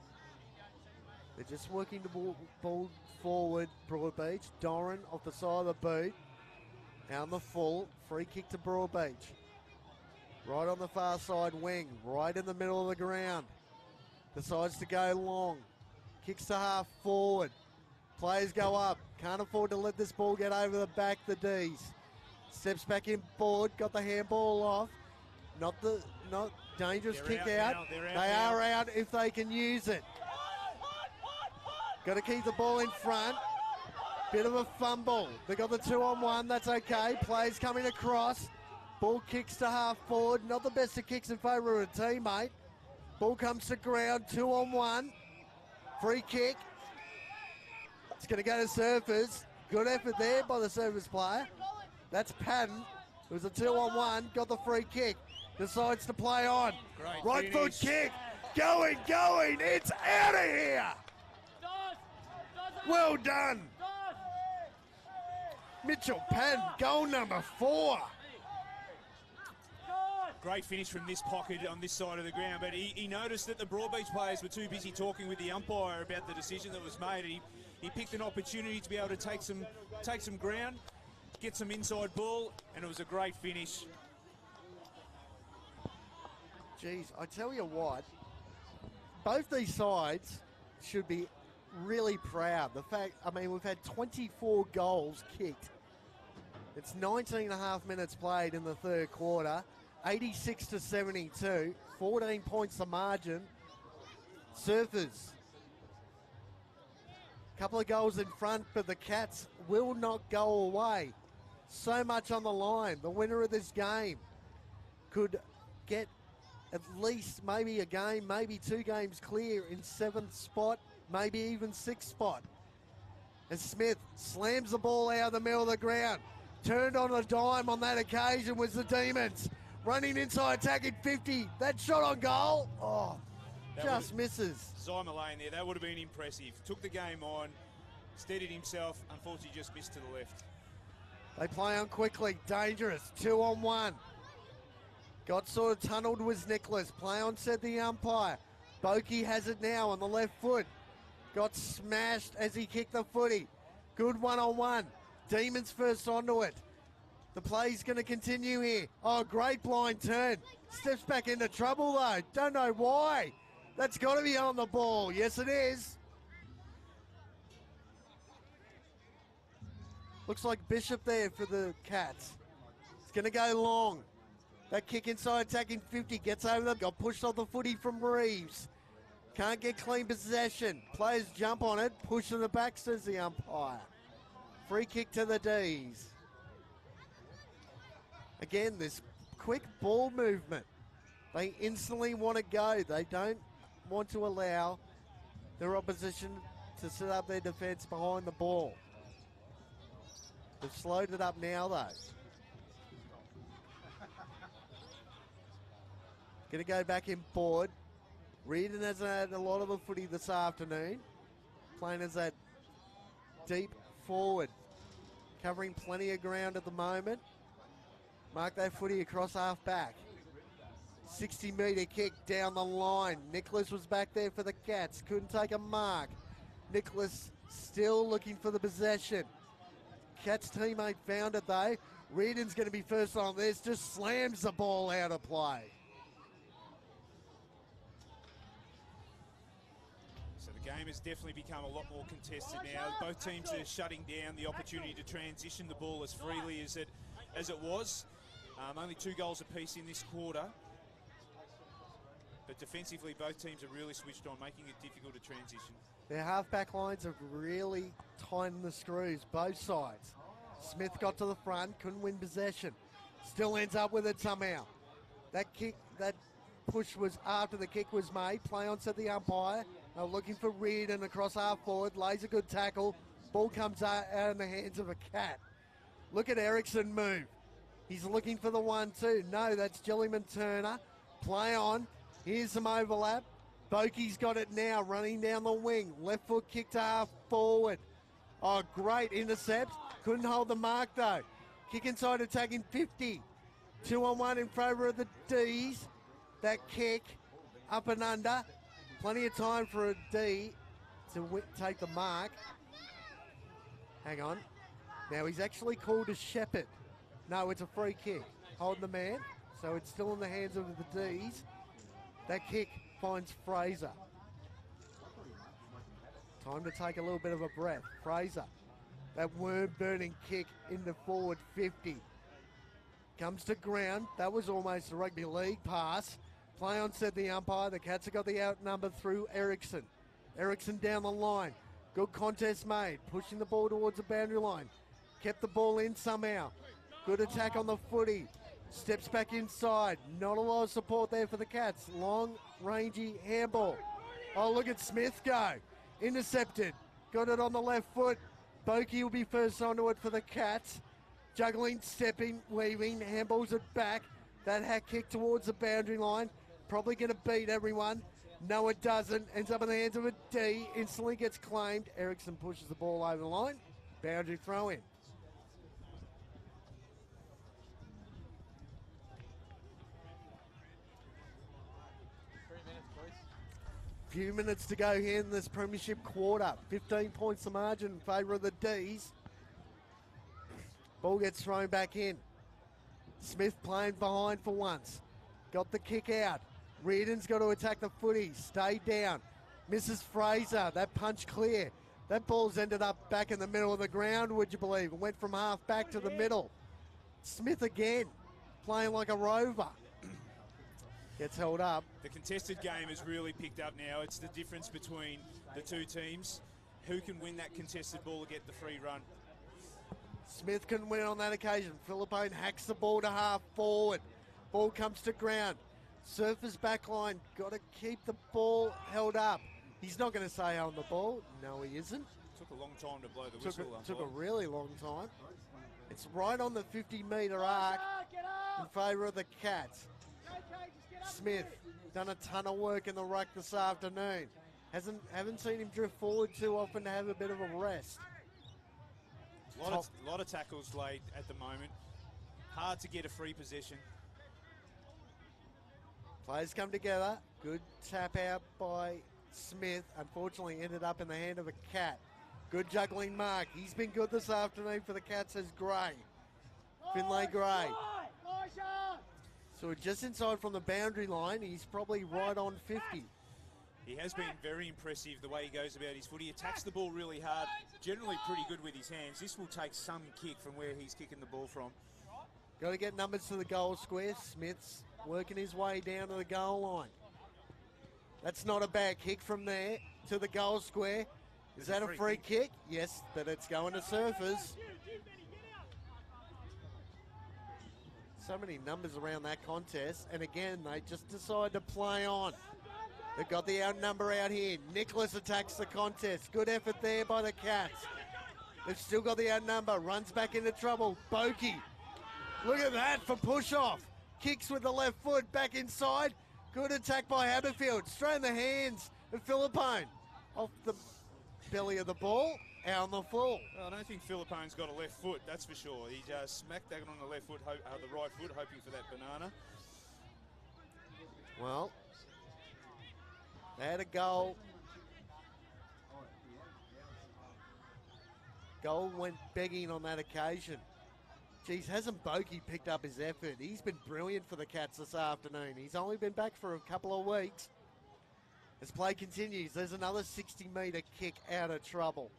They're just working the ball forward, Broadbeach. Doran off the side of the boot. Down the full. Free kick to Broadbeach. Right on the far side wing. Right in the middle of the ground. Decides to go long. Kicks to half forward. Players go up. Can't afford to let this ball get over the back, the D's. Steps back in board. Got the handball off. Not dangerous kick out. They are out if they can use it. Got to keep the ball in front. Bit of a fumble. They got the 2-on-1. That's okay. Players coming across. Ball kicks to half forward. Not the best of kicks in favour of a teammate. Ball comes to ground. 2-on-1. Free kick. It's going to go to Surfers. Good effort there by the Surfers player. That's Patton. It was a 2-on-1. Got the free kick. Decides to play on. Great right finish. foot kick. Going. It's out of here. Well done. Mitchell Patton, goal number 4. Great finish from this pocket on this side of the ground, but he noticed that the Broadbeach players were too busy talking with the umpire about the decision that was made, and he picked an opportunity to be able to take some ground, get some inside ball, and it was a great finish. Geez, I tell you what, both these sides should be really proud. The fact, I mean, we've had 24 goals kicked. It's 19 and a half minutes played in the third quarter, 86 to 72, 14 points the margin. Surfers, couple of goals in front, but the Cats will not go away. So much on the line. The winner of this game could get at least maybe a game, maybe 2 games clear in 7th spot, maybe even 6th spot. And Smith slams the ball out of the middle of the ground. Turned on a dime on that occasion was the Demons. Running inside, attacking 50. That shot on goal, just misses. Zyma Lane there, that would have been impressive. Took the game on, steadied himself, unfortunately just missed to the left. They play on quickly, dangerous, 2-on-1. Got sort of tunnelled was Nicholas. Play on, said the umpire. Bokey has it now on the left foot. Got smashed as he kicked the footy. Good one-on-one. Demons first onto it. The play's going to continue here. Oh, great blind turn. Steps back into trouble though. Don't know why. That's got to be on the ball. Yes, it is. Looks like Bishop there for the Cats. It's going to go long. That kick inside, attacking 50, gets over them. Got pushed off the footy from Reeves. Can't get clean possession. Players jump on it, push in the back, says the umpire. Free kick to the D's. Again, this quick ball movement. They instantly want to go. They don't want to allow their opposition to set up their defence behind the ball. They've slowed it up now, though. Going to go back in board. Reardon has had a lot of the footy this afternoon. Playing as that deep forward. Covering plenty of ground at the moment. Mark that footy across half back. 60-metre kick down the line. Nicholas was back there for the Cats. Couldn't take a mark. Nicholas still looking for the possession. Cats teammate found it though. Reardon's going to be first on this. Just slams the ball out of play. So the game has definitely become a lot more contested now. Both teams are shutting down the opportunity to transition the ball as freely as it was. Only 2 goals apiece in this quarter. But defensively, both teams are really switched on, making it difficult to transition. Their half-back lines have really tightened the screws, both sides. Smith got to the front, couldn't win possession. Still ends up with it somehow. That kick, that push was after the kick was made. Play on, said the umpire. They're looking for Reardon across half forward. Lays a good tackle. Ball comes out in the hands of a cat. Look at Ericsson move. He's looking for the 1-2. No, that's Jellyman Turner. Play on. Here's some overlap. Boki's got it now, running down the wing. Left foot kick to half forward. Oh, great intercept. Couldn't hold the mark, though. Kick inside, attacking 50. 2-on-1 in favour of the D's. That kick, up and under. Plenty of time for a D to take the mark. Hang on. Now he's actually called a Shepherd. No, it's a free kick. Holding the man. So it's still in the hands of the D's. That kick finds Fraser. Time to take a little bit of a breath. Fraser. That worm-burning kick into forward 50. Comes to ground. That was almost a rugby league pass. Play on, said the umpire. The Cats have got the outnumber through Ericsson. Ericsson down the line. Good contest made. Pushing the ball towards the boundary line. Kept the ball in somehow. Good attack on the footy. Steps back inside. Not a lot of support there for the Cats. Long, rangy handball. Oh, look at Smith go. Intercepted. Got it on the left foot. Boki will be first onto it for the Cats. Juggling, stepping, weaving. Handballs it back. That hack kick towards the boundary line. Probably going to beat everyone. No, it doesn't. Ends up in the hands of a D. Instantly gets claimed. Ericsson pushes the ball over the line. Boundary throw in. Few minutes to go here in this premiership quarter. 15 points the margin in favour of the D's. Ball gets thrown back in. Smith playing behind for once. Got the kick out. Reardon's got to attack the footy. Stay down. Misses Fraser. That punch clear. That ball's ended up back in the middle of the ground, would you believe? It went from half back to the middle. Smith again, playing like a rover. Gets held up. The contested game has really picked up now. It's the difference between the two teams. Who can win that contested ball to get the free run? Smith couldn't win on that occasion. Philippone hacks the ball to half forward. Ball comes to ground. Surfer's back line. Got to keep the ball held up. He's not going to stay on the ball. No, he isn't. Took a long time to blow the whistle. Took a really long time. It's right on the 50-metre arc in favour of the Cats. Smith done a ton of work in the ruck this afternoon. Haven't seen him drift forward too often to have a bit of a rest. Lot of tackles laid at the moment. Hard to get a free possession. Players come together. Good tap out by Smith. Unfortunately ended up in the hand of a Cat. Good juggling mark. He's been good this afternoon for the Cats as Gray. Finlay Gray. So just inside from the boundary line. He's probably right on 50. He has been very impressive the way he goes about his foot. He attacks the ball really hard, generally pretty good with his hands. This will take some kick from where he's kicking the ball from. Got to get numbers to the goal square. Smith's working his way down to the goal line. That's not a bad kick from there to the goal square. Is that a free kick? Yes, but it's going to Surfers. So many numbers around that contest, and again, they just decide to play on. They've got the outnumber out here. Nicholas attacks the contest. Good effort there by the Cats. They've still got the outnumber. Runs back into trouble. Boki. Look at that for push-off. Kicks with the left foot back inside. Good attack by Haberfield. Straight in the hands of Philippone. Off the belly of the ball. Out on the full. Well, I don't think Philippone's got a left foot, that's for sure. He smacked that on the left foot, the right foot, hoping for that banana. Well, they had a goal. Goal went begging on that occasion. Geez, hasn't Boki picked up his effort? He's been brilliant for the Cats this afternoon. He's only been back for a couple of weeks. As play continues, there's another 60-metre kick out of trouble.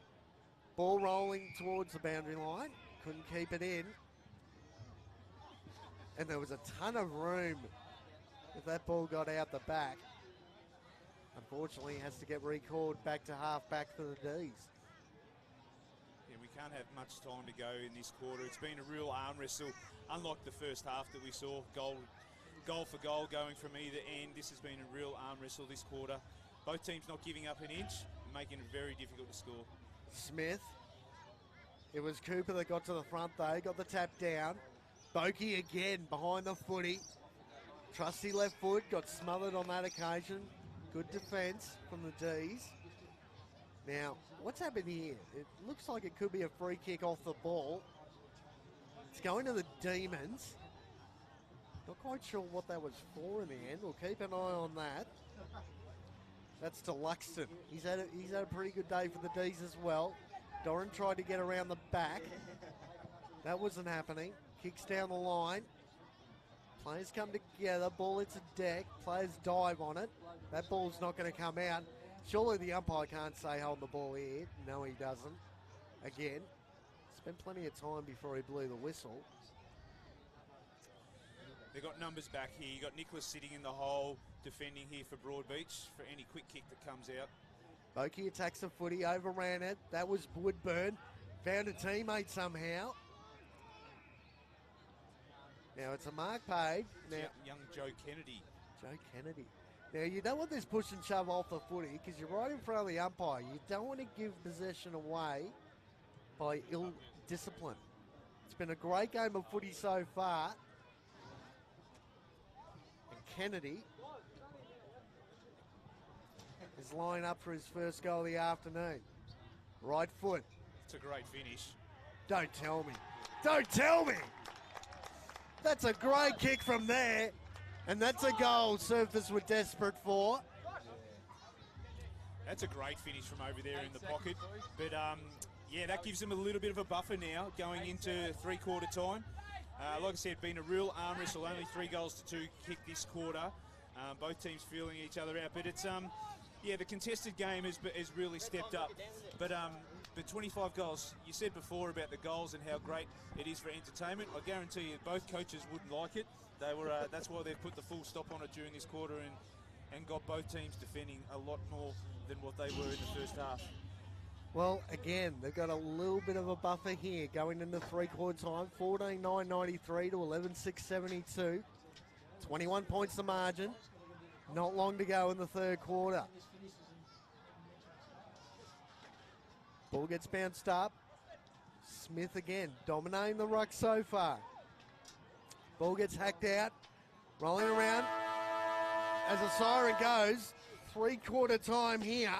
Ball rolling towards the boundary line. Couldn't keep it in. and there was a ton of room if that ball got out the back. Unfortunately, it has to get recalled back to half-back for the D's. Yeah, we can't have much time to go in this quarter. It's been a real arm wrestle, unlike the first half that we saw, goal for goal going from either end. This has been a real arm wrestle this quarter. Both teams not giving up an inch, making it very difficult to score. Smith. It was Cooper that got to the front though, got the tap down. Bokey again behind the footy. Trusty left foot, got smothered on that occasion. Good defence from the D's. Now, what's happened here? It looks like it could be a free kick off the ball. It's going to the Demons. Not quite sure what that was for in the end. We'll keep an eye on that. That's to Luxton. He's had a pretty good day for the D's as well. Doran tried to get around the back. That wasn't happening. Kicks down the line. Players come together. Ball hits a deck. Players dive on it. That ball's not going to come out. Surely the umpire can't say hold the ball here. No, he doesn't. Again, spent plenty of time before he blew the whistle. They've got numbers back here. You've got Nicholas sitting in the hole, defending here for Broadbeach for any quick kick that comes out. Bokey attacks the footy, overran it. That was Woodburn. Found a teammate somehow. Now it's a mark paid. Now, Young Joe Kennedy. Joe Kennedy. Now you don't want this push and shove off the footy because you're right in front of the umpire. You don't want to give possession away by ill discipline. It's been a great game of footy so far. Kennedy is lining up for his first goal of the afternoon. Right foot. It's a great finish. Don't tell me. Don't tell me! That's a great kick from there. And that's a goal Surfers were desperate for. That's a great finish from over there in the pocket. But, yeah, that gives them a little bit of a buffer now going into three-quarter time. Like I said, been a real arm wrestle, only 3 goals to 2 kick this quarter. Both teams feeling each other out, but it's yeah, the contested game has really stepped up. But 25 goals, you said before about the goals and how great it is for entertainment. I guarantee you, both coaches wouldn't like it. They were that's why they've put the full stop on it during this quarter and got both teams defending a lot more than what they were in the first half. Well, again, they've got a little bit of a buffer here going into three-quarter time. 14-9-93 to 11-6-72. 21 points the margin. Not long to go in the third quarter. Ball gets bounced up. Smith again, dominating the ruck so far. Ball gets hacked out. Rolling around. As the siren goes, three-quarter time here.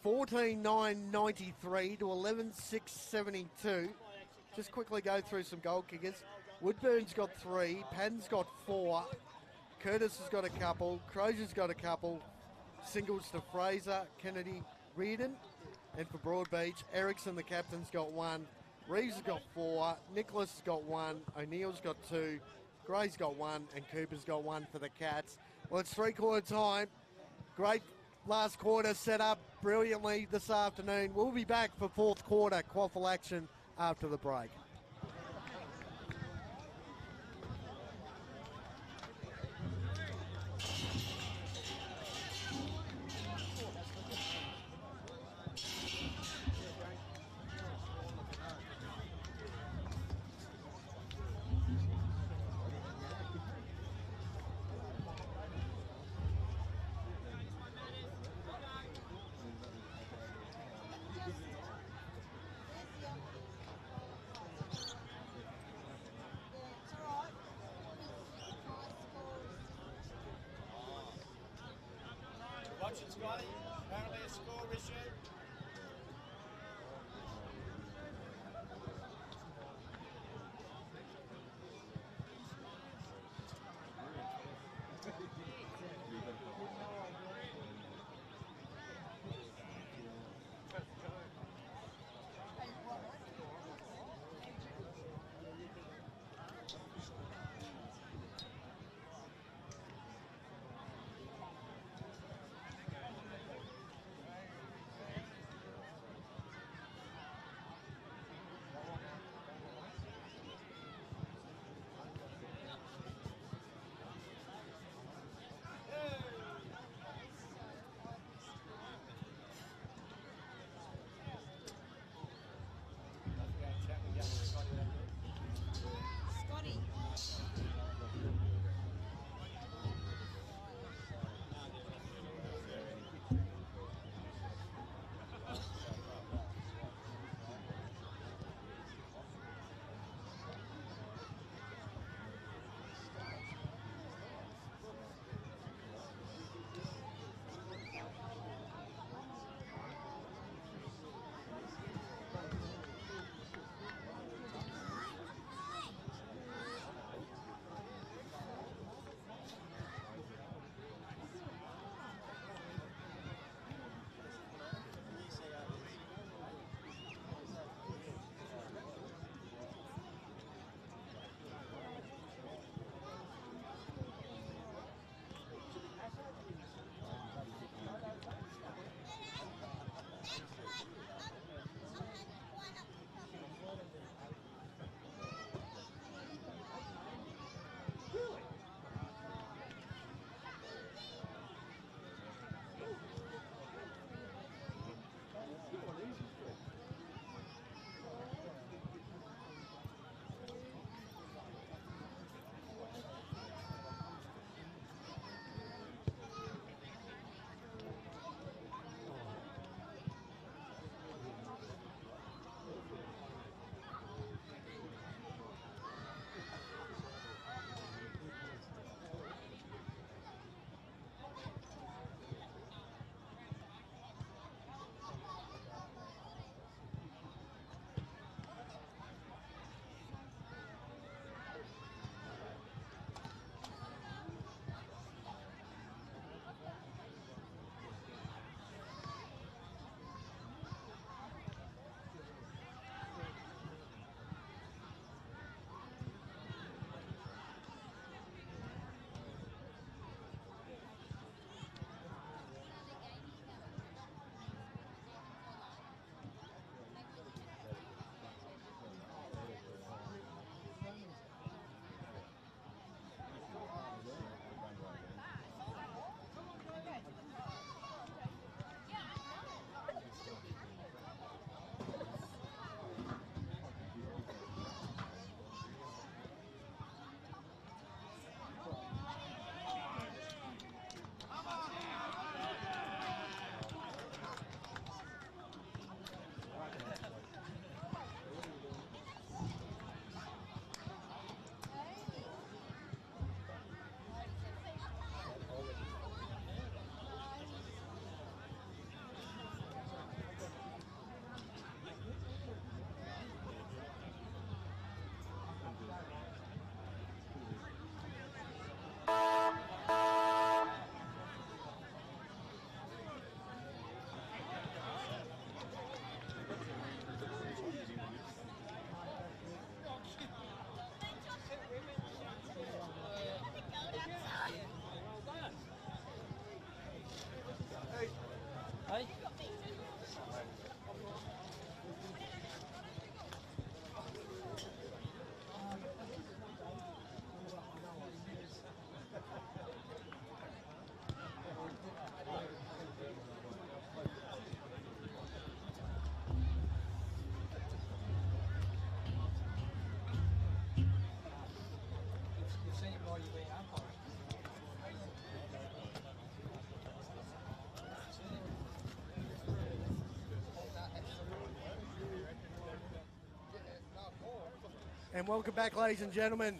14-9-93 to 11-6-72. Just quickly go through some goal kickers. Woodburn's got 3, Patton's got 4, Curtis has got a couple, Crozier's got a couple, singles to Fraser, Kennedy, Reardon, and for Broadbeach, Erickson, the captain's got 1, Reeves has got 4, Nicholas has got 1, O'Neill's got 2, Gray's got 1, and Cooper's got 1 for the Cats. Well, it's three-quarter time. Great last quarter set up brilliantly this afternoon. We'll be back for fourth quarter QAFL action after the break. Watch it, Scotty. Apparently a score issue. And welcome back, ladies and gentlemen.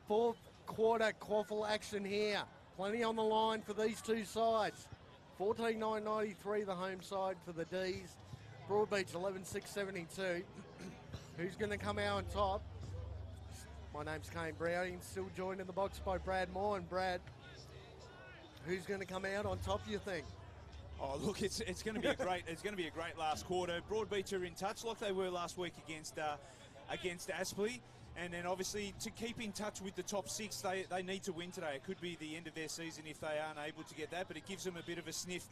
Fourth quarter QAFL action here. Plenty on the line for these two sides. 14,993 the home side for the D's. Broadbeach 11,672. Who's going to come out on top? My name's Kane Browning, still joined in the box by Brad Moore. And Brad, who's going to come out on top, you think? Oh, look, it's going to be a great last quarter. Broadbeach are in touch like they were last week against Aspley. And then obviously to keep in touch with the top six, they need to win today. It could be the end of their season if they aren't able to get that, but it gives them a bit of a sniff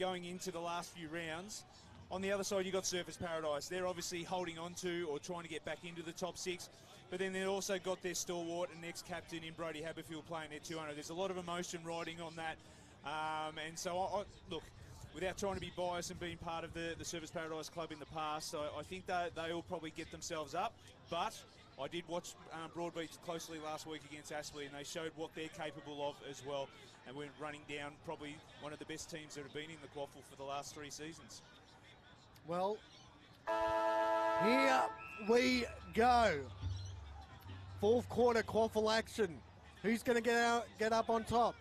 going into the last few rounds. On the other side, you've got Surfers Paradise. They're obviously holding on to or trying to get back into the top six, but then they've also got their stalwart and ex-captain in Brody Haberfield playing their 200. There's a lot of emotion riding on that. And so, look, without trying to be biased and being part of the Surfers Paradise Club in the past, I think they will probably get themselves up, but I did watch Broadbeach closely last week against Aspley, and they showed what they're capable of as well. And we're running down probably one of the best teams that have been in the QAFL for the last 3 seasons. Well, here we go. Fourth quarter QAFL action. Who's going to get up on top?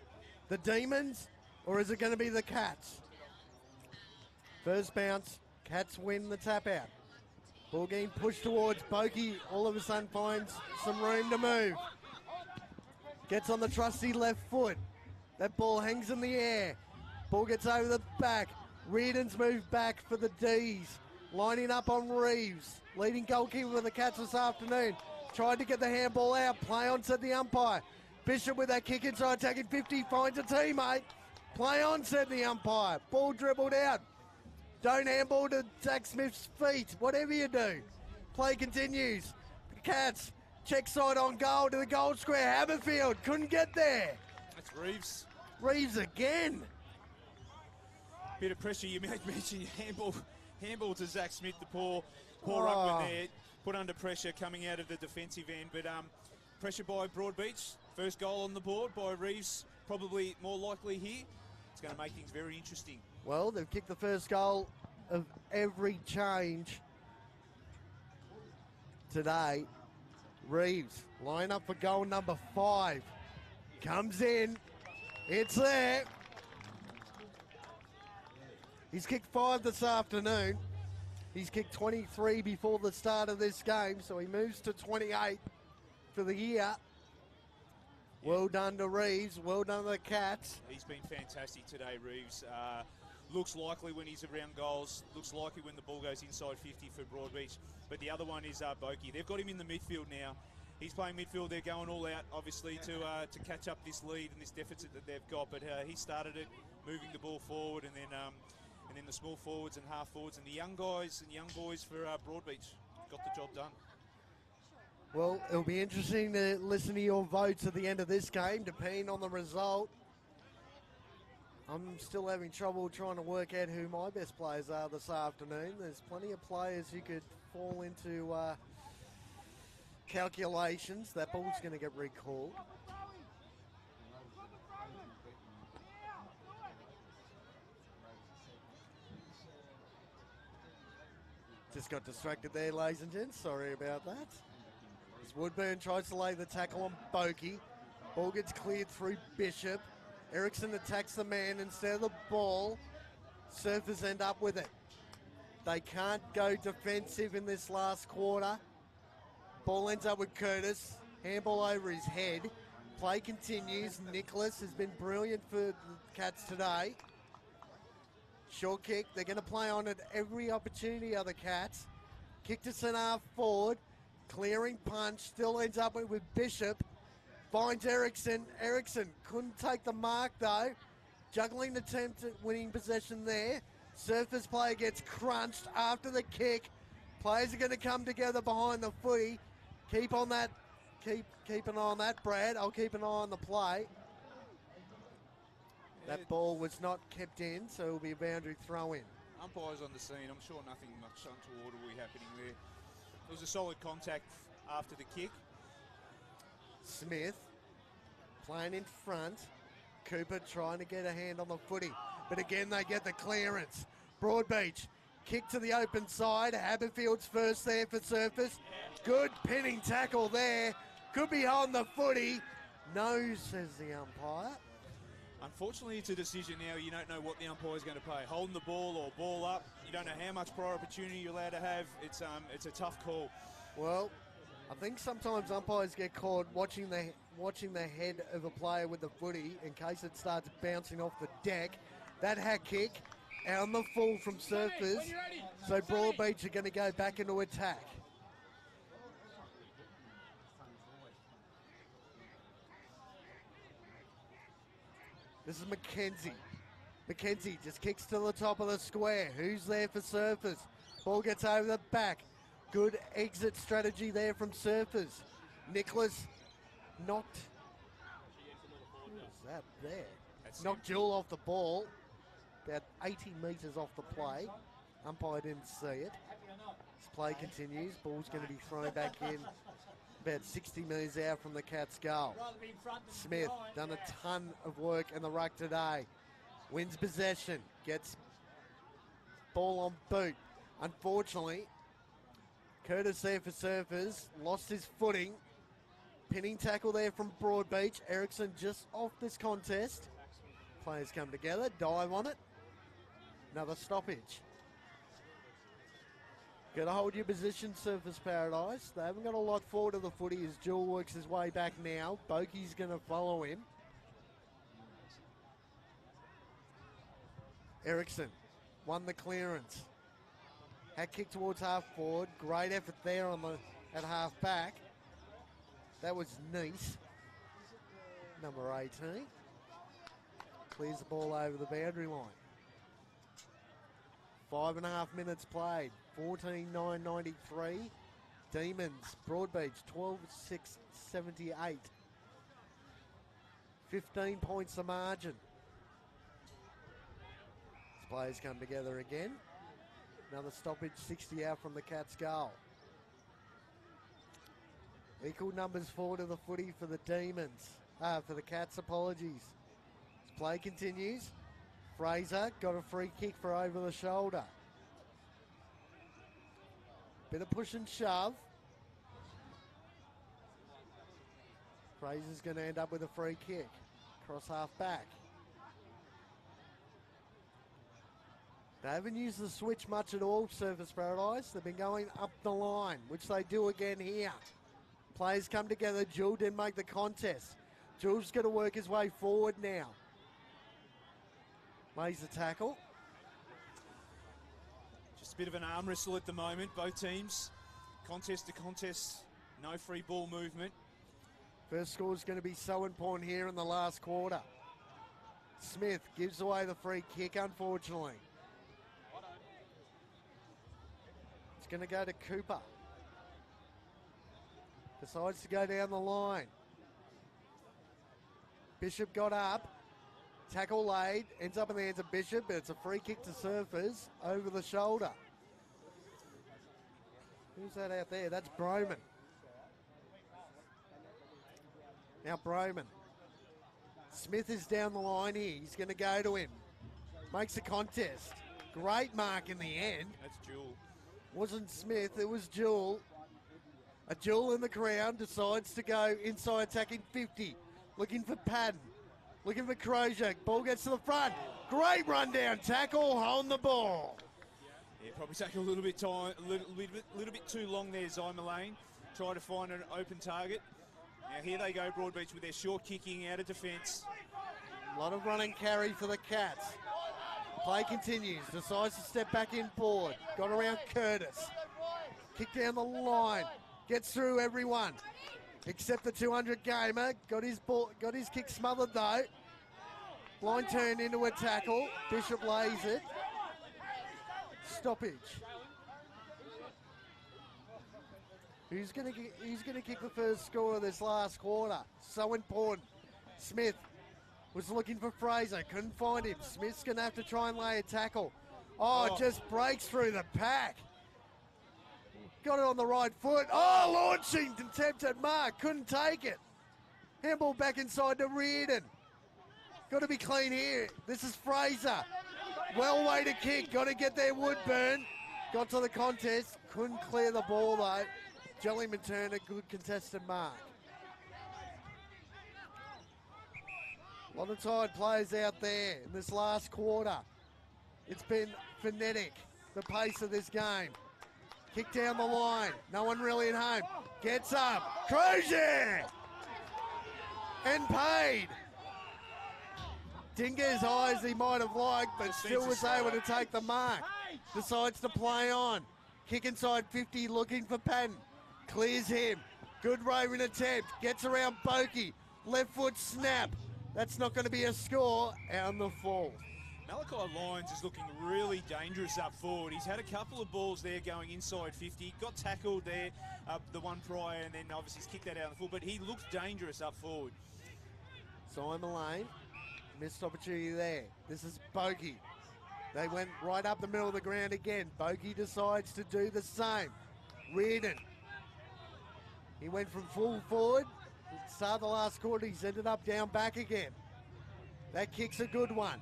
The Demons, or is it going to be the Cats? First bounce, Cats win the tap out. Ball getting pushed towards Bokey, all of a sudden finds some room to move. Gets on the trusty left foot. That ball hangs in the air. Ball gets over the back. Reardon's moved back for the D's. Lining up on Reeves. Leading goalkeeper for the Cats this afternoon. Tried to get the handball out. Play on, said the umpire. Bishop with that kick inside, taking 50, finds a teammate. Play on, said the umpire. Ball dribbled out. Don't handball to Zach Smith's feet. Whatever you do. Play continues. The Cats check side on goal to the goal square. Haberfield couldn't get there. That's Reeves. Reeves again. Bit of pressure. You made mention handball to Zach Smith, the poor ruckman there. Put under pressure coming out of the defensive end. But pressure by Broadbeach. First goal on the board by Reeves. Probably more likely here. It's going to make things very interesting. Well, they've kicked the first goal of every change today. Reeves, line up for goal number 5. Comes in. It's there. He's kicked 5 this afternoon. He's kicked 23 before the start of this game, so he moves to 28 for the year. Well done to Reeves. Well done to the Cats. He's been fantastic today, Reeves. Looks likely when he's around goals. Looks likely when the ball goes inside 50 for Broadbeach. But the other one is Bokey. They've got him in the midfield now. He's playing midfield. They're going all out, obviously, to catch up this lead and this deficit that they've got. But he started it, moving the ball forward, and then the small forwards and half forwards and the young guys and young boys for Broadbeach got the job done. Well, it'll be interesting to listen to your votes at the end of this game, depending on the result. I'm still having trouble trying to work out who my best players are this afternoon. There's plenty of players who could fall into calculations. That ball's going to get recalled. Just got distracted there, ladies and gents. Sorry about that. As Woodburn tries to lay the tackle on Bokey. Ball gets cleared through Bishop. Erickson attacks the man instead of the ball. Surfers end up with it. They can't go defensive in this last quarter. Ball ends up with Curtis. Handball over his head. Play continues. Nicholas has been brilliant for the Cats today. Short kick. They're going to play on it every opportunity, other Cats. Kick to centre half forward. Clearing punch. Still ends up with Bishop. Finds Erickson. Erickson couldn't take the mark though. Juggling attempt at winning possession there. Surfers player gets crunched after the kick. Players are going to come together behind the footy. Keep on that. Keep an eye on that, Brad. I'll keep an eye on the play. That ball was not kept in, so it will be a boundary throw in. Umpires on the scene. I'm sure nothing much untoward will be happening there. It was a solid contact after the kick. Smith playing in front. Cooper trying to get a hand on the footy. But again, they get the clearance. Broadbeach Kick to the open side. Haberfield's first there for Surface. Good pinning tackle there. Could be on the footy. No, says the umpire. Unfortunately, it's a decision now. You don't know what the umpire is going to play. Holding the ball or ball up. You don't know how much prior opportunity you're allowed to have. It's a tough call. Well, I think sometimes umpires get caught watching the head of a player with the footy in case it starts bouncing off the deck. That hat kick on the full from Surfers. So Broadbeach are going to go back into attack. This is McKenzie. McKenzie just kicks to the top of the square. Who's there for Surfers? Ball gets over the back. Good exit strategy there from Surfers. Nicholas knocked. Who was that there? Knocked Jewel off the ball. About 80 metres off the play. Umpire didn't see it. This play continues. Ball's going to be thrown back in. About 60 metres out from the Cats' goal. Smith done a ton of work in the ruck today. Wins possession. Gets ball on boot. Unfortunately, Curtis there for Surfers. Lost his footing. Pinning tackle there from Broadbeach. Ericsson just off this contest. Players come together. Dive on it. Another stoppage. Got to hold your position, Surface Paradise. They haven't got a lot forward of the footy as Jewel works his way back now. Bokey's going to follow him. Ericsson won the clearance. Hat kick towards half forward. Great effort there at half back. That was Nice. Number 18. Clears the ball over the boundary line. 5.5 minutes played. 14-9-93. Demons, Broadbeach, 12-6-78. 15 points the margin. These players come together again. Another stoppage, 60 out from the Cats' goal. Equal numbers forward of the footy for the Demons. For the Cats, apologies. This play continues. Fraser got a free kick for over the shoulder. Bit of push and shove. Fraser's going to end up with a free kick. Cross half back. They haven't used the switch much at all, Surface Paradise. They've been going up the line, which they do again here. Players come together. Jewel didn't make the contest. Jewel's going to work his way forward now. Lays the tackle. Just a bit of an arm wrestle at the moment, both teams. Contest to contest, no free ball movement. First score is going to be so important here in the last quarter. Smith gives away the free kick, unfortunately. It's going to go to Cooper. Decides to go down the line. Bishop got up. Tackle laid, ends up in the hands of Bishop, but it's a free kick to Surfers over the shoulder. Who's that out there? That's Broman. Now Broman. Smith is down the line here. He's going to go to him. Makes a contest. Great mark in the end. That's Jewel. Wasn't Smith, it was Jewel. A Jewel in the ground, decides to go inside attacking 50. Looking for Padden. Looking for Krojak. Ball gets to the front. Great rundown tackle on the ball. Yeah, probably taking a little bit too long there, Zymer. Try to find an open target. Now here they go, Broadbeach, with their short kicking out of defence. A lot of run and carry for the Cats. Play continues. Decides to step back in forward. Got around Curtis. Kick down the line. Gets through everyone. Except the 200 gamer. Got his kick smothered though. Line turned into a tackle. Bishop lays it. Stoppage. Who's going to kick the first score of this last quarter? So important. Smith was looking for Fraser. Couldn't find him. Smith's going to have to try and lay a tackle. Oh, just breaks through the pack. Got it on the right foot. Oh, launching attempt at mark. Couldn't take it. Handball back inside to Reardon. Got to be clean here. This is Fraser. Well weighted kick. Got to get there, Woodburn. got to the contest, couldn't clear the ball though. Jellyman Turner, good contested mark. A lot of tired players out there in this last quarter. It's been frenetic, the pace of this game. Kick down the line, no one really at home. Gets up, Crozier! And paid. Didn't get as high as he might have liked, but still was able to take the mark. Decides to play on. Kick inside 50, looking for Patton. Clears him. Good roving attempt. Gets around Bokey. Left foot snap. That's not going to be a score. Out on the fall. Malachi Lyons is looking really dangerous up forward. He's had a couple of balls there going inside 50. Got tackled there, the one prior, and then obviously he's kicked that out on the full. But he looks dangerous up forward. Simon Lane. Missed opportunity there. This is Bokey. They went right up the middle of the ground again. Bokey decides to do the same. Reardon. He went from full forward. Start of the last quarter, he's ended up down back again. That kick's a good one.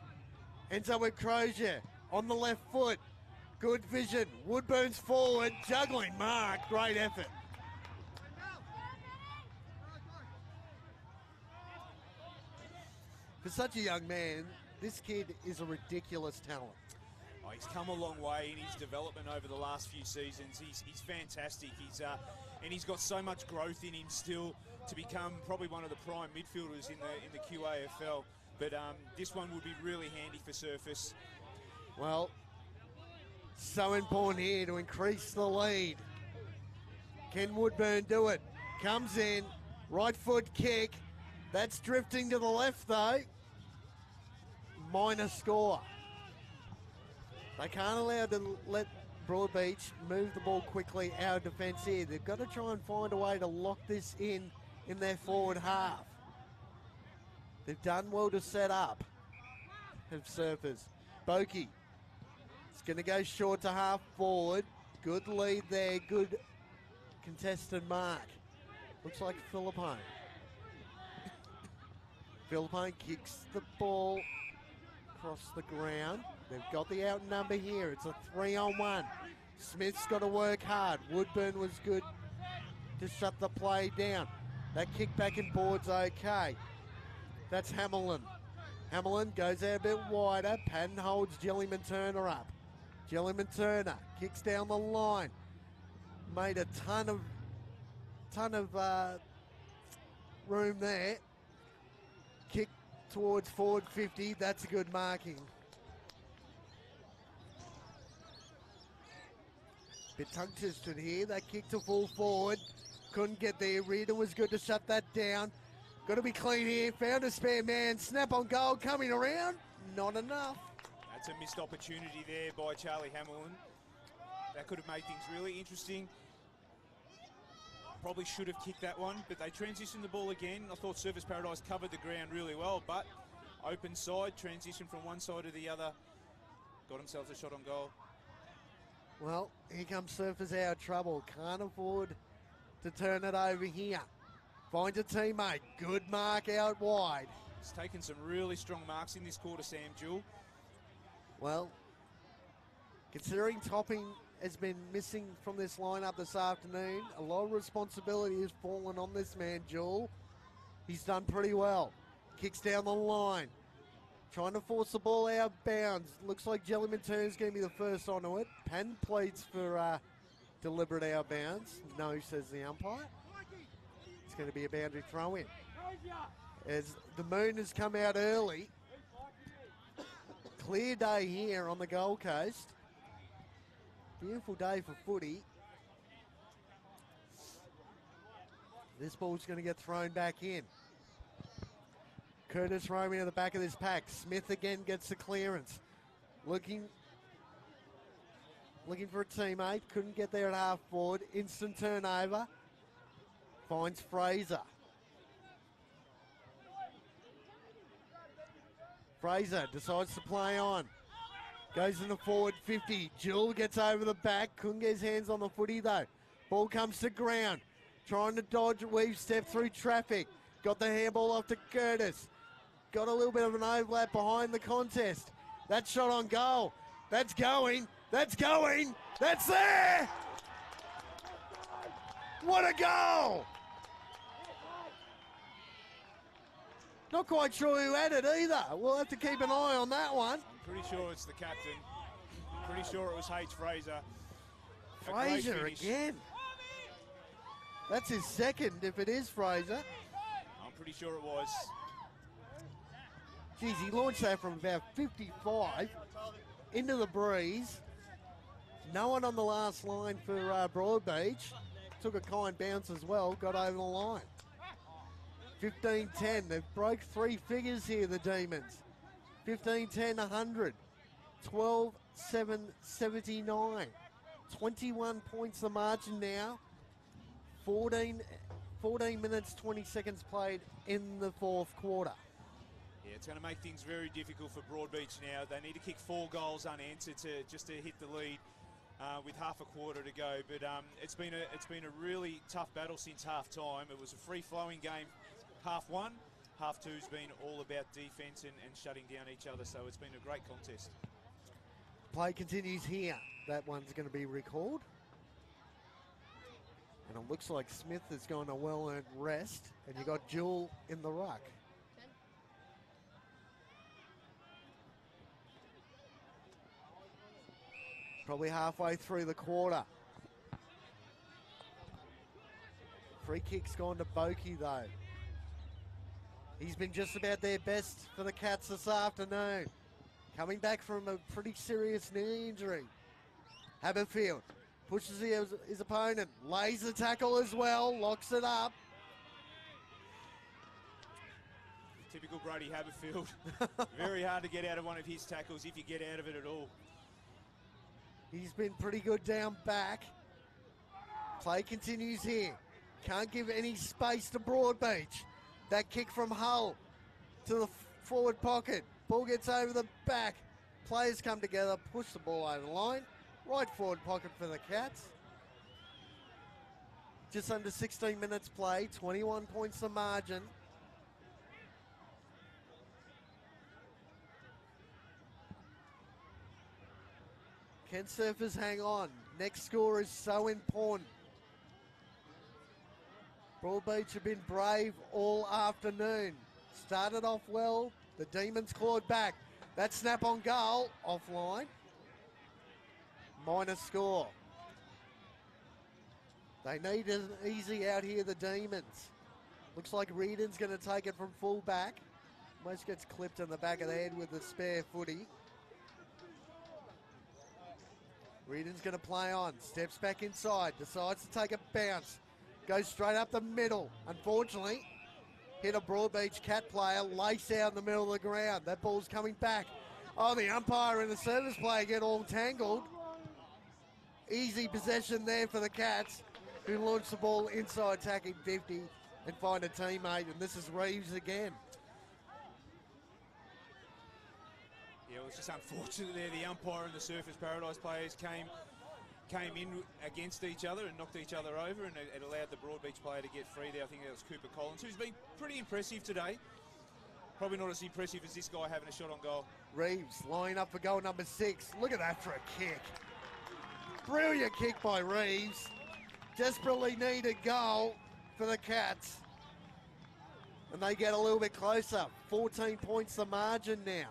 Ends up with Crozier on the left foot. Good vision. Woodburn's forward. Juggling mark. Great effort. For such a young man, this kid is a ridiculous talent. Oh, he's come a long way in his development over the last few seasons. He's fantastic. And he's got so much growth in him still to become probably one of the prime midfielders in the QAFL. But this one would be really handy for Surface. Well, so important here to increase the lead. Can Woodburn do it? Comes in, right foot kick. That's drifting to the left though. Minor score. They can't allow to let Broadbeach move the ball quickly out of defence here. They've got to try and find a way to lock this in their forward half. They've done well to set up. Have Surfers. Bokey. It's going to go short to half forward. Good lead there. Good contested mark. Looks like Philippine. Philippine kicks the ball across the ground. They've got the outnumber here. It's a 3-on-1. Smith's got to work hard. Woodburn was good to shut the play down. That kick back in board's okay. That's Hamilton. Hamilton goes out a bit wider. Patton holds Jellyman Turner up. Jellyman Turner kicks down the line. Made a ton of room there. Kick towards forward 50. That's a good marking. Bit tongue-twisted here. That kick to full forward. Couldn't get there. Reardon was good to shut that down. Got to be clean here. Found a spare man. Snap on goal coming around. Not enough. That's a missed opportunity there by Charlie Hamilton. That could have made things really interesting. Probably should have kicked that one, but they transitioned the ball again. I thought Surface Paradise covered the ground really well, but open side, transition from one side to the other. Got themselves a shot on goal. Well, here comes Surfers out of trouble. Can't afford to turn it over here. Finds a teammate. Good mark out wide. He's taken some really strong marks in this quarter, Sam Jewell. Well, considering Topping has been missing from this lineup this afternoon, a lot of responsibility has fallen on this man, Jewell. He's done pretty well. Kicks down the line. Trying to force the ball out of bounds. Looks like Jellyman Turner's going to be the first onto it. Penn pleads for deliberate out of bounds. No, says the umpire. It's going to be a boundary throw in. As the moon has come out early. Clear day here on the Gold Coast. Beautiful day for footy. This ball's going to get thrown back in. Curtis roaming to the back of this pack. Smith again gets the clearance. Looking for a teammate. Couldn't get there at half forward. Instant turnover. Finds Fraser. Fraser decides to play on. Goes in the forward 50. Jewell gets over the back. Couldn't get his hands on the footy though. Ball comes to ground. Trying to dodge, weave, step through traffic. Got the handball off to Curtis. Got a little bit of an overlap behind the contest. That shot on goal. That's going. That's going. That's there! What a goal! Not quite sure who had it either. We'll have to keep an eye on that one. I'm pretty sure it's the captain. Pretty sure it was H. Fraser. A great Fraser finish. again. That's his second, if it is Fraser. I'm pretty sure it was. Geez, he launched that from about 55 into the breeze. No one on the last line for Broadbeach. Took a kind bounce as well, got over the line. 15-10, they've broke three figures here, the Demons. 15-10, 100. 12-7, 79. 21 points the margin now. 14 minutes, 20 seconds played in the fourth quarter. Yeah, it's going to make things very difficult for Broadbeach now. They need to kick 4 goals unanswered just to hit the lead with half a quarter to go. But it's been a really tough battle since half time. It was a free-flowing game. Half one, half two's been all about defence and shutting down each other. So it's been a great contest. Play continues here. That one's going to be recalled. And it looks like Smith has gone a well-earned rest. And you got Jewel in the ruck. Probably halfway through the quarter. Free kick's gone to Boki though. He's been just about their best for the Cats this afternoon. Coming back from a pretty serious knee injury. Haberfield pushes his opponent, lays the tackle as well, locks it up. Typical Brody Haberfield. Very hard to get out of one of his tackles if you get out of it at all. He's been pretty good down back. Play continues here. Can't give any space to Broadbeach. That kick from Hull to the forward pocket. Ball gets over the back. Players come together, push the ball over the line. Right forward pocket for the Cats. Just under 16 minutes played, 21 points the margin. Can Surfers hang on? Next score is so important. Broadbeach have been brave all afternoon. Started off well. The Demons clawed back. That snap on goal, offline. Minor score. They need an easy out here, the Demons. Looks like Reardon's going to take it from full back. Almost gets clipped in the back of the head with the spare footy. Reardon's going to play on. Steps back inside. Decides to take a bounce. Goes straight up the middle. Unfortunately, hit a Broadbeach Cat player. Lace out in the middle of the ground. That ball's coming back. Oh, the umpire and the service player get all tangled. Easy possession there for the Cats, who launch the ball inside, attacking 50 and find a teammate. And this is Reeves again. Yeah, it was just unfortunate there. The umpire and the Surfers Paradise players came in against each other and knocked each other over, and it allowed the Broadbeach player to get free there. I think that was Cooper Collins, who's been pretty impressive today. Probably not as impressive as this guy having a shot on goal. Reeves lining up for goal number 6. Look at that for a kick. Brilliant kick by Reeves. Desperately need a goal for the Cats. And they get a little bit closer. 14 points the margin now.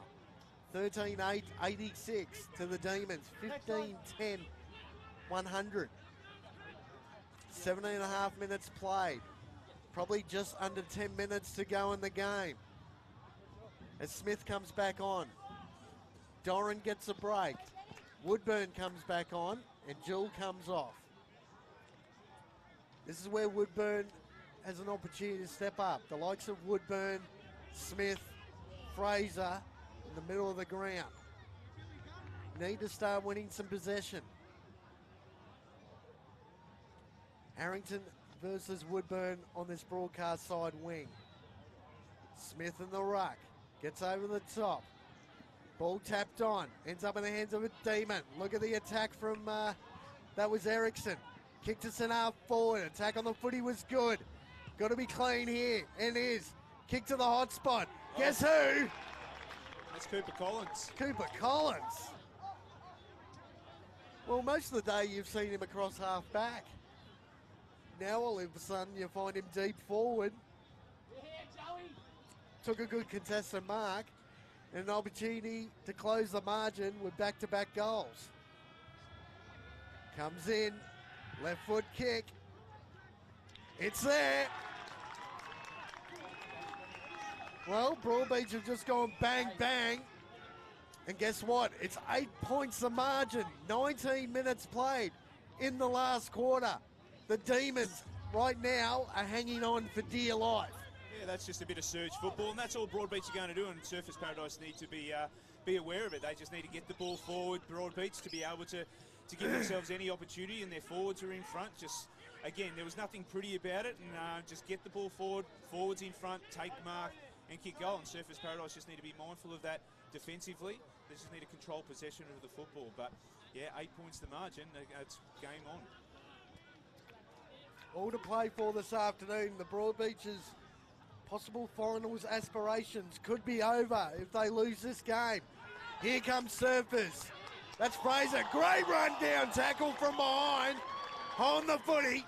13-8, 86 to the Demons. 15-10, 100. 17.5 minutes played. Probably just under 10 minutes to go in the game. As Smith comes back on. Doran gets a break. Woodburn comes back on, and Jewel comes off. This is where Woodburn has an opportunity to step up. The likes of Woodburn, Smith, Fraser in the middle of the ground. Need to start winning some possession. Harrington versus Woodburn on this broadcast side wing. Smith in the ruck. Gets over the top. Ball tapped on. Ends up in the hands of a Demon. Look at the attack from, that was Erickson. Kick to centre forward. Attack on the footy was good. Got to be clean here. And is. Kick to the hot spot. Guess who? That's Cooper Collins. Cooper Collins. Well, most of the day you've seen him across half back. Now all of a sudden you find him deep forward. Took a good contested mark and an opportunity to close the margin with back-to-back goals. Comes in, left foot kick. It's there. Well, Broadbeach have just gone bang, bang. And guess what? It's 8 points the margin. 19 minutes played in the last quarter. The Demons right now are hanging on for dear life. Yeah, that's just a bit of surge football, and that's all Broadbeach are going to do, and Surfers Paradise need to be aware of it. They just need to get the ball forward, Broadbeach, to be able to give themselves any opportunity, and their forwards are in front. Just, again, there was nothing pretty about it, and just get the ball forward, forwards in front, take mark, and kick goal. And Surfers Paradise just need to be mindful of that defensively. They just need to control possession of the football. But, yeah, 8 points the margin. It's game on. All to play for this afternoon. The Broadbeach's possible finals aspirations could be over if they lose this game. Here comes Surfers. That's Fraser. Great run down, tackle from behind. On the footy.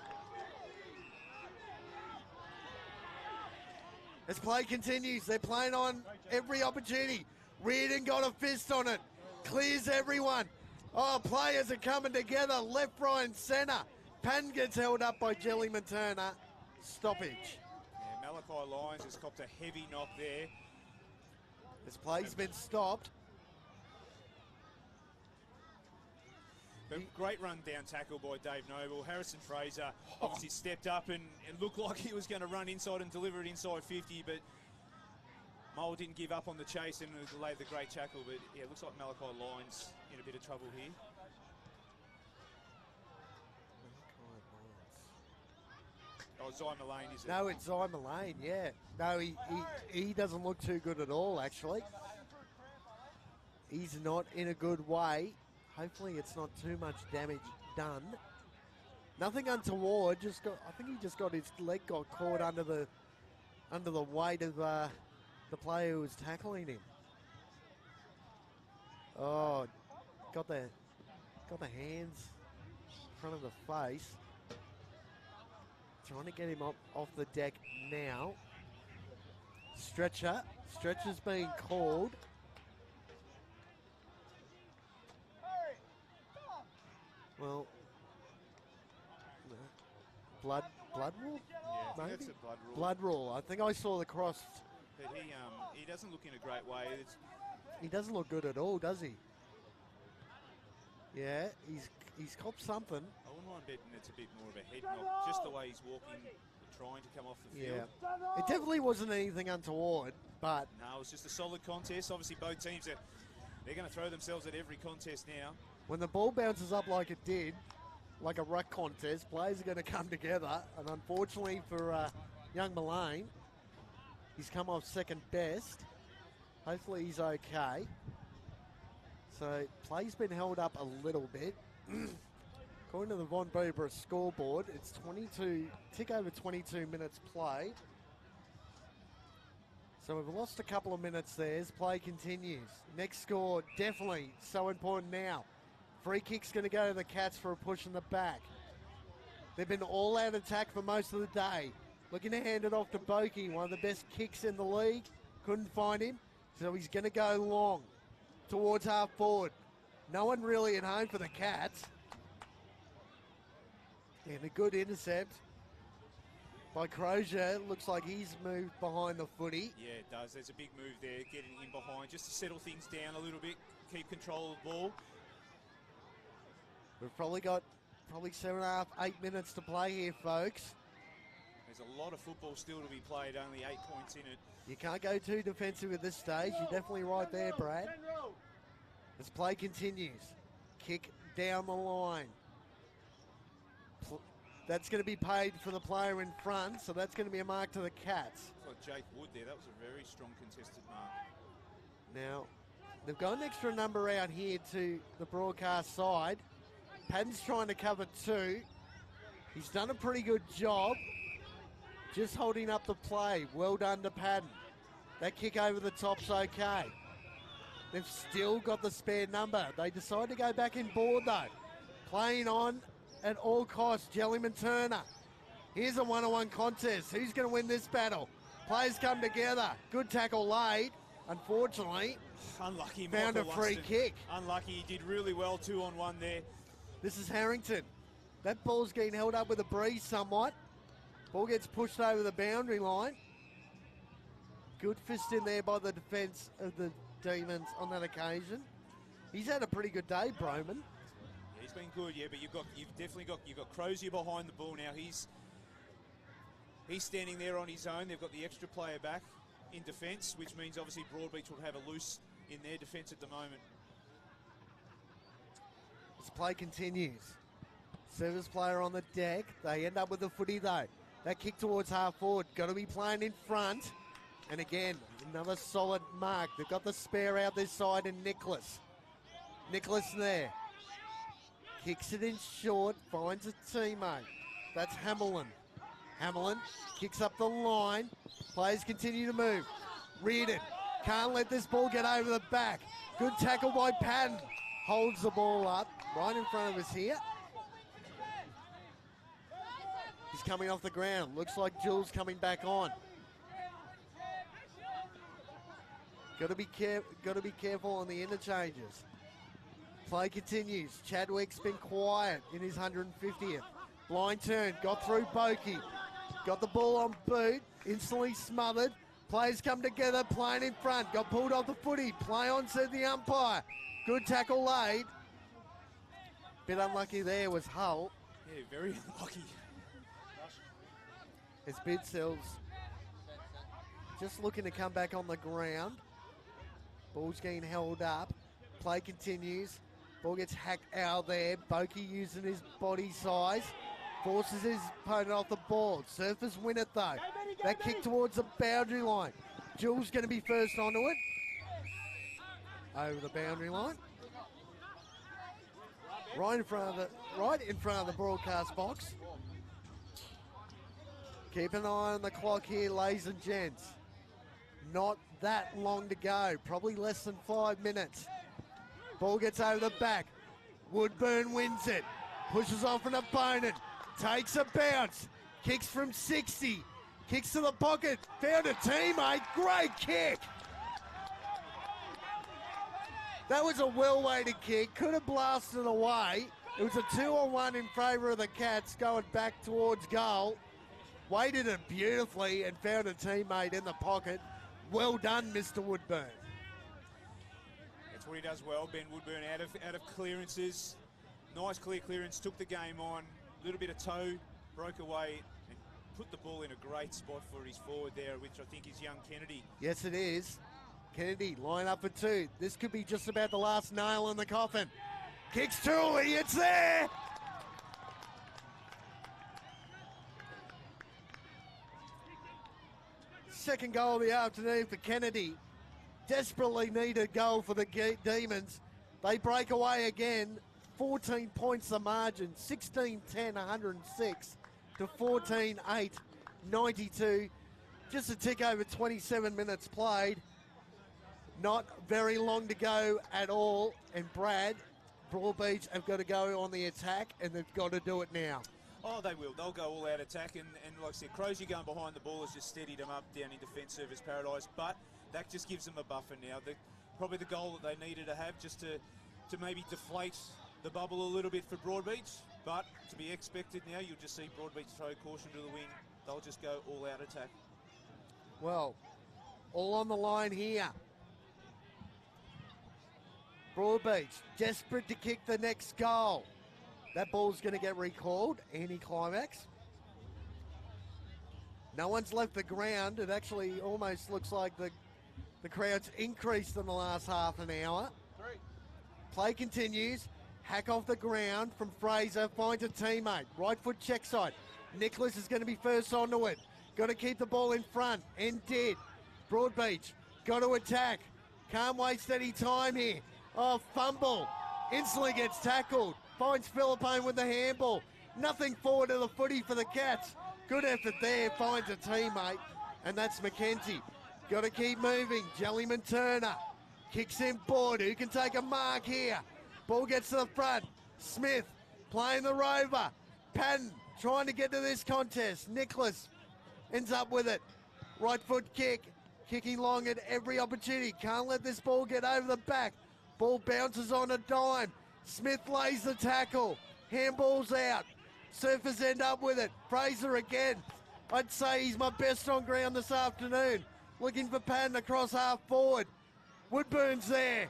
As play continues, they're playing on every opportunity. Reardon got a fist on it. Clears everyone. Oh, players are coming together. Left, right, and centre. Patton gets held up by Jellyman Turner. Stoppage. Yeah, Malachi Lyons has copped a heavy knock there. This play's been stopped. But great run down tackle by Dave Noble. Harrison Fraser obviously stepped up and looked like he was going to run inside and deliver it inside 50, but Mole didn't give up on the chase and delayed the great tackle. But yeah, it looks like Malachi Lyons in a bit of trouble here. Oh, Zy Mullane, is it? No, it's Zy Mullane, yeah. No, he doesn't look too good at all, actually. He's not in a good way. Hopefully it's not too much damage done. Nothing untoward, I think he just got his leg got caught under the weight of the player who was tackling him. Oh, got the hands in front of the face. Trying to get him off the deck now. Stretcher's being called. Well, no. Blood rule? Yeah, I think Maybe? that's a blood rule. Blood rule. I think I saw the cross. But he doesn't look in a great way. He doesn't look good at all, does he? Yeah, he's copped something. I wouldn't mind betting it's a bit more of a head knock, just the way he's walking, trying to come off the field. Yeah, it definitely wasn't anything untoward, but No, it was just a solid contest. Obviously, both teams they're going to throw themselves at every contest now. when the ball bounces up like it did, like a ruck contest, players are going to come together. And unfortunately for young Mullane, he's come off second best. Hopefully he's okay. So play's been held up a little bit. According to the Von Bobra scoreboard, it's tick over 22 minutes played. So we've lost a couple of minutes there as play continues. Next score, definitely so important now. Free kick's going to go to the Cats for a push in the back. They've been all out attack for most of the day. Looking to hand it off to Boki, one of the best kicks in the league. Couldn't find him, so he's going to go long towards half forward. No one really at home for the Cats. And a good intercept by Crozier. Looks like he's moved behind the footy. Yeah, it does. There's a big move there, getting in behind just to settle things down a little bit, keep control of the ball. We've probably got 7.5, 8 minutes to play here, folks. There's a lot of football still to be played, only 8 points in it. You can't go too defensive at this stage. You're definitely right there, Brad. As play continues. Kick down the line. That's going to be paid for the player in front, so that's going to be a mark to the Cats. It's like Jake Wood there. That was a very strong contested mark. Now, they've got an extra number out here to the broadcast side. Patton's trying to cover two. He's done a pretty good job just holding up the play. Well done to Patton. That kick over the top's okay. They've still got the spare number. They decide to go back in board though. Playing on at all costs, Jellyman Turner. Here's a one-on-one contest. Who's going to win this battle? Players come together. Good tackle laid. Unfortunately, unlucky. Found Michael a free Lunston. kick. Unlucky. He did really well 2-on-1 there. This is Harrington. That ball's getting held up with a breeze somewhat. Ball gets pushed over the boundary line. Good fist in there by the defence of the Demons on that occasion. He's had a pretty good day, Broman. Yeah, he's been good, yeah, but you've definitely got Crozier behind the ball now. He's standing there on his own. They've got the extra player back in defence, which means obviously Broadbeach will have a loose in their defence at the moment. This play continues. Service player on the deck. They end up with the footy though. That kick towards half forward. Got to be playing in front. And again, another solid mark. They've got the spare out this side and Nicholas. Nicholas there. Kicks it in short. Finds a teammate. That's Hamlin. Hamlin kicks up the line. Players continue to move. Reardon can't let this ball get over the back. Good tackle by Patton. Holds the ball up right in front of us here. He's coming off the ground. Looks like Jules coming back on. Got to be careful on the interchanges. Play continues. Chadwick's been quiet in his 150th. Blind turn. Got through Boki. Got the ball on boot. Instantly smothered. Players come together. Playing in front. Got pulled off the footy. Play on, said the umpire. Good tackle laid. Bit unlucky there was Hull. Yeah, very unlucky. As Bidsells just looking to come back on the ground. Ball's getting held up. Play continues. Ball gets hacked out there. Boki using his body size. Forces his opponent off the ball. Surfers win it though. That kick towards the boundary line. Jules going to be first onto it. Over the boundary line. Right in front of the broadcast box. Keep an eye on the clock here, ladies and gents. Not that long to go. Probably less than 5 minutes. Ball gets over the back. Woodburn wins it. Pushes off an opponent. Takes a bounce. Kicks from 60. Kicks to the pocket. Found a teammate. Great kick. That was a well-weighted kick. Could have blasted away. It was a 2-on-1 in favour of the Cats going back towards goal. Weighted it beautifully and found a teammate in the pocket. Well done, Mr. Woodburn. That's what he does well. Ben Woodburn out of clearances. Nice clear clearance, took the game on. A little bit of toe, broke away and put the ball in a great spot for his forward there, which I think is young Kennedy. Yes, it is. Kennedy, line up for two. This could be just about the last nail in the coffin. Kicks Tooley, it's there! Second goal of the afternoon for Kennedy. Desperately needed goal for the Demons. They break away again. 14 points the margin. 16-10, 106 to 14-8, 92. Just a tick over 27 minutes played. Not very long to go at all. And Broadbeach have got to go on the attack, and they've got to do it now. Oh, they will. They'll go all out attack. And like I said, Crozier going behind the ball has just steadied them up down in defence service paradise. But that just gives them a buffer now. Probably the goal that they needed to have just to maybe deflate the bubble a little bit for Broadbeach. But to be expected now, you'll just see Broadbeach throw caution to the wing. They'll just go all out attack. Well, all on the line here. Broadbeach desperate to kick the next goal. That ball's going to get recalled. Anti-climax. No one's left the ground. It actually almost looks like the crowd's increased in the last half an hour. Play continues. Hack off the ground from Fraser. Finds a teammate. Right foot check side. Nicholas is going to be first onto it. Got to keep the ball in front. And did. Broadbeach got to attack. Can't waste any time here. Oh, fumble. Instantly gets tackled. Finds Philippine with the handball. Nothing forward of the footy for the Cats. Good effort there. Finds a teammate. And that's McKenzie. Got to keep moving. Jellyman Turner. Kicks in board. Who can take a mark here? Ball gets to the front. Smith playing the rover. Patton trying to get to this contest. Nicholas ends up with it. Right foot kick, kicking long at every opportunity. Can't let this ball get over the back. Ball bounces on a dime. Smith lays the tackle. Handball's out. Surfers end up with it. Fraser again. I'd say he's my best on ground this afternoon. Looking for Patton across half forward. Woodburn's there.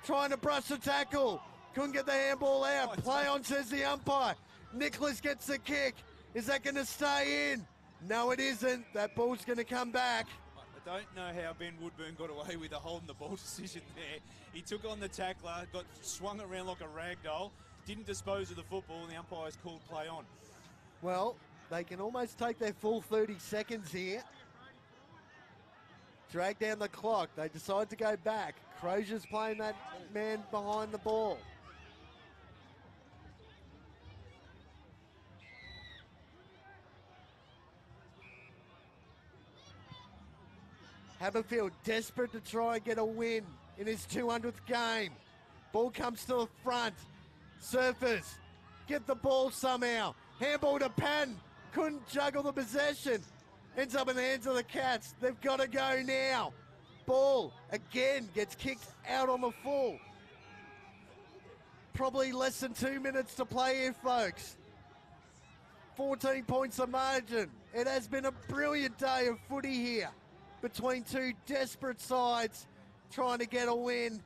Trying to brush the tackle. Couldn't get the handball out. Play on, says the umpire. Nicholas gets the kick. Is that going to stay in? No, it isn't. That ball's going to come back. I don't know how Ben Woodburn got away with a holding the ball decision there. He took on the tackler, got swung around like a rag doll, didn't dispose of the football, and the umpire's called play on. Well, they can almost take their full 30 seconds here. Drag down the clock. They decide to go back. Crozier's playing that man behind the ball. Haberfield desperate to try and get a win in his 200th game. Ball comes to the front. Surfers get the ball somehow. Handball to Patton. Couldn't juggle the possession. Ends up in the hands of the Cats. They've got to go now. Ball again gets kicked out on the full. Probably less than 2 minutes to play here, folks. 14 points of margin. It has been a brilliant day of footy here between two desperate sides trying to get a win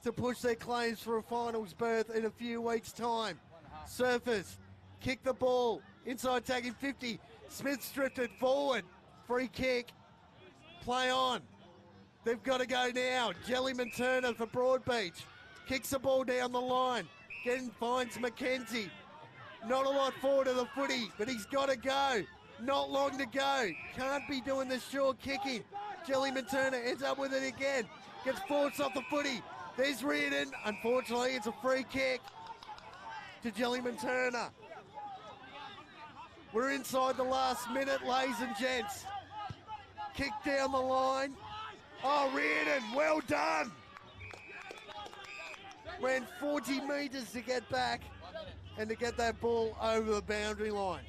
to push their claims for a finals berth in a few weeks' time. Surfers kick the ball inside tagging 50. Smith's drifted forward. Free kick. Play on. They've got to go now. Jellyman Turner for Broadbeach. Kicks the ball down the line. Again finds McKenzie. Not a lot forward of the footy, but he's got to go. Not long to go. Can't be doing this short kicking. Jellyman Turner ends up with it again. Gets forced off the footy. There's Reardon. Unfortunately, it's a free kick to Jellyman Turner. We're inside the last minute, ladies and gents. Kick down the line. Oh, Reardon, well done. Ran 40 metres to get back and to get that ball over the boundary line.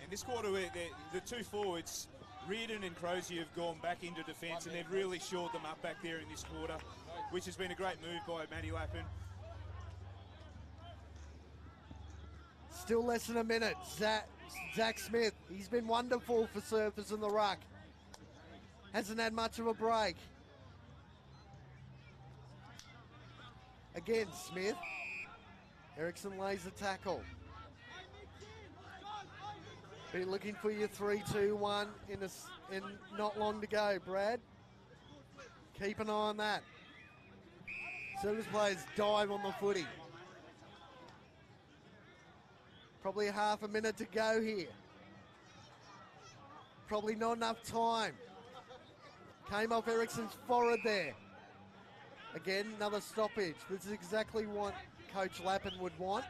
And this quarter, the two forwards, Reardon and Crozier, have gone back into defence, and they've really shored them up back there in this quarter, which has been a great move by Matty Lappin. Still less than a minute. Zach Smith, he's been wonderful for Surfers in the ruck. Hasn't had much of a break. Again, Smith. Ericsson lays the tackle. Be looking for your 3-2-1 in not long to go, Brad. Keep an eye on that. Service players dive on the footy. Probably half a minute to go here. Probably not enough time. Came off Ericsson's forward there. Again, another stoppage. This is exactly what Coach Lappin would want.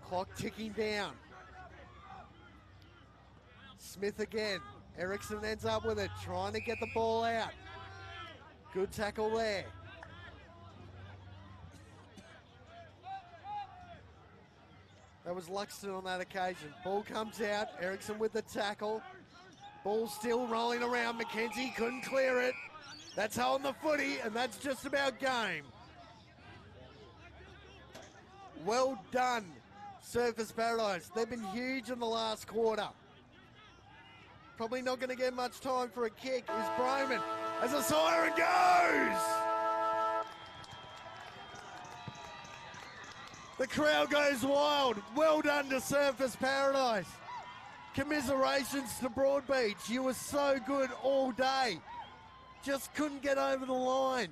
Clock ticking down. Smith again. Ericsson ends up with it, trying to get the ball out. Good tackle there. That was Luxton on that occasion. Ball comes out. Ericsson with the tackle. Ball still rolling around. McKenzie couldn't clear it. That's holding the footy, and that's just about game. Well done, Surfers Paradise. They've been huge in the last quarter. Probably not going to get much time for a kick is Broman as the siren goes. The crowd goes wild. Well done to Surfers Paradise. Commiserations to Broadbeach. You were so good all day. Just couldn't get over the line.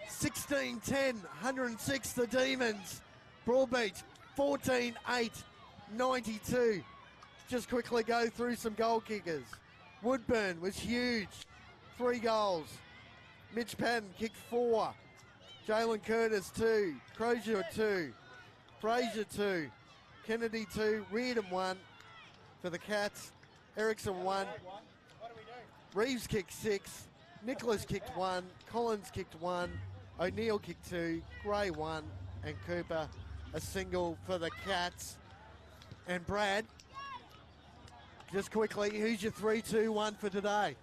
16-10, 106 the Demons. Broadbeach 14-8, 92. Just quickly go through some goal kickers. Woodburn was huge. 3 goals. Mitch Patton kicked 4. Jalen Curtis 2. Crozier 2. Fraser 2. Kennedy 2. Reardon 1 for the Cats. Ericsson 1. Reeves kicked 6. Nicholas kicked 1. Collins kicked 1. O'Neill kicked 2, Gray 1, and Cooper a single for the Cats. And Brad, just quickly, who's your 3-2-1 for today?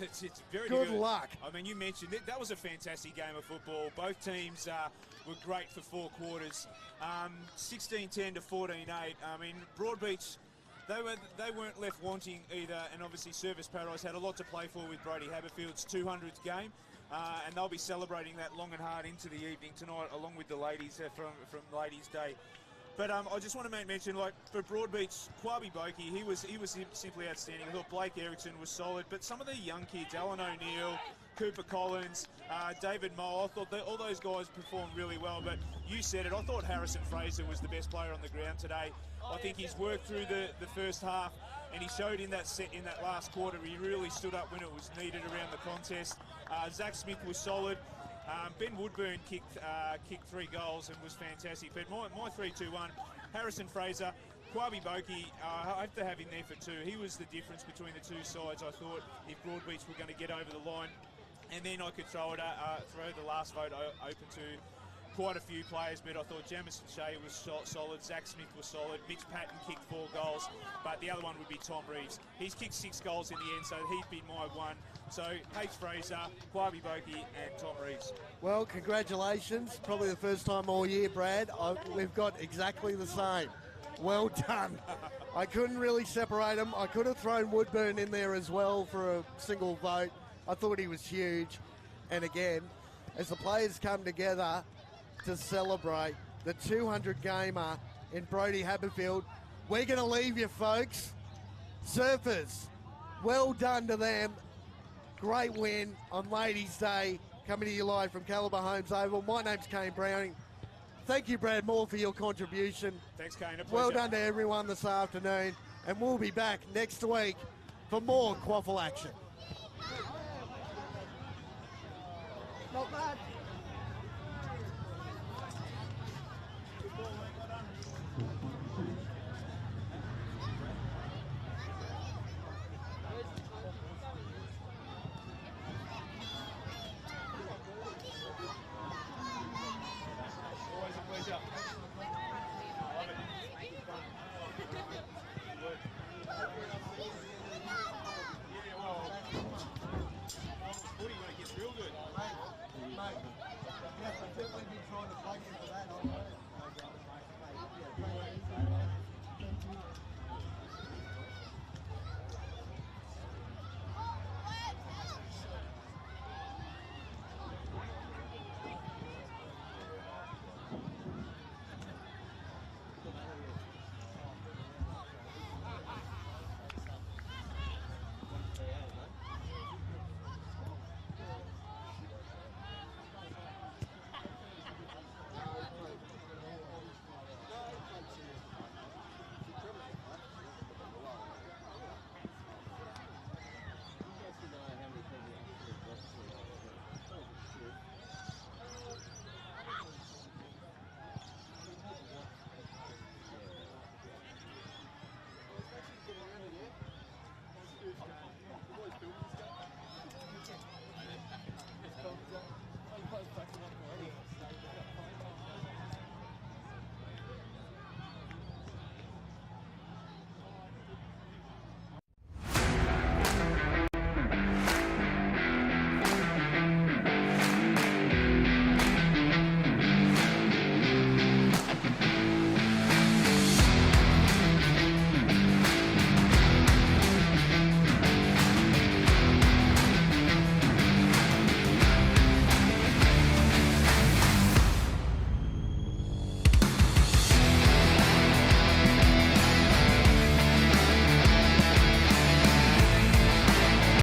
It's very Good luck. I mean, you mentioned it. That was a fantastic game of football. Both teams were great for 4 quarters. 16-10 to 14-8. I mean, Broadbeach, they weren't left wanting either, and obviously Service Paradise had a lot to play for with Brody Haberfield's 200th game, and they'll be celebrating that long and hard into the evening tonight, along with the ladies from Ladies' Day. But I just want to make mention, like, for Broadbeach, Kwabi Boki, he was simply outstanding. I thought Blake Erickson was solid, but some of the young kids, Alan O'Neill, Cooper Collins, David Moe, I thought all those guys performed really well. But you said it, I thought Harrison Fraser was the best player on the ground today. I think he's worked through the first half, and he showed in that last quarter, he really stood up when it was needed around the contest. Zach Smith was solid. Ben Woodburn kicked 3 goals and was fantastic. But my 3-2-1, Harrison Fraser, Kwabi Boki, I have to have him there for 2. He was the difference between the 2 sides, I thought, if Broadbeach were going to get over the line. And then I could throw the last vote open to quite a few players, but I thought Jamison Shea was solid, Zach Smith was solid, Mitch Patton kicked 4 goals, but the other one would be Tom Reeves. He's kicked 6 goals in the end, so he'd be my 1. So H. Fraser, Kwabi Boki, and Tom Reeves. Well, congratulations. Probably the first time all year, Brad. We've got exactly the same. Well done. I couldn't really separate them. I could have thrown Woodburn in there as well for a single vote. I thought he was huge. And again, as the players come together to celebrate the 200 gamer in Brody Haberfield, we're going to leave you, folks. Surfers, well done to them. Great win on Ladies' Day, coming to you live from Calibre Homes Oval. My name's Kane Browning. Thank you, Brad Moore, for your contribution. Thanks, Kane. A pleasure. Well done to everyone this afternoon, and we'll be back next week for more QAFL action. Not bad.